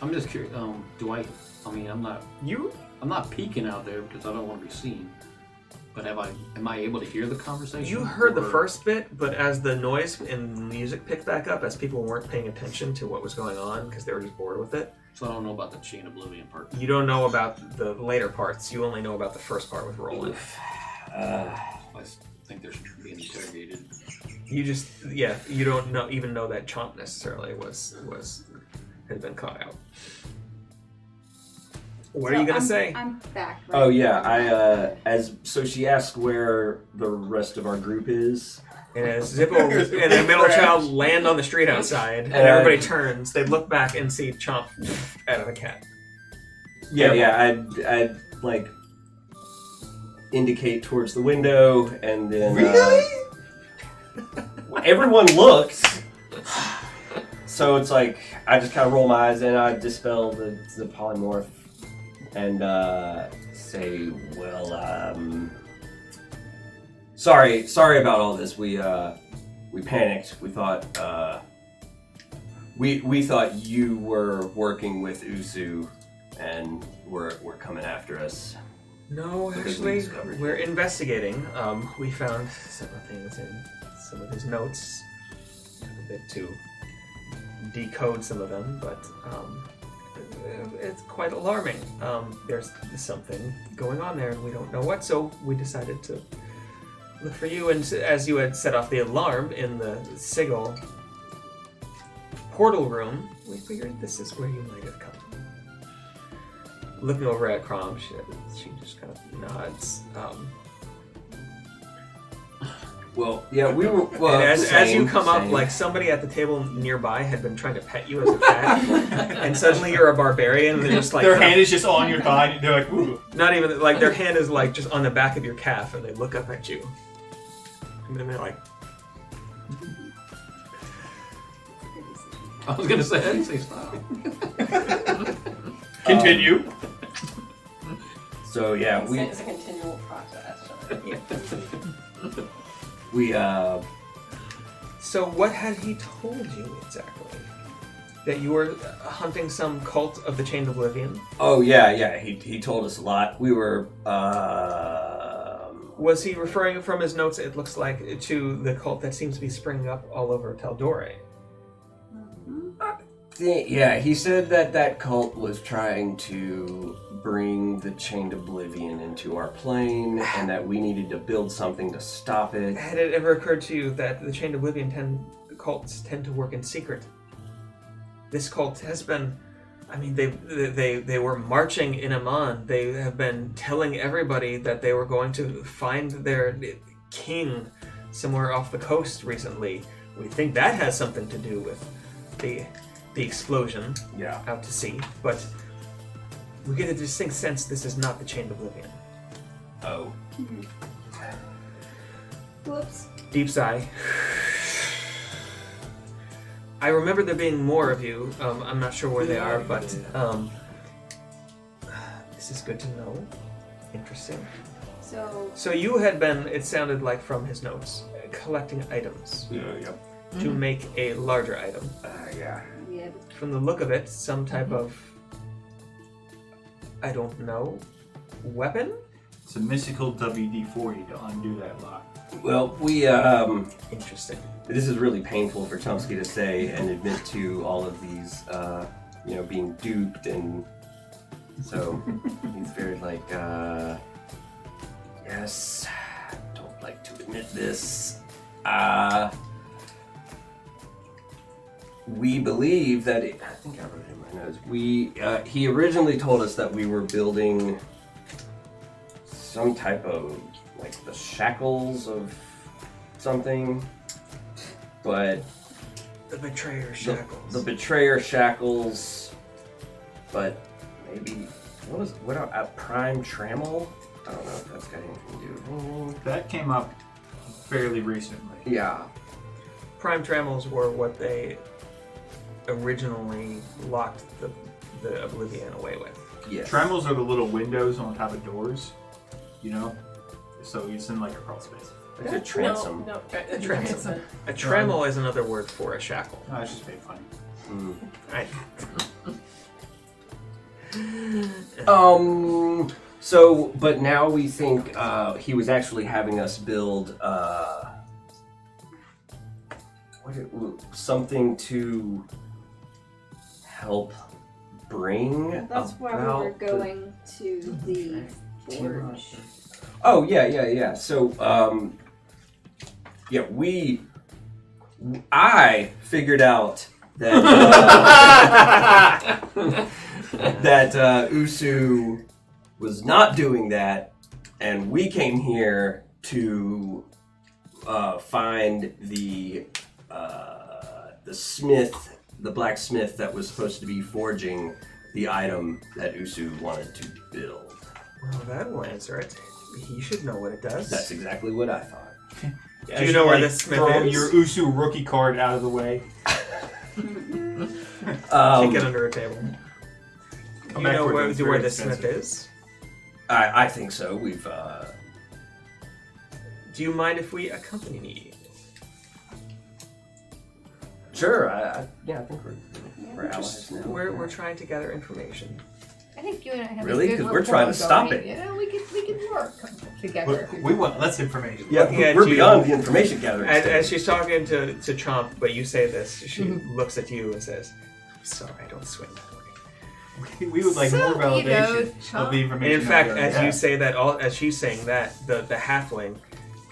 I'm just curious. I mean, I'm not peeking out there because I don't want to be seen. But am I able to hear the conversation?
You heard the
Or-
first bit, but as the noise and music picked back up, as people weren't paying attention to what was going on because they were just bored with it,
So I don't know about the Chain Oblivion part.
you don't know about the later parts. You only know about the first part with Roland.
I think they're being interrogated.
You just, you don't even know that Chomp necessarily had been caught out. What are you gonna say?
I'm back. Right?
Oh yeah, so she asked where the rest of our group is.
And as Zippo and the middle child land on the street outside, and everybody turns, they look back and see Chomp out of a cat.
Yeah, I'd like indicate towards the window, and then everyone looks. So it's like I just kind of roll my eyes and I dispel the polymorph and say, "Well, sorry about all this. We panicked. We thought we thought you were working with Usu and were coming after us."
No,
Because we
actually,
discovered
we're investigating. We found several things in some of his notes. A bit to decode some of them, but it's quite alarming. There's something going on there, and we don't know what. So we decided to look for you. And as you had set off the alarm in the Sigil portal room, we figured this is where you might have come. Looking over at Crom, she just kind of nods.
Well, yeah, we were. Well,
And as you come up,
same.
like somebody at the table nearby had been trying to pet you as a cat, and suddenly you're a barbarian. And they're just like
Their hand is just on your thigh, and they're like, ooh.
not even like their hand is like just on the back of your calf, and they look up at you, and then they're like,
I was gonna say, I didn't say stop.
Continue.
So yeah,
It's a continual process.
we
So what had he told you exactly? That you were hunting some cult of the Chained Oblivion?
Oh yeah. He told us a lot. We were.
Was he referring from his notes, it looks like, to the cult that seems to be springing up all over Taldore?
Yeah, he said that cult was trying to bring the Chained Oblivion into our plane, and that we needed to build something to stop it.
Had it ever occurred to you that the Chained Oblivion cults tend to work in secret? This cult has been, I mean, they were marching in Amman. They have been telling everybody that they were going to find their king somewhere off the coast recently. We think that has something to do with the explosion out to sea, but we get a distinct sense this is not the Chained Oblivion.
Oh.
Whoops.
Deep sigh. I remember there being more of you. I'm not sure where they are, but this is good to know. Interesting. So you had been, it sounded like from his notes, collecting items to make a larger item.
Yeah.
From the look of it, some type of, I don't know, weapon?
It's a mystical WD-40 to undo that lock.
Well, we
Interesting.
This is really painful for Chomsky to say and admit to all of these, being duped, and so he's very like, yes, don't like to admit this. We believe that I think I wrote it in my notes. He originally told us that we were building some type of like the shackles of something, but
The betrayer shackles.
the betrayer shackles, but maybe what a prime trammel? I don't know if that's got anything to do with it.
That came up fairly recently.
Yeah.
Prime trammels were what they originally locked the Oblivion away with.
Yes.
Tremels are the little windows on top of doors, so it's in like a crawl space.
It's a transom.
No,
A transom. A trammel is another word for a shackle.
Oh, it's just made funny.
Right.
So, but now we think he was actually having us build something to help bring.
That's why we
about
were going to the forge.
Oh yeah. So I figured out that that Usu was not doing that, and we came here to find the smith, the blacksmith that was supposed to be forging the item that Usu wanted to build.
Well, that will answer it. He should know what it does.
That's exactly what I thought.
Do you know where this smith
throw
is?
your Usu rookie card out of the way.
Kick it under a table.
Come
You
back
know
for it,
where
it's
where
very
the smith
expensive.
is?
I think so. We've
Do you mind if we accompany you?
sure. I think we're allies now.
We're trying to gather information.
I think you and I have
Really?
a good
'Cause
little
we're trying to
flow
stop
going.
it.
You know, we could work together.
We want less information.
Yeah,
Looking at
we're
you-
beyond the information gathering.
As
stage.
she's talking to Chomp, but you say this, she looks at you and says, "I'm sorry, I don't swing that way."
We would like
So,
more
you know,
validation
Chomp-
of the information.
And in fact,
out there.
as you say that, as she's saying that, the halfling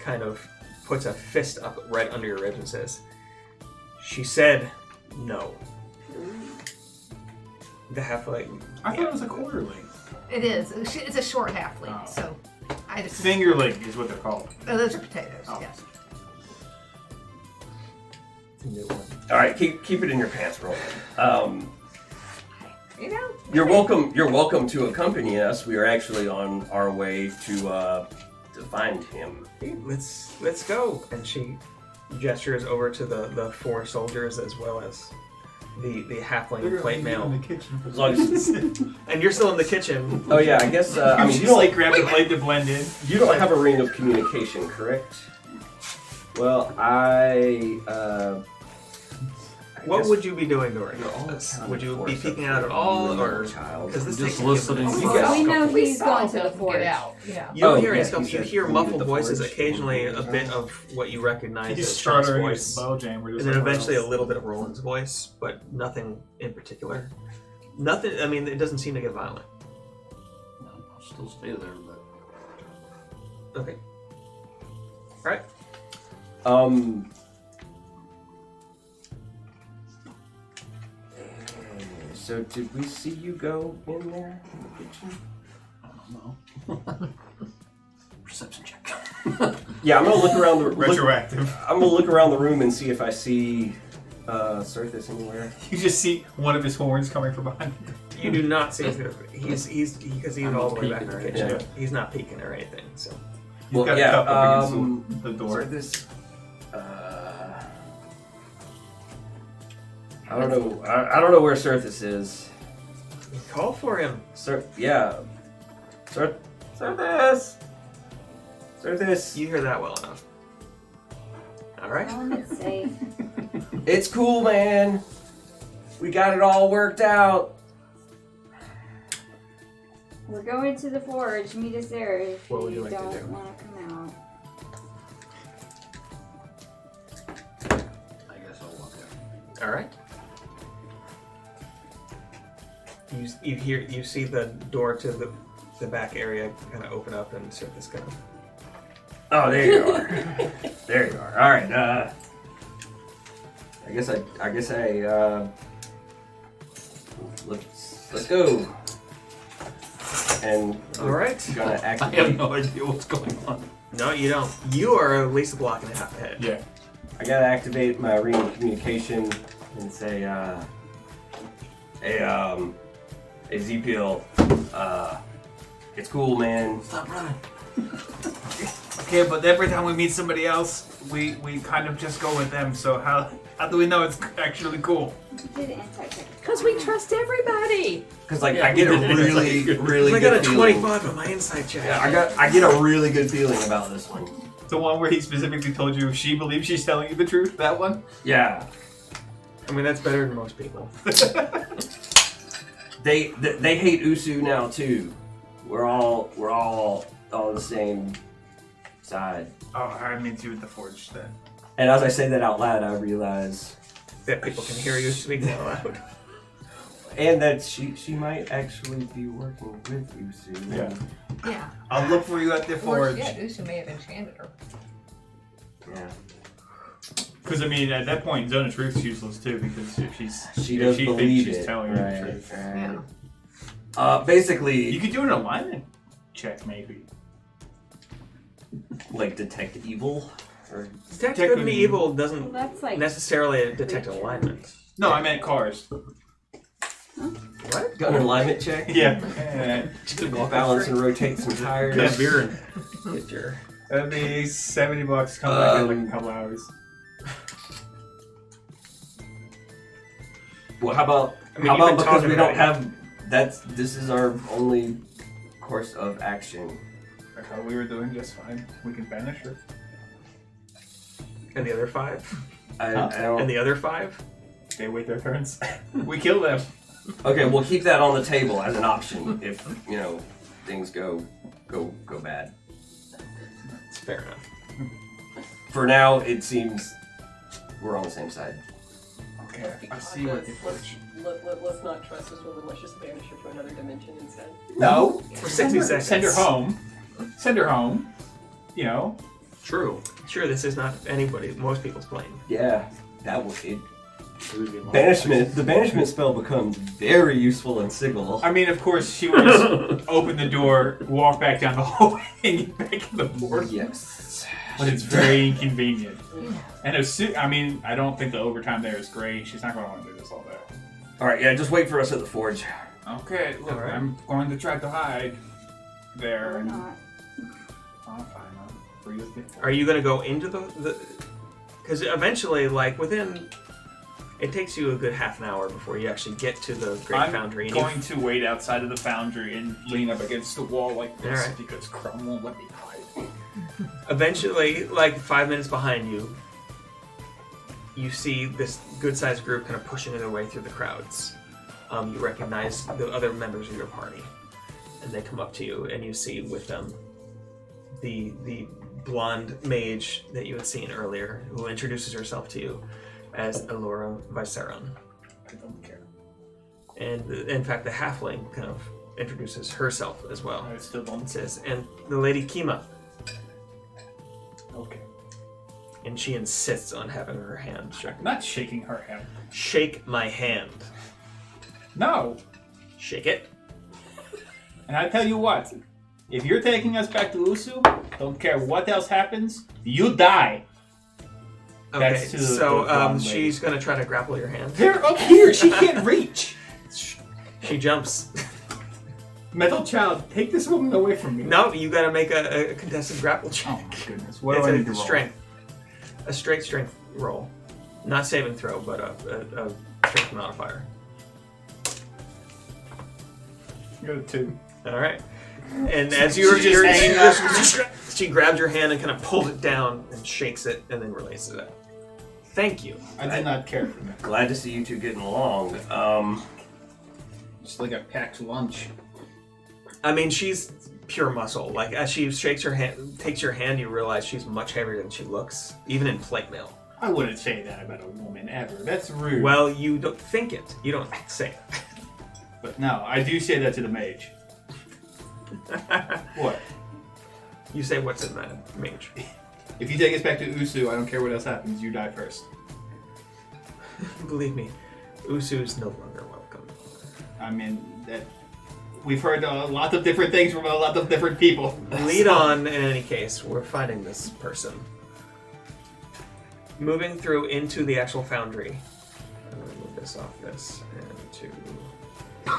kind of puts a fist up right under your ribs and says, "She said no." The halfling.
I thought it was a quarterling.
It is. It's a short halfling,
Oh.
so I just.
Fingerling is what they're called.
Oh, those are potatoes.
Oh.
Yes.
new one.
All right, keep it in your pants, roll.
You know?
You're welcome. You're welcome to accompany us. We are actually on our way to find him.
Hey, let's go. And she gestures over to the 4 soldiers as well as the halfling plate mail.
in the kitchen.
As long as,
And you're still in the kitchen.
oh yeah, I guess. I mean,
Just
you don't
like grab the plate to blend in.
You don't have a ring of communication, correct? Well,
What
guess-
would you be doing during
You're all
this?
accounted
Would you
for
be
except
peeking
for
out at
you
all,
and
or
your child.
because this
Just
takes
listening.
You
You
guys,
we know
We
he's
saw
going to the
him get
forge.
out. Yeah.
you don't
Oh,
hear any
yeah,
stuff.
you
You
said
hear
you
muffled
needed the
voices,
forge.
occasionally a bit of what you recognize
He's
as Sean's
starting
voice,
spell jam.
and then eventually a little bit of Roland's voice, but nothing in particular. Nothing. I mean, it doesn't seem to get violent.
I'll still stay there, but
Okay. All right.
So did we see you go in there in the kitchen?
I don't know. Perception check.
Yeah, I'm gonna look around the
Retroactive.
I'm gonna look around the room and see if I see Surthus anywhere.
You just see one of his horns coming from behind.
You do not see he's because he's
I'm
all
not
the way back in
peeking
the
or
kitchen.
anything.
He's not peeking or anything. So
He's got a
yeah,
cup up against the door.
Surthus. I don't know. I don't know where Surthus is.
call for him.
Yeah. Surthus. Surthus.
You hear that well enough. All right.
Tell him it's safe.
It's cool, man. We got it all worked out.
We're going to the forge. Meet us there if
What would
you
you like to
don't
do?
want to come out.
I guess I'll walk out.
All right. You see the door to the back area kind of open up and Surface kind of.
Oh, there you are. There you are. All right. I guess let's go. And
All right.
gonna
I
activate.
have no idea what's going on.
No, you don't. You are at least a block and a half ahead.
Yeah.
I gotta activate my ring of communication and say, hey ZPL, it's cool, man.
Stop running.
Okay, but every time we meet somebody else, we kind of just go with them. So how do we know it's actually cool?
You did anti-tech.
Because we trust everybody.
Because like
Yeah,
I get a
we did it.
really
I got
good
a
feeling.
25 on my inside check.
Yeah, I get a really good feeling about this one.
The one where he specifically told you she believes she's telling you the truth. That one.
Yeah.
I mean, that's better than most people.
They hate Usu now too. We're all on the same side.
Oh, I mean you with the forge then.
And as I say that out loud, I realize,
That people can hear you speaking out loud.
and that she might actually be working with Usu.
Yeah.
Yeah.
I'll look for you at the
Or,
forge.
yeah, Usu may have enchanted her.
Yeah.
Because I mean, at that point, Zone of Truth's useless too. Because if
She
if
does
she
believe
thinks she's
it.
telling you
Right,
the truth.
right.
Yeah.
Basically,
You could do an alignment check, maybe.
like detect evil, or
Detect
Detect
good and
good and
evil
Well,
doesn't
that's like
necessarily detect alignment.
No, I meant cars.
What?
got an alignment check.
Yeah.
Balance and rotate some tires.
Yeah, beer.
Get your.
That'd be $70. Come back in like a couple hours.
Well, how about
I mean,
how
you've
about
been
because
talking
we don't
about
have this is our only course of action.
I thought we were doing just fine. We can banish her.
And the other 5?
I
And
don't.
the other 5?
They wait their turns. We kill them.
Okay, we'll keep that on the table as an option if things go bad.
It's fair enough.
For now, it seems we're on the same side.
Okay,
Be
I see what the
cautious.
forge.
Let's not trust this woman. Let's just banish her to another dimension instead.
No.
For 60 seconds.
Send her home. Send her home. You know.
True. Sure, this is not anybody, most people's plane.
Yeah, that was it. Banishment. The banishment spell becomes very useful in Sigil.
I mean, of course, she would just open the door, walk back down the hallway, and get back in the portal.
Yes.
But it's very inconvenient. And I don't think the overtime there is great. She's not going to want to do this all day.
All right, yeah, just wait for us at the forge.
Okay, look,
Alright.
I'm going to try to hide there.
Or
And
not.
I'm fine. I'll free with me.
Are you going to go into the? Because eventually, like within, it takes you a good half an hour before you actually get to the Great
I'm
Foundry. And
going to wait outside of the foundry and lean up against the wall like this
Alright.
because Crumb won't let me hide.
Eventually, like 5 minutes behind you, you see this good-sized group kind of pushing their way through the crowds. You recognize the other members of your party, and they come up to you, and you see with them the blonde mage that you had seen earlier, who introduces herself to you as Elora Viseron.
I don't care.
And in fact, the halfling kind of introduces herself as well.
I still don't
It says, and the lady Kima,
Okay.
and she insists on having her hand shook.
I'm not shaking her hand.
Shake my hand.
No.
Shake it.
And I tell you what, if you're taking us back to Usu, don't care what else happens, you die.
Okay,
That's to the
so
blonde lady.
she's gonna try to grapple your hand.
They're up here. She can't reach.
She jumps.
Metal child, take this woman away from me.
No, you gotta make a contested grapple
Oh
check.
my goodness. What
It's
do I
a
need to roll?
strength. A straight strength roll. Not saving throw, but a strength modifier.
You got a 2.
Alright. And as you're
She's just hanging up.
she grabs your hand and kind of pulls it down and shakes it and then releases it. Thank you.
I did not care for that.
Glad to see you two getting along.
Just like a packed lunch.
I mean, she's pure muscle. Like, as she shakes her hand, takes your hand, you realize she's much heavier than she looks, even in plate mail.
I wouldn't say that about a woman ever. That's rude.
Well, you don't think it. You don't say it.
But no, I do say that to the mage. What?
You say what's in that mage.
If you take us back to Usu, I don't care what else happens, you die first.
Believe me, Usu's no longer welcome.
I mean, that we've heard a lot of different things from a lot of different people.
Lead on, in any case. We're finding this person. Moving through into the actual foundry. I'm going to move this off this and to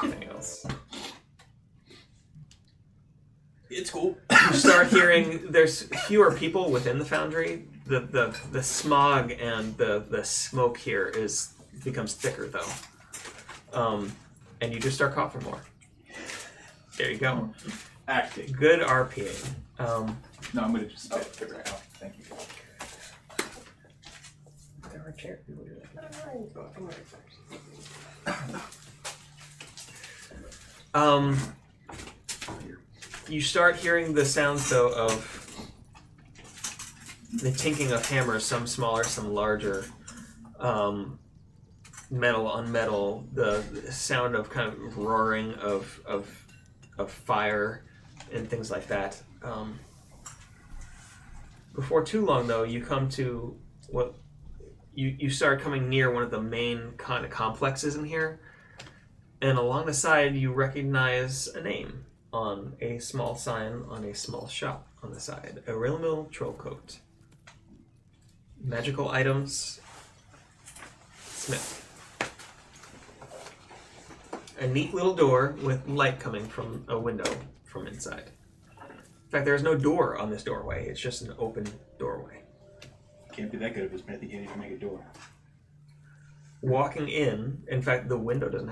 anything else.
It's cool.
You start hearing there's fewer people within the foundry. The smog and the smoke here becomes thicker though. And you just start coughing more. There you go.
Acting.
Good RPA.
No, I'm gonna just figure it out. Thank you.
There are chairs. You start hearing the sounds though of the tinking of hammers, some smaller, some larger, metal on metal, the sound of kind of roaring of fire and things like that. Before too long though, you come to what you start coming near one of the main kind of complexes in here, and along the side you recognize a name on a small sign on a small shop on the side. A Rilmil Trollcoat. Magical items. Smith. A neat little door with light coming from a window from inside. In fact, there's no door on this doorway. It's just an open doorway.
Can't be that good of a smith. He can't even make a door.
Walking in fact, the window doesn't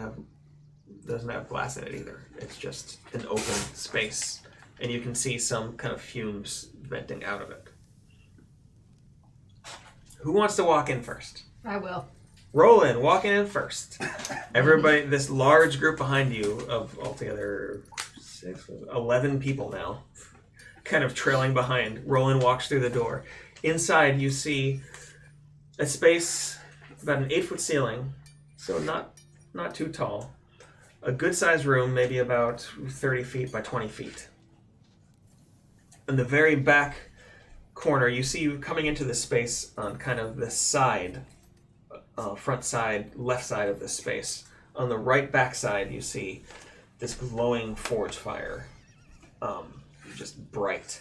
have glass in it either. It's just an open space, and you can see some kind of fumes venting out of it. Who wants to walk in first?
I will.
Roll in, walking in first. Everybody, this large group behind you of altogether 11 people now, kind of trailing behind. Roland walks through the door. Inside, you see a space about an 8-foot ceiling, so not too tall. A good-sized room, maybe about 30 feet by 20 feet. In the very back corner, you see coming into this space on kind of the side front side, left side of this space. On the right back side, you see this glowing forge fire, just bright.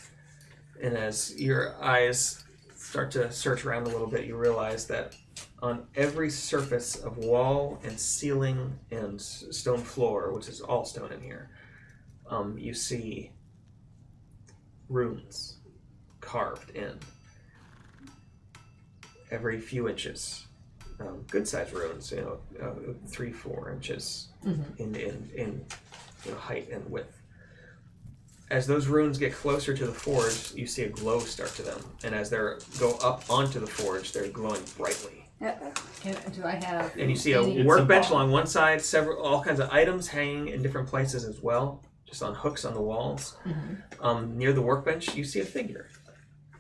And as your eyes start to search around a little bit, you realize that on every surface of wall and ceiling and stone floor, which is all stone in here, you see runes carved in every few inches. Good sized runes, 3-4 inches in height and width. As those runes get closer to the forge, you see a glow start to them, and as they go up onto the forge, they're glowing brightly.
Do I have?
And you see a
any-
workbench along one side, all kinds of items hanging in different places as well, just on hooks on the walls. Near the workbench, you see a figure.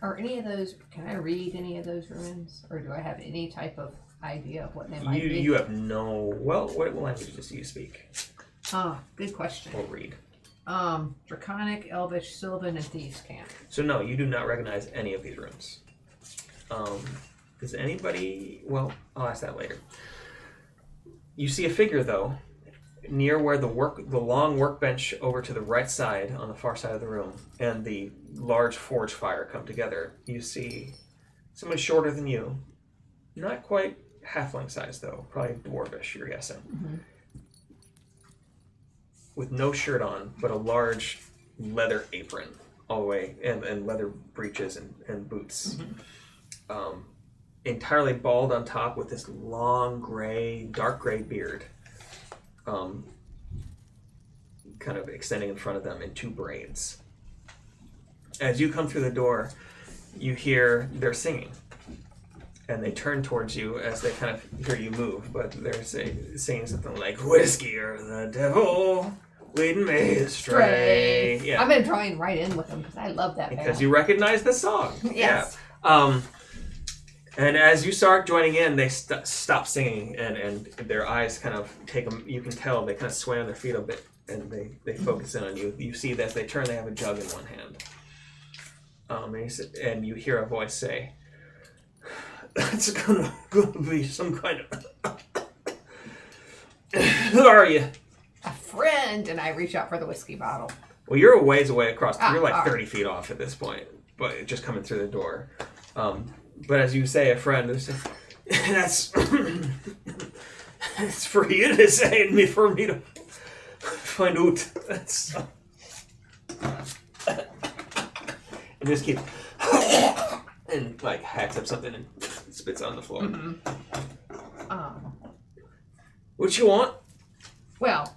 Are any of those? Can I read any of those runes, or do I have any type of idea of what they might be?
You have no. Well, what languages do you speak
Good question.
or read?
Draconic, Elvish, Sylvan, and Thieves' Camp.
So no, you do not recognize any of these runes. Does anybody? Well, I'll ask that later. You see a figure though, near where the long workbench over to the right side on the far side of the room, and the large forge fire come together. You see somebody shorter than you, not quite halfling size though, probably dwarvish. You're guessing. With no shirt on, but a large leather apron all the way, and leather breeches and boots. Entirely bald on top with this long dark gray beard, kind of extending in front of them in 2 braids. As you come through the door, you hear they're singing, and they turn towards you as they kind of hear you move, but they're saying something like, "Whiskey or the devil, leading me astray." Yeah.
I'm gonna join right in with them because I love that
Because
band.
you recognize the song.
Yes.
Yeah. And as you start joining in, they stop singing, and their eyes kind of take them. You can tell they kind of sway on their feet a bit, and they focus in on you. You see that as they turn, they have a jug in one hand. And you hear a voice say, "That's gonna be some kind of." Who are you?
A friend, and I reach out for the whiskey bottle.
Well, you're a ways away across. You're like
all right.
30 feet off at this point, but just coming through the door. But as you say, a friend, that's it's for you to say, and for me to find out. That's and just keep and like hacks up something and spits on the floor. What you want?
Well,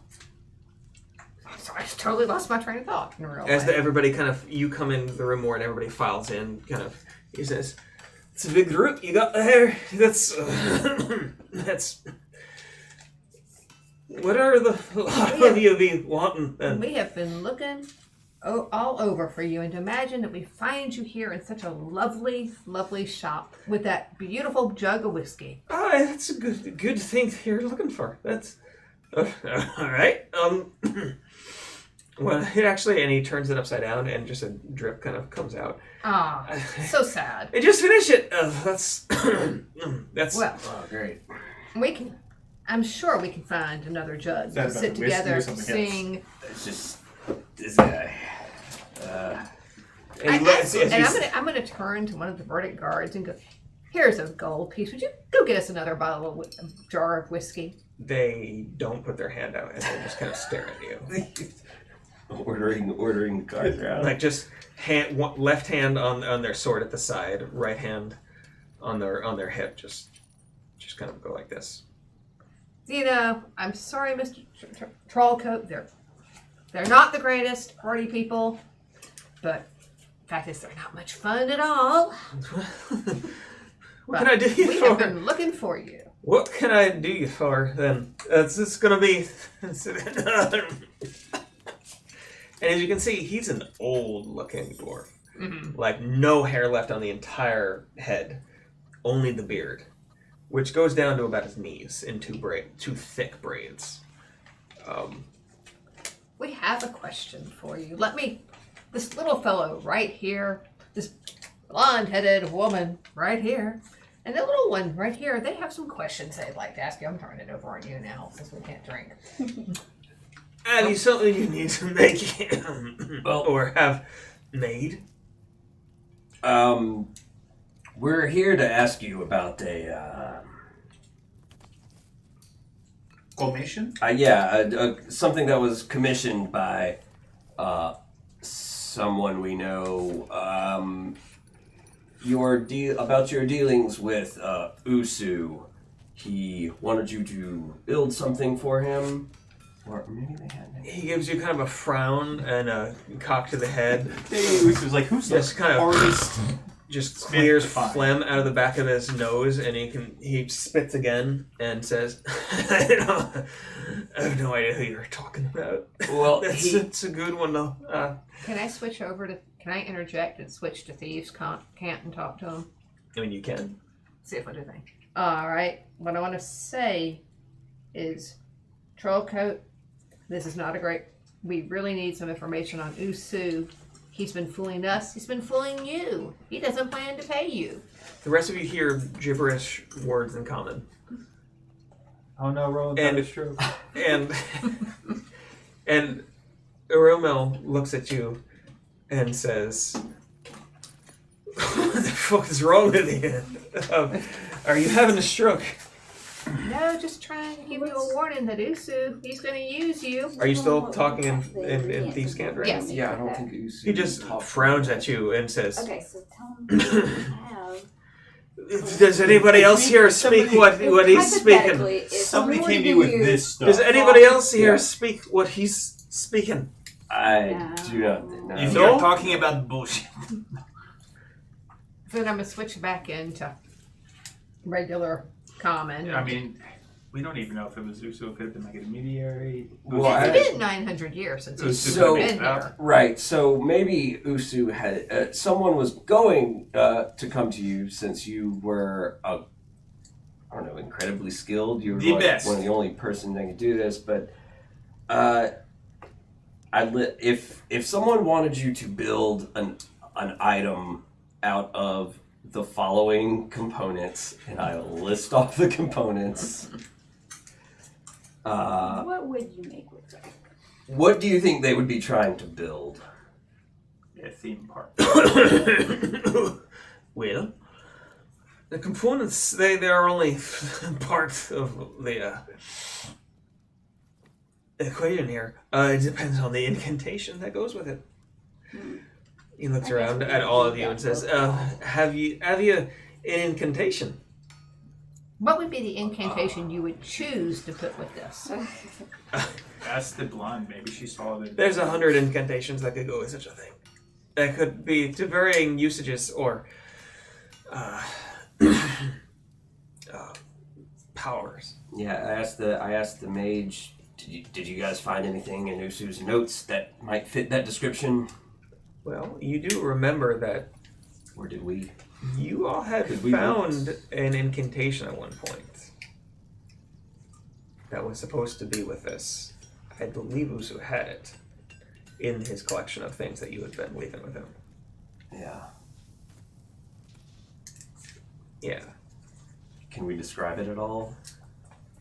so I just totally lost my train of thought in real
As
life.
everybody kind of, you come in the room more and everybody files in, kind of, he says, "It's a big group you got there. That's, what are the lot of you be wanting then?"
We have been looking all over for you, and to imagine that we find you here in such a lovely, lovely shop with that beautiful jug of whiskey.
That's a good thing you're looking for. That's, all right. Well, it actually, and he turns it upside down, and just a drip kind of comes out.
So sad.
Hey, just finish it. That's
Well,
Oh, great.
we can. I'm sure we can find another jug
that
to
about
sit
the whiskey or
together,
something
sing.
It's just this guy.
I'm gonna turn to one of the verdict guards and go, "Here's a gold piece. Would you go get us another bottle of jar of whiskey?"
They don't put their hand out, and they just kind of stare at you.
ordering cards around.
Like just left hand on their sword at the side, right hand on their hip, just kind of go like this.
I'm sorry, Mr. Trollcoat. They're not the greatest party people, but the fact is they're not much fun at all.
What can I do you
We
for?
have been looking for you.
What can I do you for then? It's gonna be. And as you can see, he's an old-looking dwarf. Like no hair left on the entire head, only the beard, which goes down to about his knees in 2 thick braids.
We have a question for you. This little fellow right here, this blonde-headed woman right here, And the little one right here, they have some questions they'd like to ask you. I'm turning it over on you now since we can't drink.
Have you something you need to make or have made?
We're here to ask you about a
Commission?
something that was commissioned by someone we know. About your dealings with Usu. He wanted you to build something for him, or maybe they had.
He gives you kind of a frown and a cock to the head.
He was like, who's
Just
the
kind of
hardest?
just clears
Fine.
phlegm out of the back of his nose, and he spits again and says, I have no idea who you're talking about.
Well,
It's a good one though.
Can I interject and switch to Thieves' Cant and talk to them?
I mean, you can.
See if I do thing. Alright, what I want to say is, Trollcoat, this is not a great... We really need some information on Usu. He's been fooling us. He's been fooling you. He doesn't plan to pay you.
The rest of you hear gibberish words in common.
Oh no, Roland
And-
got a stroke.
And and Aromel looks at you and says, "What the fuck is wrong with you? Are you having a stroke?
No, just trying to give you a warning that Usu, he's going to use you.
Are you still talking in Thieves' Cant right
Yes.
now?"
Yeah, I don't think Usu.
He just frowns at you and says,
Okay, so tell him what you have.
"Does anybody else here speak what he's speaking?
Hypothetically, if
Somebody
someone
came to you
give
with this stuff.
Does anybody else here
Yeah.
speak what he's speaking?"
I
No.
do not know.
If
No?
you're talking about bullshit.
So then I'm going to switch back into regular common.
I mean, we don't even know if it was Uso. It could have been like an intermediary.
Well,
It's been 900 years since he's
So-
been here.
Right, so maybe Usu had someone was going to come to you since you were I don't know, incredibly skilled. You were
The
like
best.
one of the only person that could do this. But if someone wanted you to build an item out of the following components, and I'll list off the components.
What would you make with that?
What do you think they would be trying to build?
A theme park.
Well, the components, they are only part of the equation here. It depends on the incantation that goes with it. He looks around at all of you and says, have you an incantation?
What would be the incantation you would choose to put with this?
Ask the blonde. Maybe she saw it.
There's 100 incantations that could go with such a thing. That could be to varying usages or powers.
Yeah, I asked the mage. Did you guys find anything in Usu's notes that might fit that description?
Well, you do remember that
Or did we?
you all had
Did we
found an incantation at one point that was supposed to be with this. I believe Usu had it in his collection of things that you had been leaving with him.
Yeah.
Yeah.
Can we describe it at all?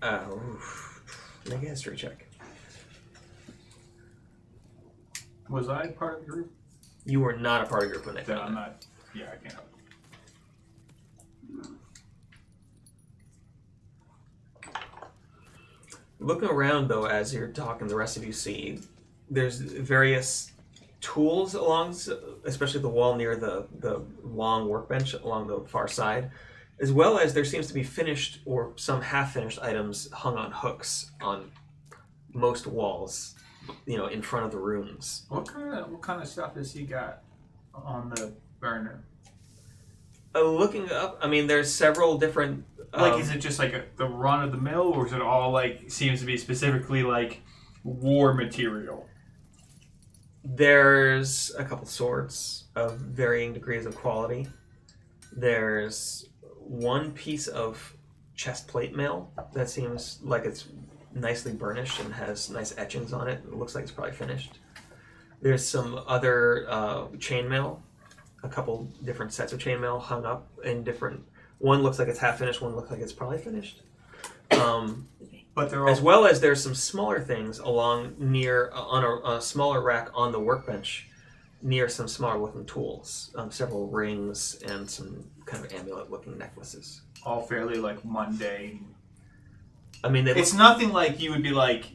Make a history check.
Was I part of the group?
You were not a part of the group when they
No,
found
I'm
it.
not. Yeah, I can't help.
Looking around, though, as you're talking, the rest of you see there's various tools along, especially the wall near the long workbench along the far side, as well as there seems to be finished or some half-finished items hung on hooks on most walls, in front of the rooms.
What kind of stuff has he got on the burner?
Looking up, I mean, there's several different.
Is it just like the run of the mill, or is it all seems to be specifically war material?
There's a couple swords of varying degrees of quality. There's one piece of chest plate mail that seems like it's nicely burnished and has nice etchings on it. It looks like it's probably finished. There's some other chainmail, a couple different sets of chainmail hung up in different One looks like it's half finished. One looks like it's probably finished.
But they're all
As well as there's some smaller things along near on a smaller rack on the workbench, near some smaller looking tools, several rings and some kind of amulet looking necklaces.
all fairly like mundane.
I mean,
It's nothing like you would be like,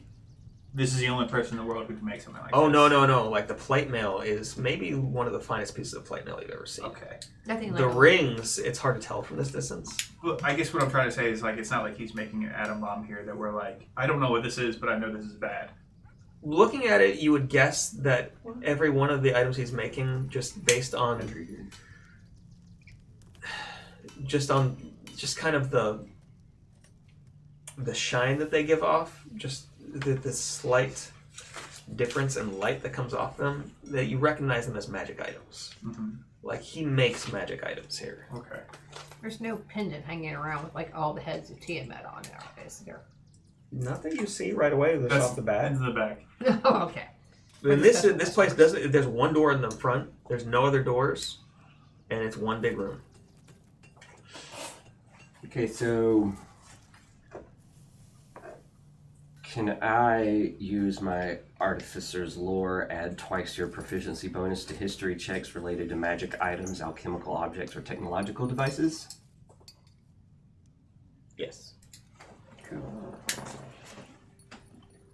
this is the only person in the world who can make something like
oh
this.
no! Like the plate mail is maybe one of the finest pieces of plate mail you've ever seen.
Okay.
Nothing like
The
a-
rings, it's hard to tell from this distance.
Well, I guess what I'm trying to say is like it's not like he's making an atom bomb here that we're like, I don't know what this is, but I know this is bad.
Looking at it, you would guess that every one of the items he's making, just based on, just kind of the shine that they give off, just the slight difference in light that comes off them, that you recognize them as magic items.
Mm-hmm.
Like he makes magic items here.
Okay.
There's no pendant hanging around with like all the heads of Tiamat on there, is there?
Not that you see right away. Just off the bat.
Into the back.
Oh, okay.
And this place doesn't. There's one door in the front. There's no other doors, and it's one big room.
Okay, so can I use my Artificer's Lore, add twice your proficiency bonus to history checks related to magic items, alchemical objects, or technological devices?
Yes.
Cool.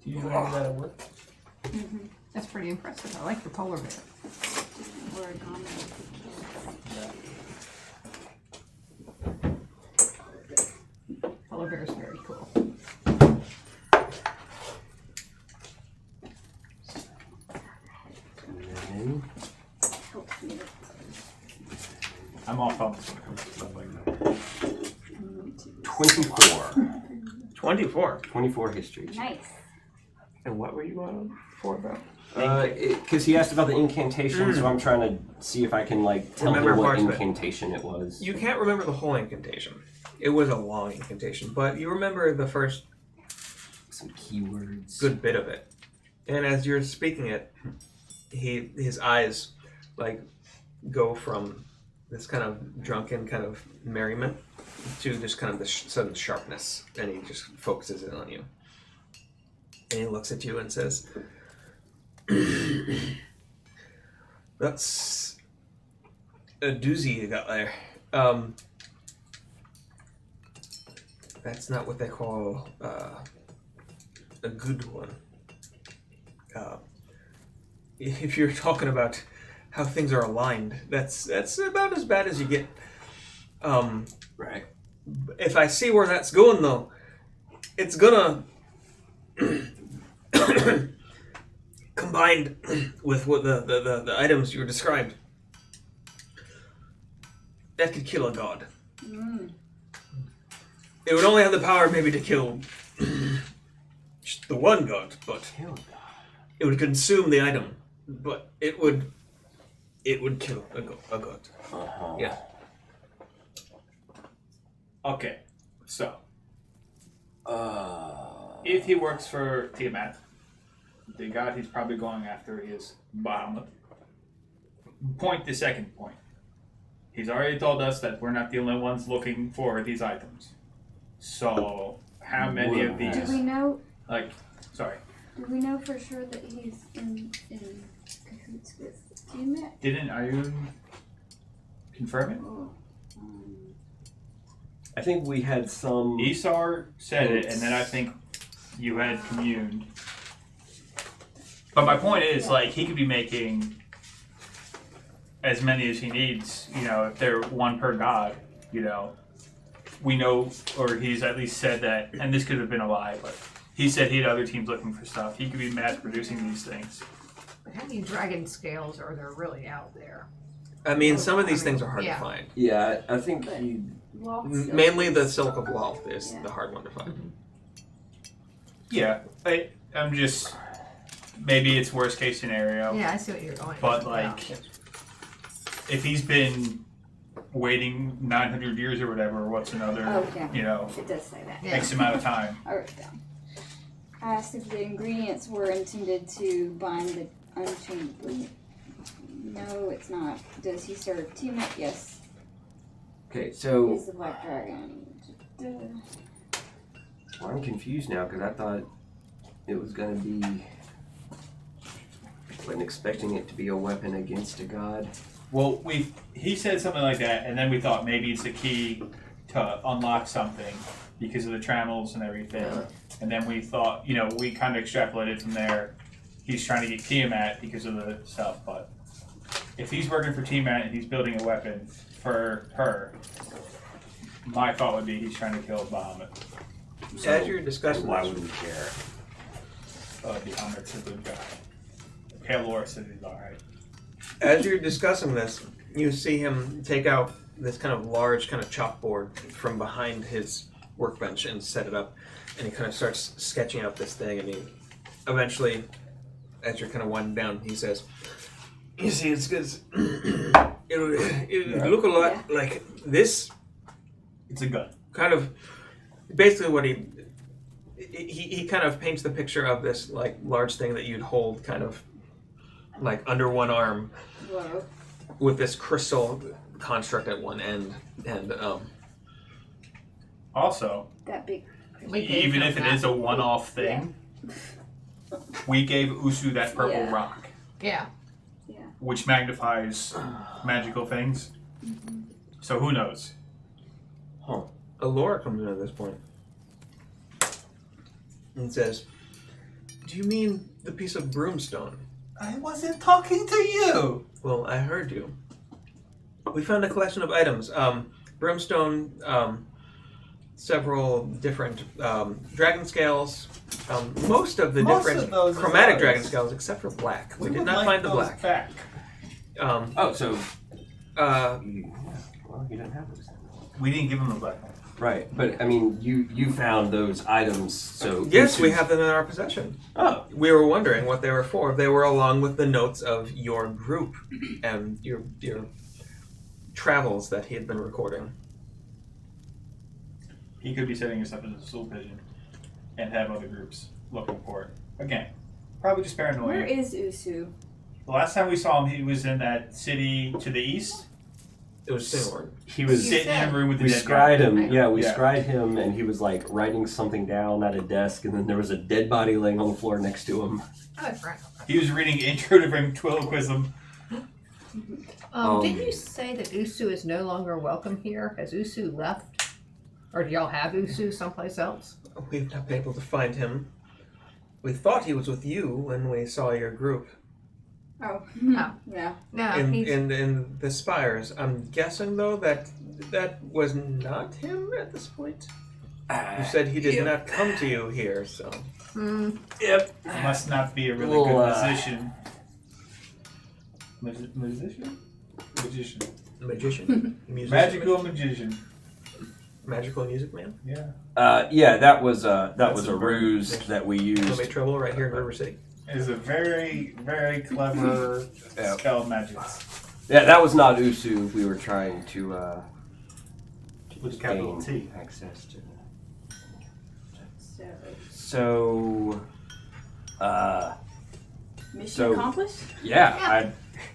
Do you know any of that at work?
That's pretty impressive. I like your polar bear.
Word comment.
Polar bear is very cool.
And then
Helps me.
I'm off on this when it comes to stuff like that.
24.
24.
24 history check.
Nice.
And what were you going for about?
Because he asked about the incantation, so I'm trying to see if I can like tell
Remember
him what
parts of it.
incantation it was.
You can't remember the whole incantation. It was a long incantation, but you remember the first
Some keywords.
good bit of it. And as you're speaking it, his eyes like go from this kind of drunken kind of merriment to just kind of this sudden sharpness, and he just focuses in on you. And he looks at you and says, "That's a doozy you got there. That's not what they call a good one. If you're talking about how things are aligned, that's about as bad as you get.
Right.
If I see where that's going, though, it's gonna combined with what the items you described. That could kill a god. It would only have the power maybe to kill just the one god, but
Kill God.
it would consume the item. But it would kill a god.
Uh-huh.
Yeah.
Okay, so if he works for Tiamat, the god he's probably going after is Bahamut. Point the second point. He's already told us that we're not the only ones looking for these items. So how many of
Do
these?
we know?
Sorry.
Do we know for sure that he's in cahoots with Tiamat?
Didn't Ayun confirm it?
Oh,
I think we had some.
Isar said it, and then I think you had communed. But my point is, like, he could be making as many as he needs, you know, if they're one per god, you know. We know, or he's at least said that, and this could have been a lie, but he said he had other teams looking for stuff. He could be mass producing these things.
But how many dragon scales are there really out there?
I mean, some of these things are hard
Yeah.
to find.
Yeah, I think he.
Mainly
Mainly the Silk of Wealth is the hard one to find.
Yeah, I'm just, maybe it's worst case scenario.
Yeah, I see what you're going.
But,
for.
like,
Yeah.
if he's been waiting 900 years or whatever, what's another,
Oh, yeah.
you know,
It does say that.
Yeah.
X amount of time.
I wrote it down. I asked if the ingredients were intended to bind the unchained link. No, it's not. Does he serve Tiamat? Yes.
Okay, so
He's the black dragon.
I'm confused now because I thought it was going to be. Wasn't expecting it to be a weapon against a god.
Well, he said something like that, and then we thought maybe it's a key to unlock something because of the trammels and everything.
Yeah.
And then we thought, we kind of extrapolated from there. He's trying to get Tiamat because of the stuff, but if he's working for Tiamat and he's building a weapon for her, my thought would be he's trying to kill Bahamut.
So,
As you're discussing
why
this,
would we care?
Bahamut's a good guy. Palor says he's alright.
as you're discussing this, you see him take out this kind of large kind of chalkboard from behind his workbench and set it up, and he kind of starts sketching out this thing, and he eventually, as you're kind of winding down, he says, "You see, it's because it look a lot like this
It's a gun.
kind of." Basically, what he kind of paints the picture of this like large thing that you'd hold kind of like under one arm
Whoa.
with this crystal construct at one end, and
Also,
That big.
We gave
even
him
if it
that.
is a one-off thing, we gave Usu that purple
Yeah.
rock,
Yeah.
which magnifies magical things. So who knows?
Alora comes in at this point and says, "Do you mean the piece of broomstone?"
I wasn't talking to you.
Well, I heard you. We found a collection of items. Brimstone, several different dragon scales, most of the
Most
different
of those is
chromatic
ours.
dragon scales except for black. We did
would
not
like
find the
those
black.
back.
Oh, so
Uh,
well, you didn't have those.
We didn't give him the black one.
Right, but I mean, you found those items, so
yes, we have them in our possession.
Oh,
We were wondering what they were for. They were along with the notes of your group and your travels that he had been recording.
He could be setting us up as a soul pigeon and have other groups looking for it. Again, probably just paranoia.
Where is Usu?
The last time we saw him, he was in that city to the east.
It was Singorn.
he was.
You
Sitting in
said-
a room with the
We
dead guy.
scried him. Yeah, we
Yeah.
scried him, and he was like writing something down at a desk, and then there was a dead body laying on the floor next to him.
Oh, that's right.
He was reading Intro to Ventriloquism.
Didn't you say that Usu is no longer welcome here? Has Usu left? Or do y'all have Usu someplace else?
We've not been able to find him. We thought he was with you when we saw your group
Oh.
No.
Yeah.
No, he's...
in the spires. I'm guessing though that was not him at this point. You said he did not come to you here, so
Yep.
Must not be a really
Well,
good musician. Musician? Magician.
magician, musician,
Magical magician.
magical music man.
Yeah.
Yeah, that was a
That's a
ruse that we
No
used.
make trouble right here in River City.
Is a very, very clever
Yeah.
spell magic.
Yeah, that was not Usu. We were trying to
With a capital
gain
T.
access to.
So,
So,
mission
So-
accomplished?
yeah, I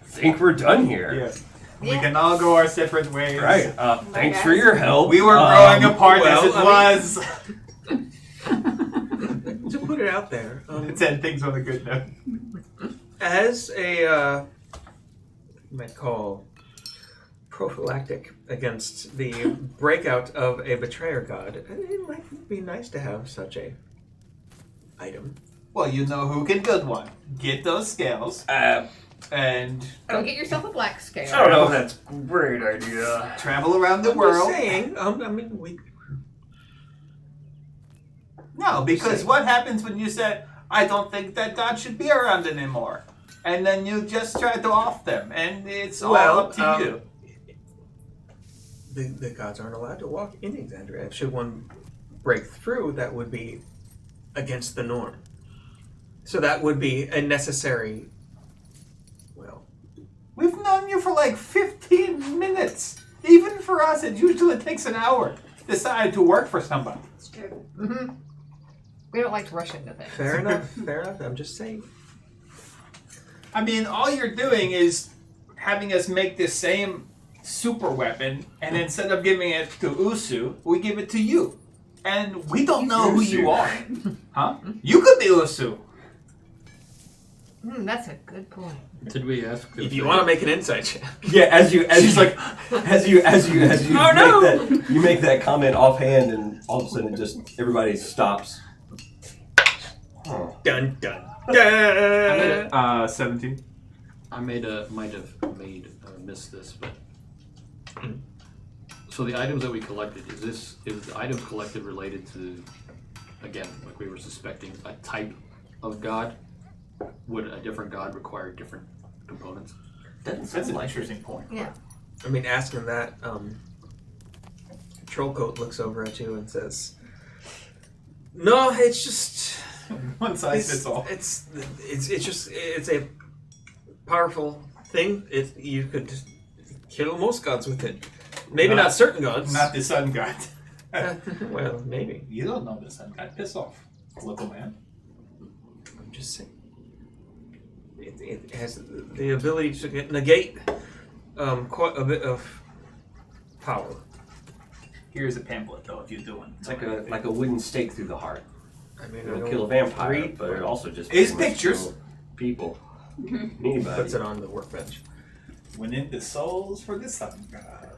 think we're done here.
Yeah. We
Yeah.
can all go our separate ways.
Right. Thanks for your help.
We were growing apart
well,
as it
I
was.
To put it out there,
Let's end things on a good note.
as a you might call prophylactic against the breakout of a betrayer god, it might be nice to have such a item.
Well, you know who can build one. Get those scales and
Go get yourself a black scale.
I don't know if that's a great idea.
travel around the
I'm
world.
just saying. I mean, we.
No, because what happens when you say, I don't think that God should be around anymore? And then you just try to off them, and it's all up to you.
The gods aren't allowed to walk in Exandria. Should one break through, that would be against the norm. So that would be a necessary. Well,
We've known you for like 15 minutes. Even for us, it usually takes an hour to decide to work for somebody.
It's true.
Mm-hmm. We don't like to rush into things.
fair enough. Fair enough. I'm just saying.
I mean, all you're doing is having us make this same super weapon, and instead of giving it to Usu, we give it to you. And we don't know who you are. Huh? You could be Usu.
That's a good point.
Did we ask
If you want to make an insight check.
Yeah, as you
Oh,
make that comment offhand, and all of a sudden it just everybody stops. Huh.
Dun dun
I
dun.
made
17.
I might have missed this, but so the items that we collected is the items collected related to, again, like we were suspecting, a type of god? Would a different god require different components?
That's an interesting point.
Yeah.
I mean, asking that, Trollcoat looks over at you and says, "No, it's just
One size fits all.
It's a powerful thing. You could just kill most gods with it. Maybe not certain gods.
Not the sun god.
Well, maybe.
You don't know the sun god. Piss off, little man.
I'm just saying. It has the ability to negate quite a bit of power.
Here's a pamphlet, though, if you do one.
It's like a wooden stake through the heart.
I mean,
It'll kill a vampire, but it also just
It's
pretty much
pictures.
kill people. Anybody.
puts it on the workbench.
Winning the souls for the sun god.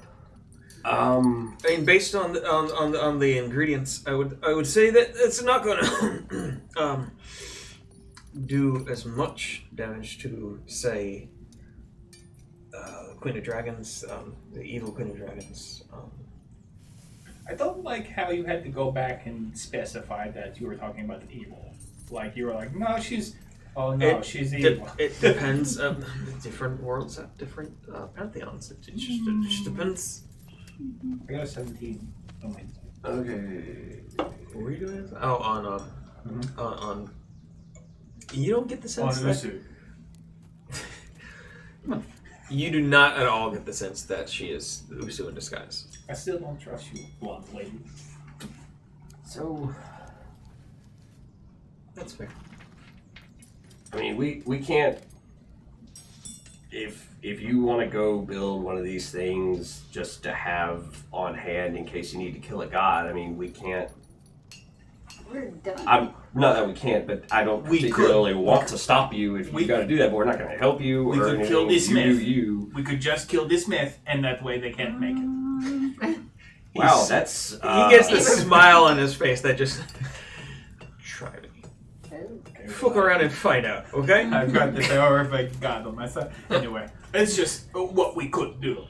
I mean, based on the ingredients, I would say that it's not going to do as much damage to, say, Queen of Dragons, the evil Queen of Dragons.
I don't like how you had to go back and specify that you were talking about the evil. Like, you were like, no, she's... Oh, no, she's evil.
It depends. Different worlds have different pantheons. It just depends.
I got a 17 on my side.
Okay.
What were you doing? Oh, on. You don't get the sense
On
that
Usu.
you do not at all get the sense that she is Usu in disguise.
I still don't trust you, blonde lady.
So,
That's fair.
I mean, we can't. If you want to go build one of these things just to have on hand in case you need to kill a god, I mean, we can't.
We're done.
I'm not that we can't, but I don't
We
particularly want to stop you if you got to do that. But we're not going to help you
We
or
could
anything.
kill this
You
myth.
do you.
We could just kill this myth, and that way they can't make it.
Wow, that's.
He gets the smile on his face that just try me.
Okay,
Fuck around and find out, okay?
I've got the horrific god on my side. Anyway, it's just what we could do.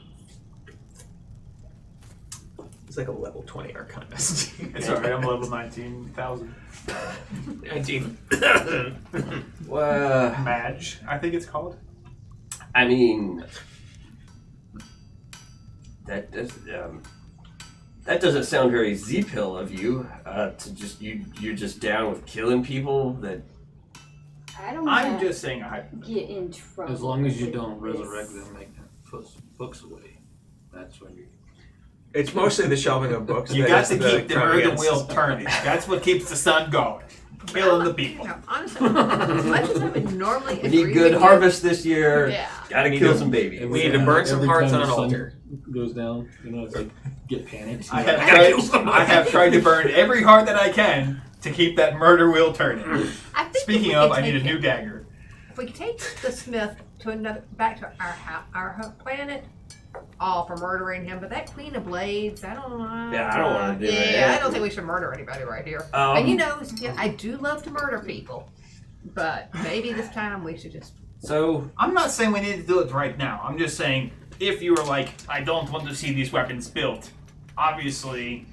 It's like a level 20 Arcanist.
It's alright, I'm level 19,000.
19.
Well,
Madge, I think it's called.
I mean, that doesn't sound very Z-pill of you. To just you're just down with killing people. That
I don't
I'm
wanna
just saying a hypothetical.
get in trouble.
As long as you
with
don't
this.
resurrect them, make them books away. That's when you.
It's mostly the shelving of books.
You
that
got
is
to keep the murder
against-
wheel turning. That's what keeps the sun going. Killing the people.
You know, honestly, as much as I would normally
we
agree
need good
with
harvest this year.
Yeah.
Gotta
We
kill
do.
some babies.
We need to burn some
Every
hearts
time
on an
the sun
altar.
goes down, it's like get panicked.
I have tried to burn every heart that I can to keep that murder wheel turning.
I think
Speaking
if we
of,
could
I need a
take
new
it-
dagger.
If we could take the Smith to back to our planet, all for murdering him, but that Queen of Blades, I don't know.
Yeah, I don't wanna do
Yeah,
that.
I don't think we should murder anybody right here.
Um,
And you know, I do love to murder people, but maybe this time we should just.
So
I'm not saying we need to do it right now. I'm just saying if you were like, I don't want to see these weapons built, obviously,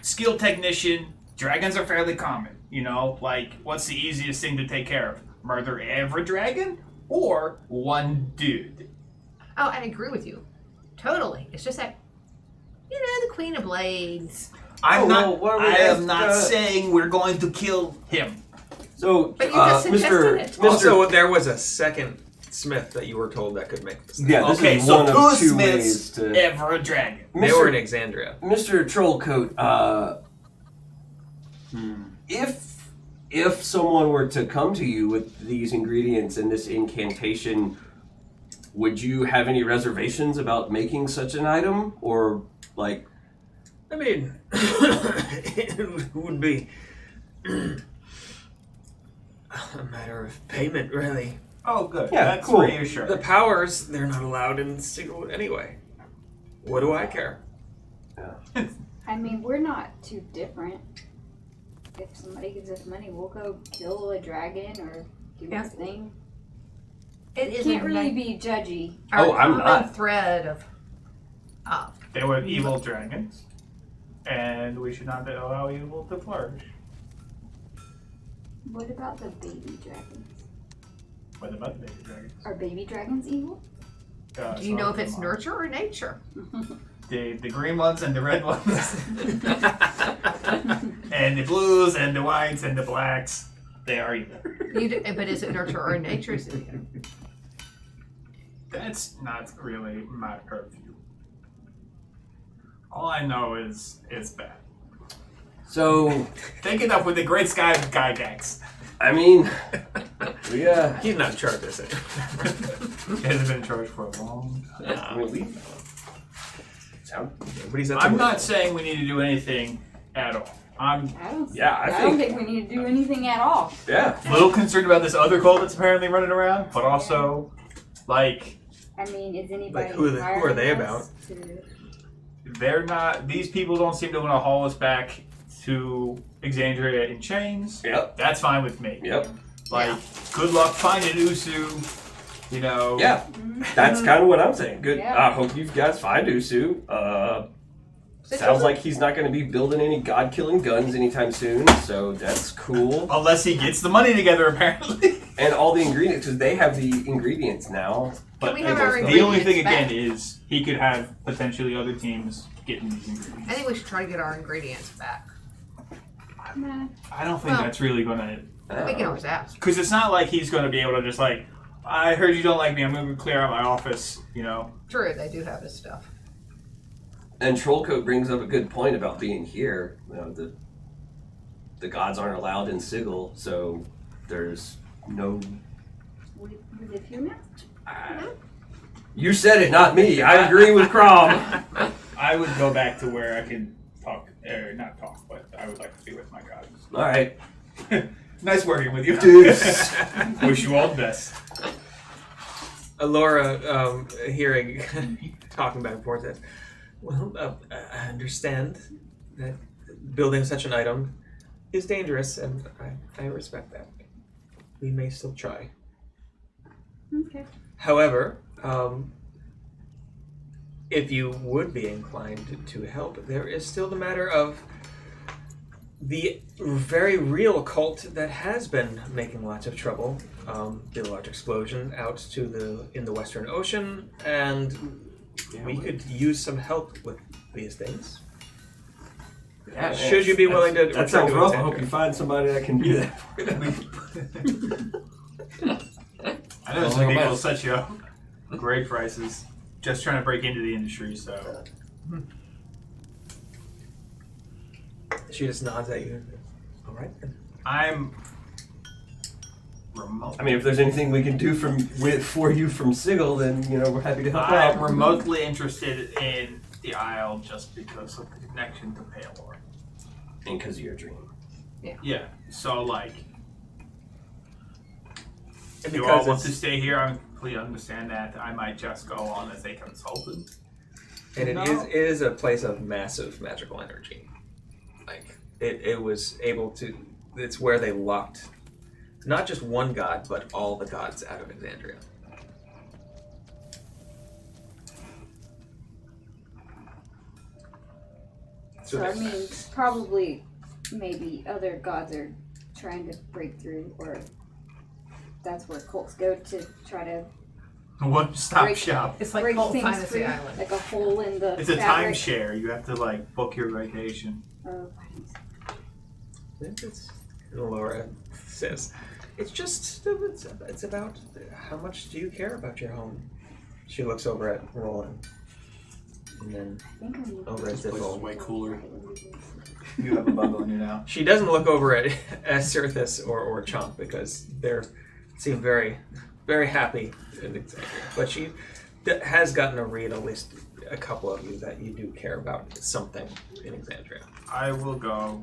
skilled technician, dragons are fairly common. You know, like, what's the easiest thing to take care of? Murder every dragon? Or one dude?
Oh, I agree with you. Totally. It's just that, you know, the Queen of Blades.
I'm
well, what are we
I am not
asked,
saying we're going to kill him.
So,
But you just suggested it.
Also, there was a second Smith that you were told that could make this.
yeah, this
Okay,
is
so
one
two
of two ways
smiths,
to.
ever a dragon.
They were in Exandria.
Mr. Trollcoat, if someone were to come to you with these ingredients and this incantation, would you have any reservations about making such an item, or like?
I mean, it would be a matter of payment, really.
Oh, good.
Yeah,
That's
cool.
reassuring.
The powers, they're not allowed in Sigil anyway. What do I care?
I mean, we're not too different. If somebody gives us money, we'll go kill a dragon or do
Yeah.
this thing.
It is
Can't really be judgy.
our
Oh, I'm
common
not.
thread of
They were evil dragons, and we should not allow evil to flourish.
What about the baby dragons?
What about the baby dragons?
Are baby dragons evil?
do you know if it's nurture or nature?
The green ones and the red ones, and the blues and the whites and the blacks. They are evil.
But is it nurture or nature? Is it
That's not really my purview. All I know is it's bad.
So,
Take it up with the great sky of Gygax.
I mean, we
He's not in charge of this.
He hasn't been in charge for a long time.
But he's up to
I'm
work.
not saying we need to do anything at all. I'm
I don't.
Yeah, I
don't
think-
think we need to do anything at all.
yeah.
a little concerned about this other cult that's apparently running around, but also, like,
I mean, is anybody
Like, who are they
hiring
about?
us to-
they're not. These people don't seem to want to haul us back to Exandria in chains.
Yep.
That's fine with me.
Yep.
Like, good luck finding Usu. You know.
Yeah. That's kind of what I'm saying. Good.
Yeah.
I hope you guys find Usu. Sounds like he's not going to be building any god-killing guns anytime soon, so that's cool.
Unless he gets the money together, apparently.
And all the ingredients, because they have the ingredients now.
But
we have our
the only thing
ingredients
again is he could have potentially other teams getting these ingredients.
I think we should try to get our ingredients back.
Nah.
I don't think
Well-
that's really gonna.
We can always ask.
Because it's not like he's gonna be able to just like, I heard you don't like me. I'm gonna clear out my office. You know.
True, they do have his stuff.
And Trollcoat brings up a good point about being here. You know, the gods aren't allowed in Sigil, so there's no.
We live here now.
You said it, not me. I agree with Crom.
I would go back to where I can talk, or not talk, but I would like to be with my gods.
All right.
Nice working with you,
Dude.
Wish you all the best.
Alora, hearing, talking back and forth, says, well, I understand that building such an item is dangerous, and I respect that. We may still try.
Okay.
However, if you would be inclined to help, there is still the matter of the very real cult that has been making lots of trouble. The large explosion out in the Western Ocean, and we could use some help with these things.
Yeah,
Should you be willing to
That
return
sounds
to
rough. I
Exandria?
hope you find somebody that can do that.
I know some people will set you up great prices just trying to break into the industry. So
She just nods at you. All right then.
I'm remote.
I mean, if there's anything we can do for you from Sigil, then we're happy to help
I'm
out.
remotely interested in the Isle just because of the connection to Palor.
And because of your dream.
Yeah. So like,
And
if you all want to stay here, I completely understand that. I might just go on as a consultant.
And
No.
it is a place of massive magical energy. Like it was able to. It's where they locked not just one god, but all the gods out of Exandria.
So I mean, probably, maybe other gods are trying to break through, or that's where cults go to try to
One stop
Break-
shop.
It's like
break
Cult
things
Fantasy
free,
Island.
like a hole in the.
It's a
fabric.
timeshare. You have to like book your vacation.
Oh,
It's Laura says, it's just it's about how much do you care about your home. She looks over at Roland, and then
I think I'm
over at
This place is
Ziffel.
way cooler. You have a bundle in you now.
She doesn't look over at Sirthis or Chomp because they seem very very happy in Exandria, but she has gotten to read at least a couple of you that you do care about something in Exandria.
I will go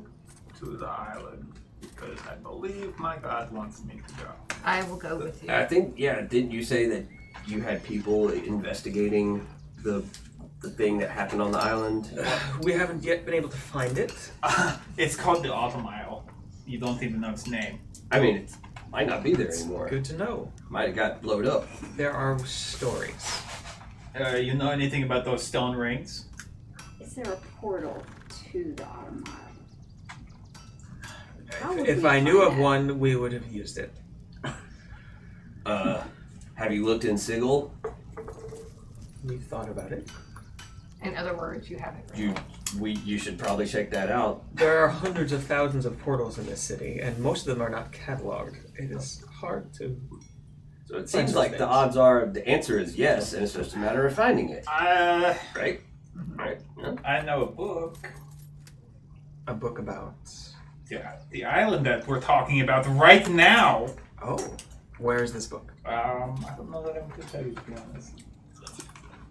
to the island because I believe my god wants me to go.
I will go with you.
I think, yeah, didn't you say that you had people investigating the thing that happened on the island?
We haven't yet been able to find it.
It's called the Autumn Isle. You don't even know its name.
I mean, it might not be there anymore.
Good to know.
Might have got blowed up.
There are stories.
You know anything about those stone rings?
Is there a portal to the Autumn Isle? How would
If
we
I knew
find
of
that?
one, we would have used it.
Have you looked in Sigil?
We've thought about it.
In other words, you haven't.
You should probably check that out.
There are hundreds of thousands of portals in this city, and most of them are not cataloged. It is hard to.
So it
Find
seems
those
like the
things.
odds are the answer is yes, and it's just a matter of finding it, right? Right? Yeah.
I know a book.
A book about.
Yeah, the island that we're talking about right now.
Oh, where is this book?
I don't know that I can tell you, to be honest.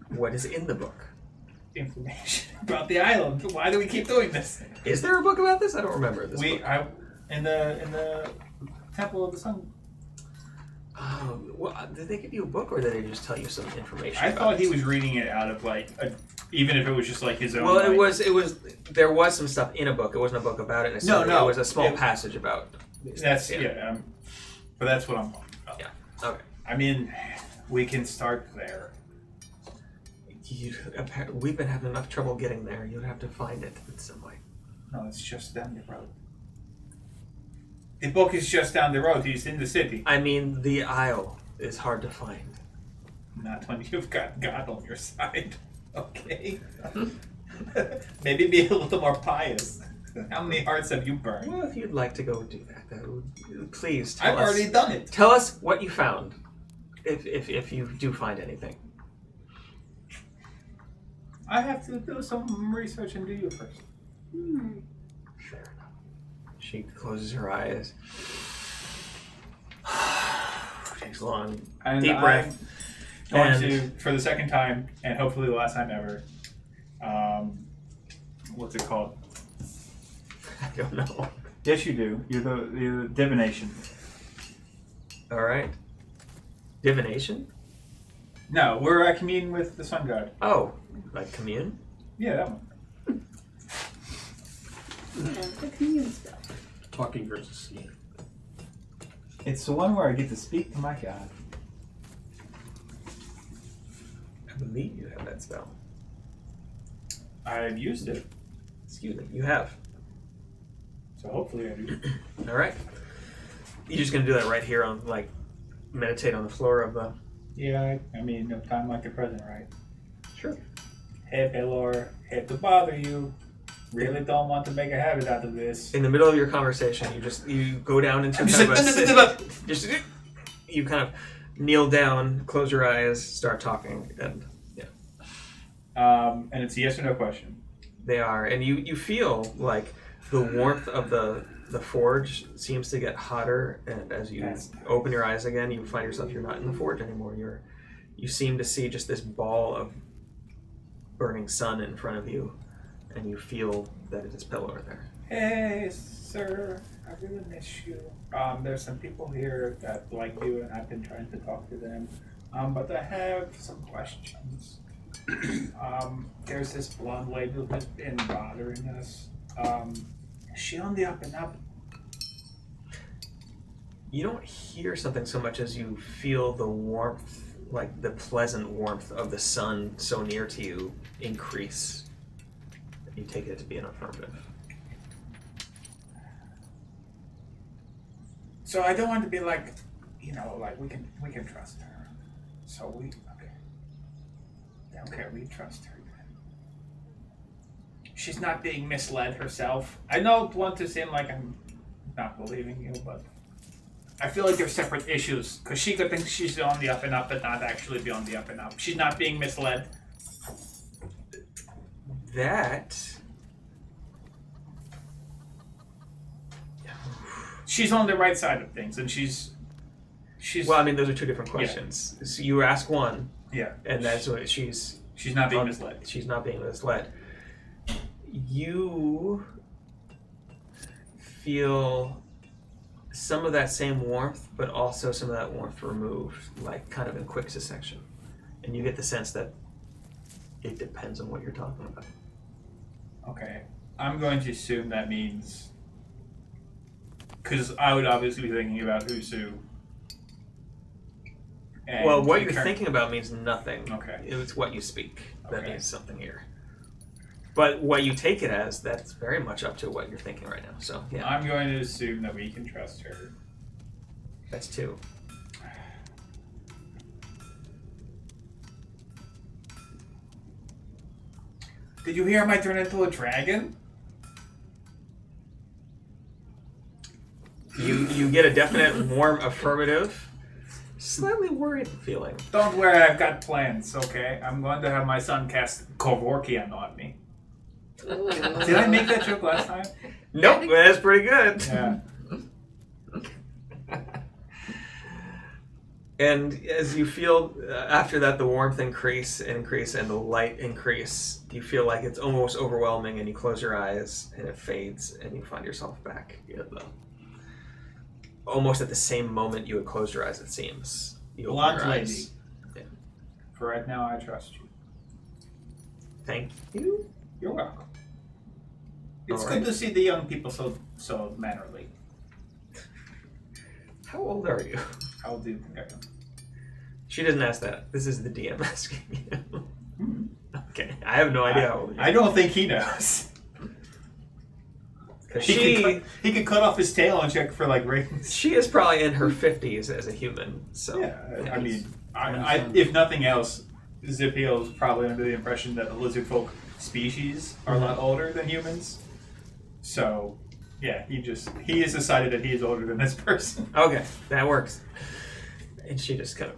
What is in the book?
Information about the island. Why do we keep doing this?
Is there a book about this? I don't remember this book.
In the Temple of the Sun.
Oh, well, did they give you a book, or did they just tell you some information?
I
about
thought
it?
he was reading it out of even if it was just like his own.
Well,
like,
it was. There was some stuff in a book. It wasn't a book about it. Necessarily.
No.
It was a small
It-
passage about. these
That's
things,
but that's what I'm talking about.
Yeah. Okay.
I mean, we can start there.
We've been having enough trouble getting there. You'd have to find it in some way.
No, it's just down the road. The book is just down the road. He's in the city.
I mean, the Isle is hard to find.
Not when you've got God on your side. Okay. Maybe be a little more pious. How many hearts have you burned?
Well, if you'd like to go do that would, please tell
I've
us.
already done it.
Tell us what you found, if you do find anything.
I have to do some research into you first.
Fair enough. She closes her eyes. Takes a long,
And
deep breath.
I'm going
And-
to, for the second time, and hopefully the last time ever, what's it called?
I don't know.
Yes, you do. You're the divination.
All right. Divination?
No, we're at commune with the sun god.
Oh, like commune?
Yeah, that one.
Yeah, the commune spell.
Talking versus seeing.
It's the one where I get to speak to my god.
I believe you have that spell.
I've used it,
Excuse me. You have.
so hopefully I do.
All right. You're just gonna do that right here on meditate on the floor of the.
Yeah, I mean, no time like the present, right?
Sure.
Hey, Pelor, hate to bother you. Really don't want to make a habit out of this.
In the middle of your conversation, you go down into
I'm
kind of
just
just you kind of kneel down, close your eyes, start talking, and
And it's a yes or no question.
they are, and you feel like the warmth of the forge seems to get hotter, and as you
Yes.
open your eyes again, you find yourself you're not in the forge anymore. You seem to see just this ball of burning sun in front of you, and you feel that it is Pelor there.
Hey, sir, I really miss you. There's some people here that like you, and I've been trying to talk to them. But I have some questions. There's this blonde lady who's been bothering us. Is she on the up and up?
You don't hear something so much as you feel the warmth, like the pleasant warmth of the sun so near to you increase. You take it to be an affirmative.
So I don't want to be like, like we can trust her. So okay, we trust her then. She's not being misled herself. I don't want to seem like I'm not believing you, but I feel like they're separate issues. Because she could think she's on the up and up, but not actually be on the up and up. She's not being misled.
That
She's on the right side of things, and she's
Well, I mean, those are two different questions. So you ask one,
Yeah.
and that's what she's
not being misled.
She's not being misled. You feel some of that same warmth, but also some of that warmth removed, like kind of in quick succession. And you get the sense that it depends on what you're talking about.
Okay. I'm going to assume that means... Because I would obviously be thinking about Usu. And
Well, what you're thinking about means nothing.
Okay.
It's what you speak that
Okay.
means something here. But what you take it as, that's very much up to what you're thinking right now. So, yeah,
I'm going to assume that we can trust her.
that's two.
Did you hear I might turn into a dragon?
You get a definite warm affirmative, slightly worried feeling.
Don't worry, I've got plans, okay? I'm going to have my son cast Kevorkian on me. Did I make that joke last time?
Nope, that's pretty good.
Yeah.
And as you feel after that, the warmth increase and the light increase, you feel like it's almost overwhelming, and you close your eyes and it fades, and you find yourself back at the almost at the same moment you had closed your eyes. It seems. You open
Blonde
your
lady.
eyes. Yeah.
For right now, I trust you.
Thank you.
You're welcome. It's
All
good
right.
to see the young people so mannerly.
How old are you?
How old do you think I am?
She doesn't ask that. This is the DM asking you. Okay, I have no idea how old you are.
I don't think he knows.
'Cause
He could cut off his tail and check for like rings.
she is probably in her 50s as a human. So
Yeah, I mean, I if nothing else, Zipiel is probably under the impression that the lizard folk species are a lot older than humans. So, yeah, he has decided that he is older than this person.
Okay, that works. And she just kind of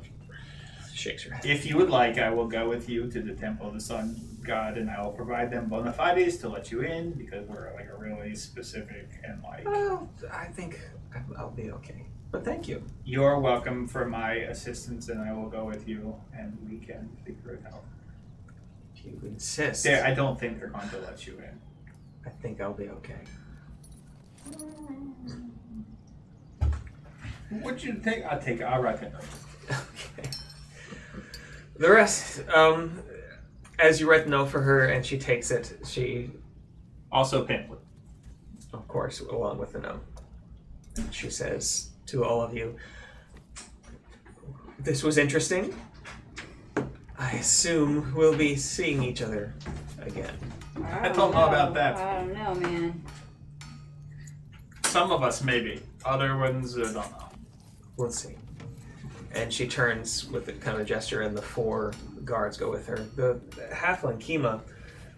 shakes her head.
If you would like, I will go with you to the Temple of the Sun God, and I will provide them bona fides to let you in, because we're like a really specific and like...
Well, I think I'll be okay. But thank you.
You're welcome for my assistance, and I will go with you, and we can figure it out.
If you insist,
I don't think they're going to let you in.
I think I'll be okay.
What'd you take? I'll write that note.
Okay. The rest, as you write the note for her and she takes it, she,
Also pinned.
of course, along with the note, she says to all of you, "This was interesting. I assume we'll be seeing each other again."
I don't know about that.
I don't know, man.
Some of us, maybe. Other ones, don't know.
We'll see. And she turns with a kind of a gesture, and the four guards go with her. The halfling Kima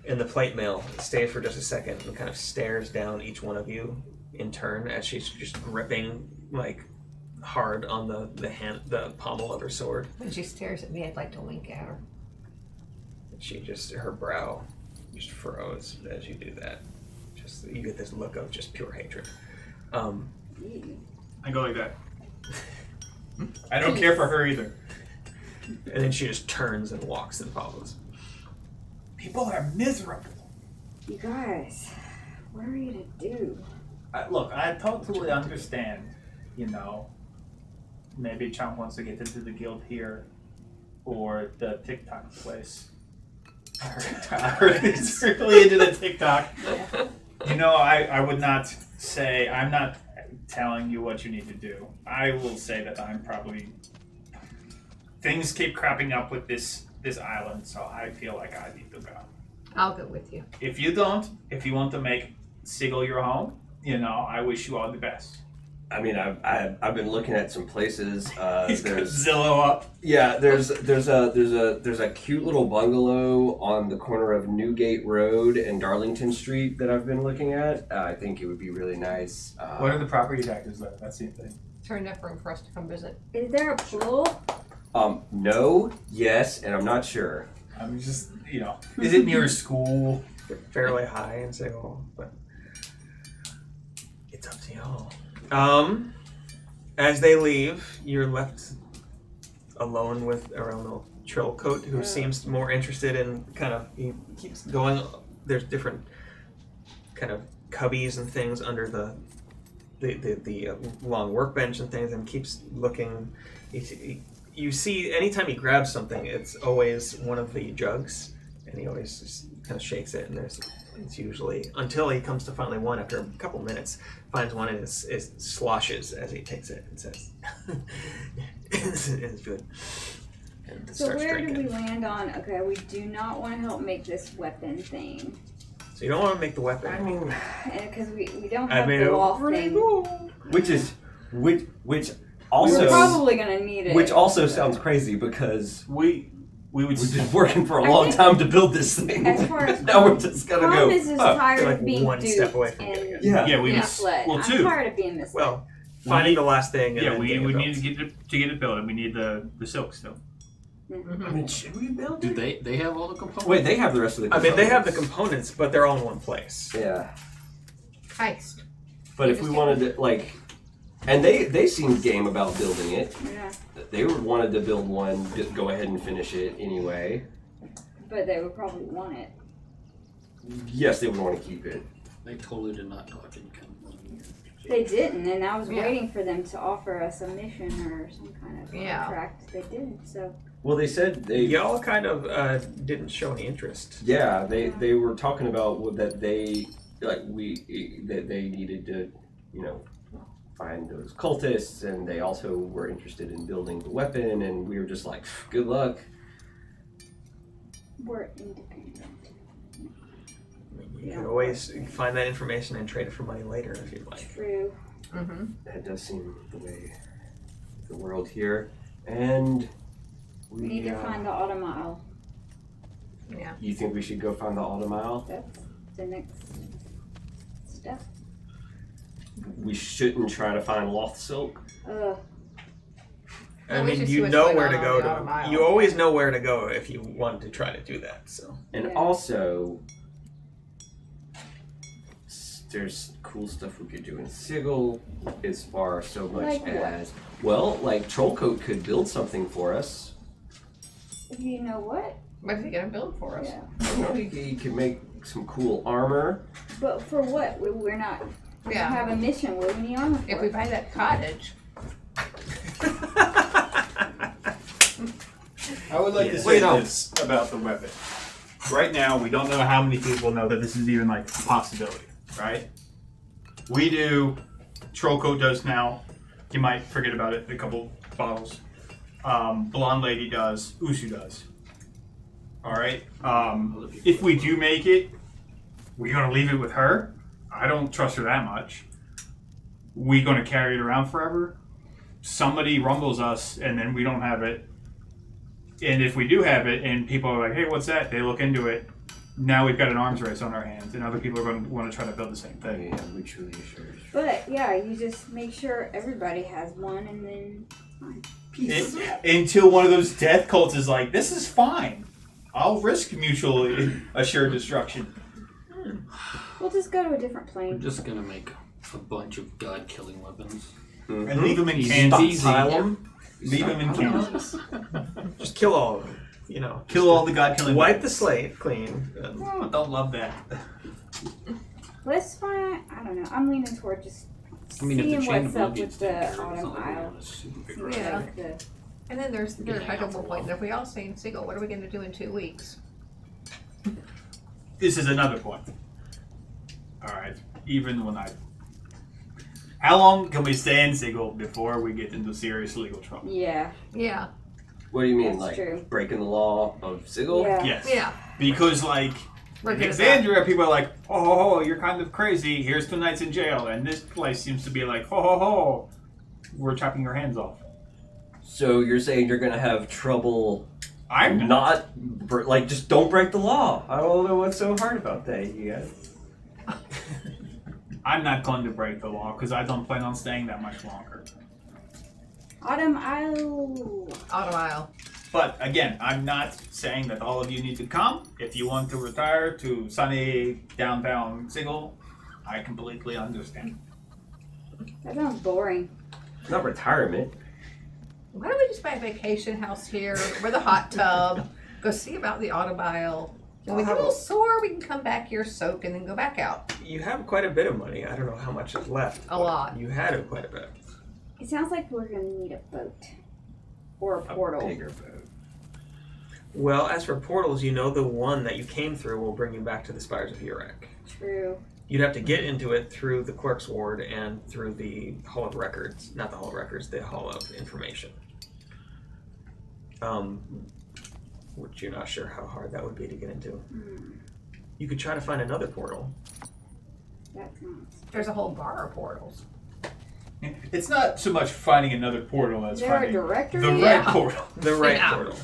in the plate mail stays for just a second and kind of stares down each one of you in turn as she's just gripping like hard on the pommel of her sword.
When she stares at me, I'd like to wink at her.
And she just, her brow just furrows as you do that. Just you get this look of just pure hatred.
I go like that. I don't care for her either.
And then she just turns and walks and follows.
People are miserable.
You guys, what are you to do?
Look, I totally understand, maybe Chomp wants to get into the guild here or the TikTok place. I heard he's really into the TikTok. I would not say, I'm not telling you what you need to do. I will say that I'm probably, things keep cropping up with this island, so I feel like I need to go.
I'll go with you.
If you want to make Sigil your home, I wish you all the best.
I mean, I've been looking at some places.
He's got
There's
Zillow up.
yeah, there's a cute little bungalow on the corner of Newgate Road and Darlington Street that I've been looking at. I think it would be really nice.
What are the property taxes though? That's the thing.
Is there enough room for us to come visit?
Is there a pool?
No, yes, and I'm not sure.
I'm just, is it near a school?
They're fairly high in Seoul, but it's up to y'all. As they leave, you're left alone with Arelno Trillcoat, who seems more interested in he keeps going. There's different kind of cubbies and things under the long workbench and things, and keeps looking. You see, anytime he grabs something, it's always one of the jugs, and he always just kind of shakes it, and it's usually, until he comes to finally one after a couple minutes, finds one and is sloshes as he takes it and says, "It's good." And
So
starts
where
drinking.
do we land on? Okay, we do not want to help make this weapon thing,
So you don't want to make the weapon.
I mean,
because we don't have the
it
law
pretty
thing.
cool.
which also
We're probably gonna need it.
which also sounds crazy because
We would
we've been working for a long
think
time to build this thing.
as far as
now we're just gonna go.
Tom is just
"Oh,
tired
You're like
of being
one
duped
step away from getting
and
it.
yeah we
misled.
well
I'm
too.
tired of being misled.
Well, finding the last thing. And
Yeah,
then
we
getting
would
it
need
built.
to get it built, and we need the silk still.
I mean, should we build
Do
it?
they have all the components?
Wait, they have the rest of the
I mean, they have the
components.
components, but they're all in one place.
Yeah,
Heist.
but if we wanted to, like, and they seemed game about building it.
Yeah,
They wanted to build one, just go ahead and finish it anyway.
but they would probably want it.
Yes, they would want to keep it.
They totally did not talk any kind of money.
They didn't, and I was
Yeah.
waiting for them to offer us a mission or some kind of
Yeah.
contract. They didn't, so
Well, they said they.
Y'all kind of didn't show any interest.
Yeah, they were talking about that they that they needed to, find those cultists, and they also were interested in building the weapon, and we were just like, good luck.
we're independent.
You can always find that information and trade it for money later if you'd like.
True.
Mm-hmm.
That does seem the way of the world here, and
We need to find the automile.
Yeah.
You think we should go find the Automile?
That's the next step.
We shouldn't try to find Loth Silk.
Well,
I
we
mean,
should see
you
what's
know
going
where
on
to
on
go
the auto
to. You always know where to go if you want to try to do that. So
And
Yeah.
also, there's cool stuff we could do in Sigil as far so much
Like what?
as, well, like Trollcoat could build something for us.
You know what?
What's he gonna build for us?
Yeah.
He could make some cool armor.
But for what? We're not. We
Yeah.
don't have a mission. What do we need armor for?
If we buy that cottage,
I would like to say this about the weapon. Right now, we don't know how many people know that this is even like a possibility, right? We do. Trollcoat does now. You might forget about it in a couple bottles. Blonde Lady does. Usu does. All right. If we do make it, we're gonna leave it with her. I don't trust her that much. We gonna carry it around forever? Somebody rumbles us, and then we don't have it. And if we do have it, and people are like, "Hey, what's that?" They look into it. Now we've got an arms race on our hands, and other people are going to want to try to build the same thing.
Yeah, we truly should.
But yeah, you just make sure everybody has one, and then it's fine.
Until one of those death cults is like, "This is fine. I'll risk mutually assured destruction."
We'll just go to a different
We're
plane.
just gonna make a bunch of god-killing weapons.
And leave them in
Easy.
Kansas.
Stockpile them.
Leave them in Kansas.
just kill all of them. You know,
Kill all the god-killing.
wipe the slate clean. And
Oh, don't love that.
Let's find. I don't know. I'm leaning toward just
I mean, if the
seeing
chain
what's
of
up
Oblivion
with the
it's
autumn
not like we're
isle.
on a super big
See
rush.
Yeah.
like the
and then there's
Yeah,
a
hang out
couple
for a
point.
while.
If we all stay in Sigil, what are we gonna do in 2 weeks?
This is another point. All right. Even when I. How long can we stay in Sigil before we get into serious legal trouble?
yeah.
Yeah.
What do you mean,
That's
like
true.
breaking the law of Sigil?
Yeah.
Yes.
Yeah.
Because like.
We're
In
good at that.
Exandria, people are like, oh, you're kind of crazy. Here's 2 nights in jail. And this place seems to be like, ho, we're chopping your hands off.
So you're saying you're gonna have trouble
I'm
not, just don't break the law. I don't know what's so hard about that, you guys.
I'm not going to break the law because I don't plan on staying that much longer.
Autumn Isle.
Auto aisle.
But again, I'm not saying that all of you need to come. If you want to retire to sunny downtown Sigil, I completely understand.
That sounds boring.
Not retirement.
Why don't we just buy a vacation house here with a hot tub? Go see about the automobile. When we get a little sore, we can come back here, soak, and then go back out.
You have quite a bit of money. I don't know how much is left.
A lot.
You had quite a bit.
It sounds like we're gonna need a boat or a portal.
A bigger boat.
Well, as for portals, you know the one that you came through will bring you back to the Spires of Urek.
True.
You'd have to get into it through the Clerk's Ward and through the Hall of Records. Not the Hall of Records, the Hall of Information. Which you're not sure how hard that would be to get into. You could try to find another portal.
That sounds.
There's a whole bar of portals.
It's not so much finding another portal as
Is there a
finding
directory?
the
Yeah.
right portal.
The right
Yeah.
portal.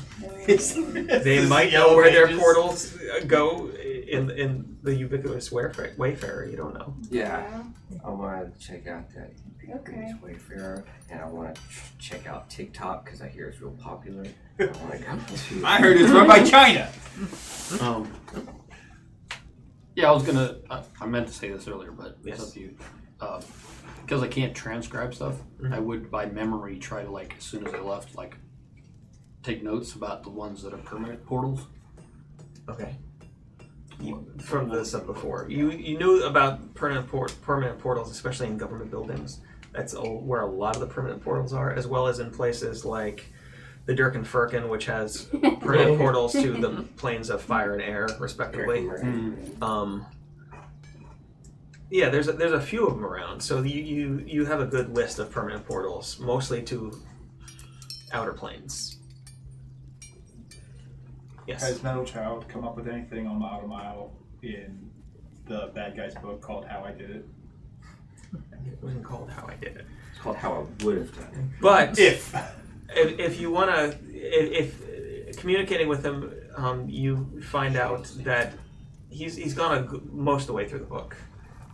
They
They might know where their portals go in the ubiquitous Wayfarer. You don't know.
Yeah. I want to check out that
Okay.
Wayfarer, and I want to check out TikTok because I hear it's real popular. I want to go to.
I heard it's run by China.
Yeah, I was gonna. I meant to say this earlier, but
Yes.
it's up to you. Because I can't transcribe stuff, I would by memory try to like as soon as I left, like take notes about the ones that are permanent portals.
Okay. From the stuff before, you knew about permanent portals, especially in government buildings. That's where a lot of the permanent portals are, as well as in places like the Dirk and Firkin, which has permanent portals to the planes of fire and air, respectively. Yeah, there's a few of them around, so you have a good list of permanent portals, mostly to outer planes. Yes.
Has Metal Child come up with anything on the Automile in the bad guy's book called How I Did It?
It wasn't called How I Did It.
It's called How I Would Have Done It.
But
If
you want to, if communicating with him, you find out that he's gone most of the way through the book.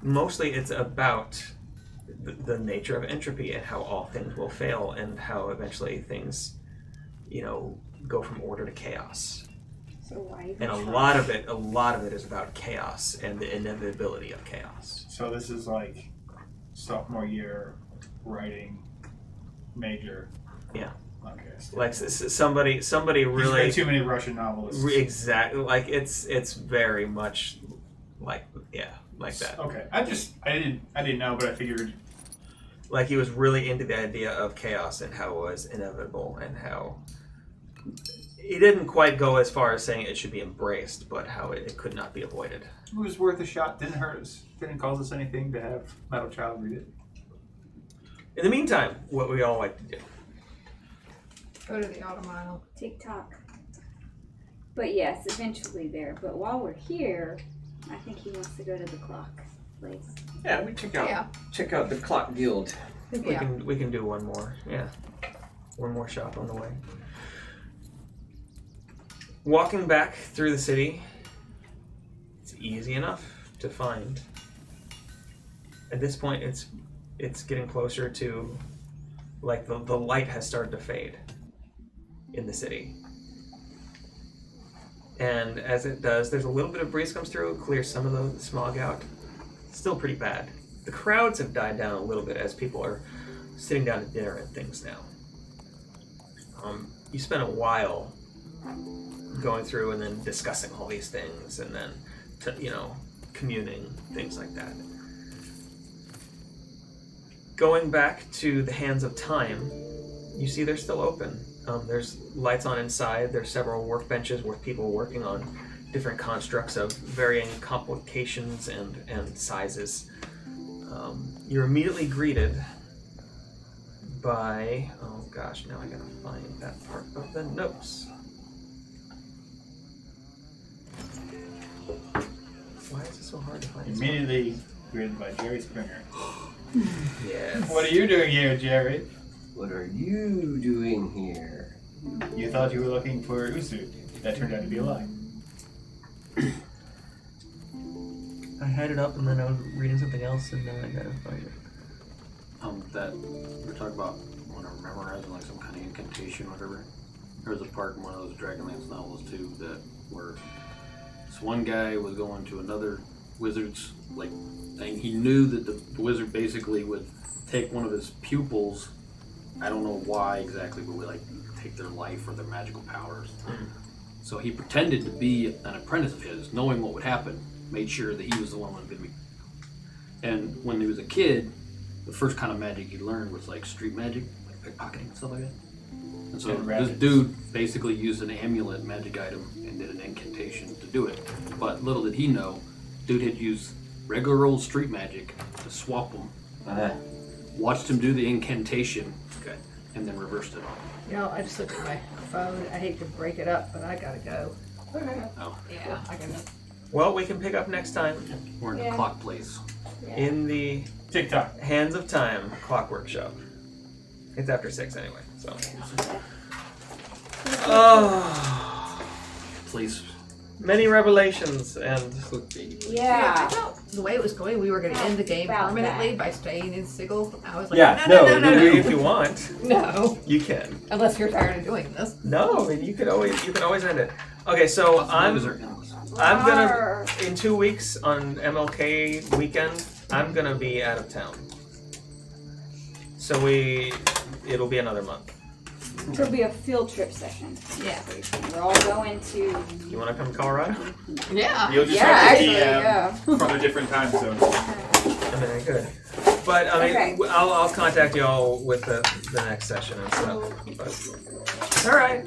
Mostly it's about the nature of entropy and how all things will fail and how eventually things, go from order to chaos.
So why?
And a lot of it is about chaos and the inevitability of chaos.
so, this is like sophomore year writing major.
Yeah.
Okay.
Like somebody
He's
really
read too many Russian novelists.
exactly like it's very much like that.
Okay. I didn't know, but I figured.
Like he was really into the idea of chaos and how it was inevitable and how he didn't quite go as far as saying it should be embraced, but how it could not be avoided.
It was worth a shot. Didn't hurt us. Didn't cause us anything to have Metal Child read it.
In the meantime, what we all like to do.
Go to the automobile.
TikTok. But yes, eventually there. But while we're here, I think he wants to go to the clock place.
Yeah, we check out the Clock Guild.
I think we can do one more. Yeah. One more shop on the way. Walking back through the city, it's easy enough to find. At this point, it's getting closer to, like, the light has started to fade in the city. And as it does, there's a little bit of breeze comes through, clears some of the smog out. Still pretty bad. The crowds have died down a little bit as people are sitting down to dinner and things now. You spend a while going through and then discussing all these things and then, communing, things like that. Going back to the Hands of Time, you see they're still open. There's lights on inside. There's several workbenches with people working on different constructs of varying complications and sizes. You're immediately greeted by, oh gosh, now I gotta find that part of the notes. Why is it so hard to find?
Immediately greeted by Jerry Springer.
Yes.
What are you doing here, Jerry?
What are you doing here?
You thought you were looking for Usu. That turned out to be a lie.
I had it up and then I was reading something else and then I gotta find it.
That we're talking about when I'm memorizing like some kind of incantation or whatever. There was a part in one of those Dragonlance novels too that where this one guy was going to another wizard's like thing. He knew that the wizard basically would take one of his pupils I don't know why exactly, but we like take their life or their magical powers. So he pretended to be an apprentice of his, knowing what would happen, made sure that he was the one who was going to be. And when he was a kid, the first kind of magic he learned was like street magic, like pickpocketing and stuff like that. And so
And
this
rabbits.
dude basically used an amulet magic item and did an incantation to do it. But little did he know, dude had used regular old street magic to swap them. Watched him do the incantation, and then reversed it.
You know, I just looked at my phone. I hate to break it up, but I gotta go.
Oh,
Yeah, I gotta.
Well, we can pick up next time
we're in the
Yeah.
clock place.
in the
TikTok.
Hands of Time Clock Workshop. It's after 6 anyway, so. Oh,
Place.
many revelations and
Yeah.
I thought the way it was going, we were going to end the game
About
permanently
that.
by staying in Sigil. I was like,
Yeah,
no.
if you want,
No,
you can.
unless you're tired of doing this.
No, I mean you can always end it. Okay, so I'm gonna
Arr.
in 2 weeks on MLK weekend. I'm gonna be out of town, so it'll be another month.
It'll be a field trip session.
Yeah.
We're all going to.
You want to come to Colorado?
Yeah.
You'll just
Yeah,
have to
actually,
DM
yeah.
from a different time zone.
I mean, I could, but I mean,
Okay.
I'll contact y'all with the next session and stuff. But, all right.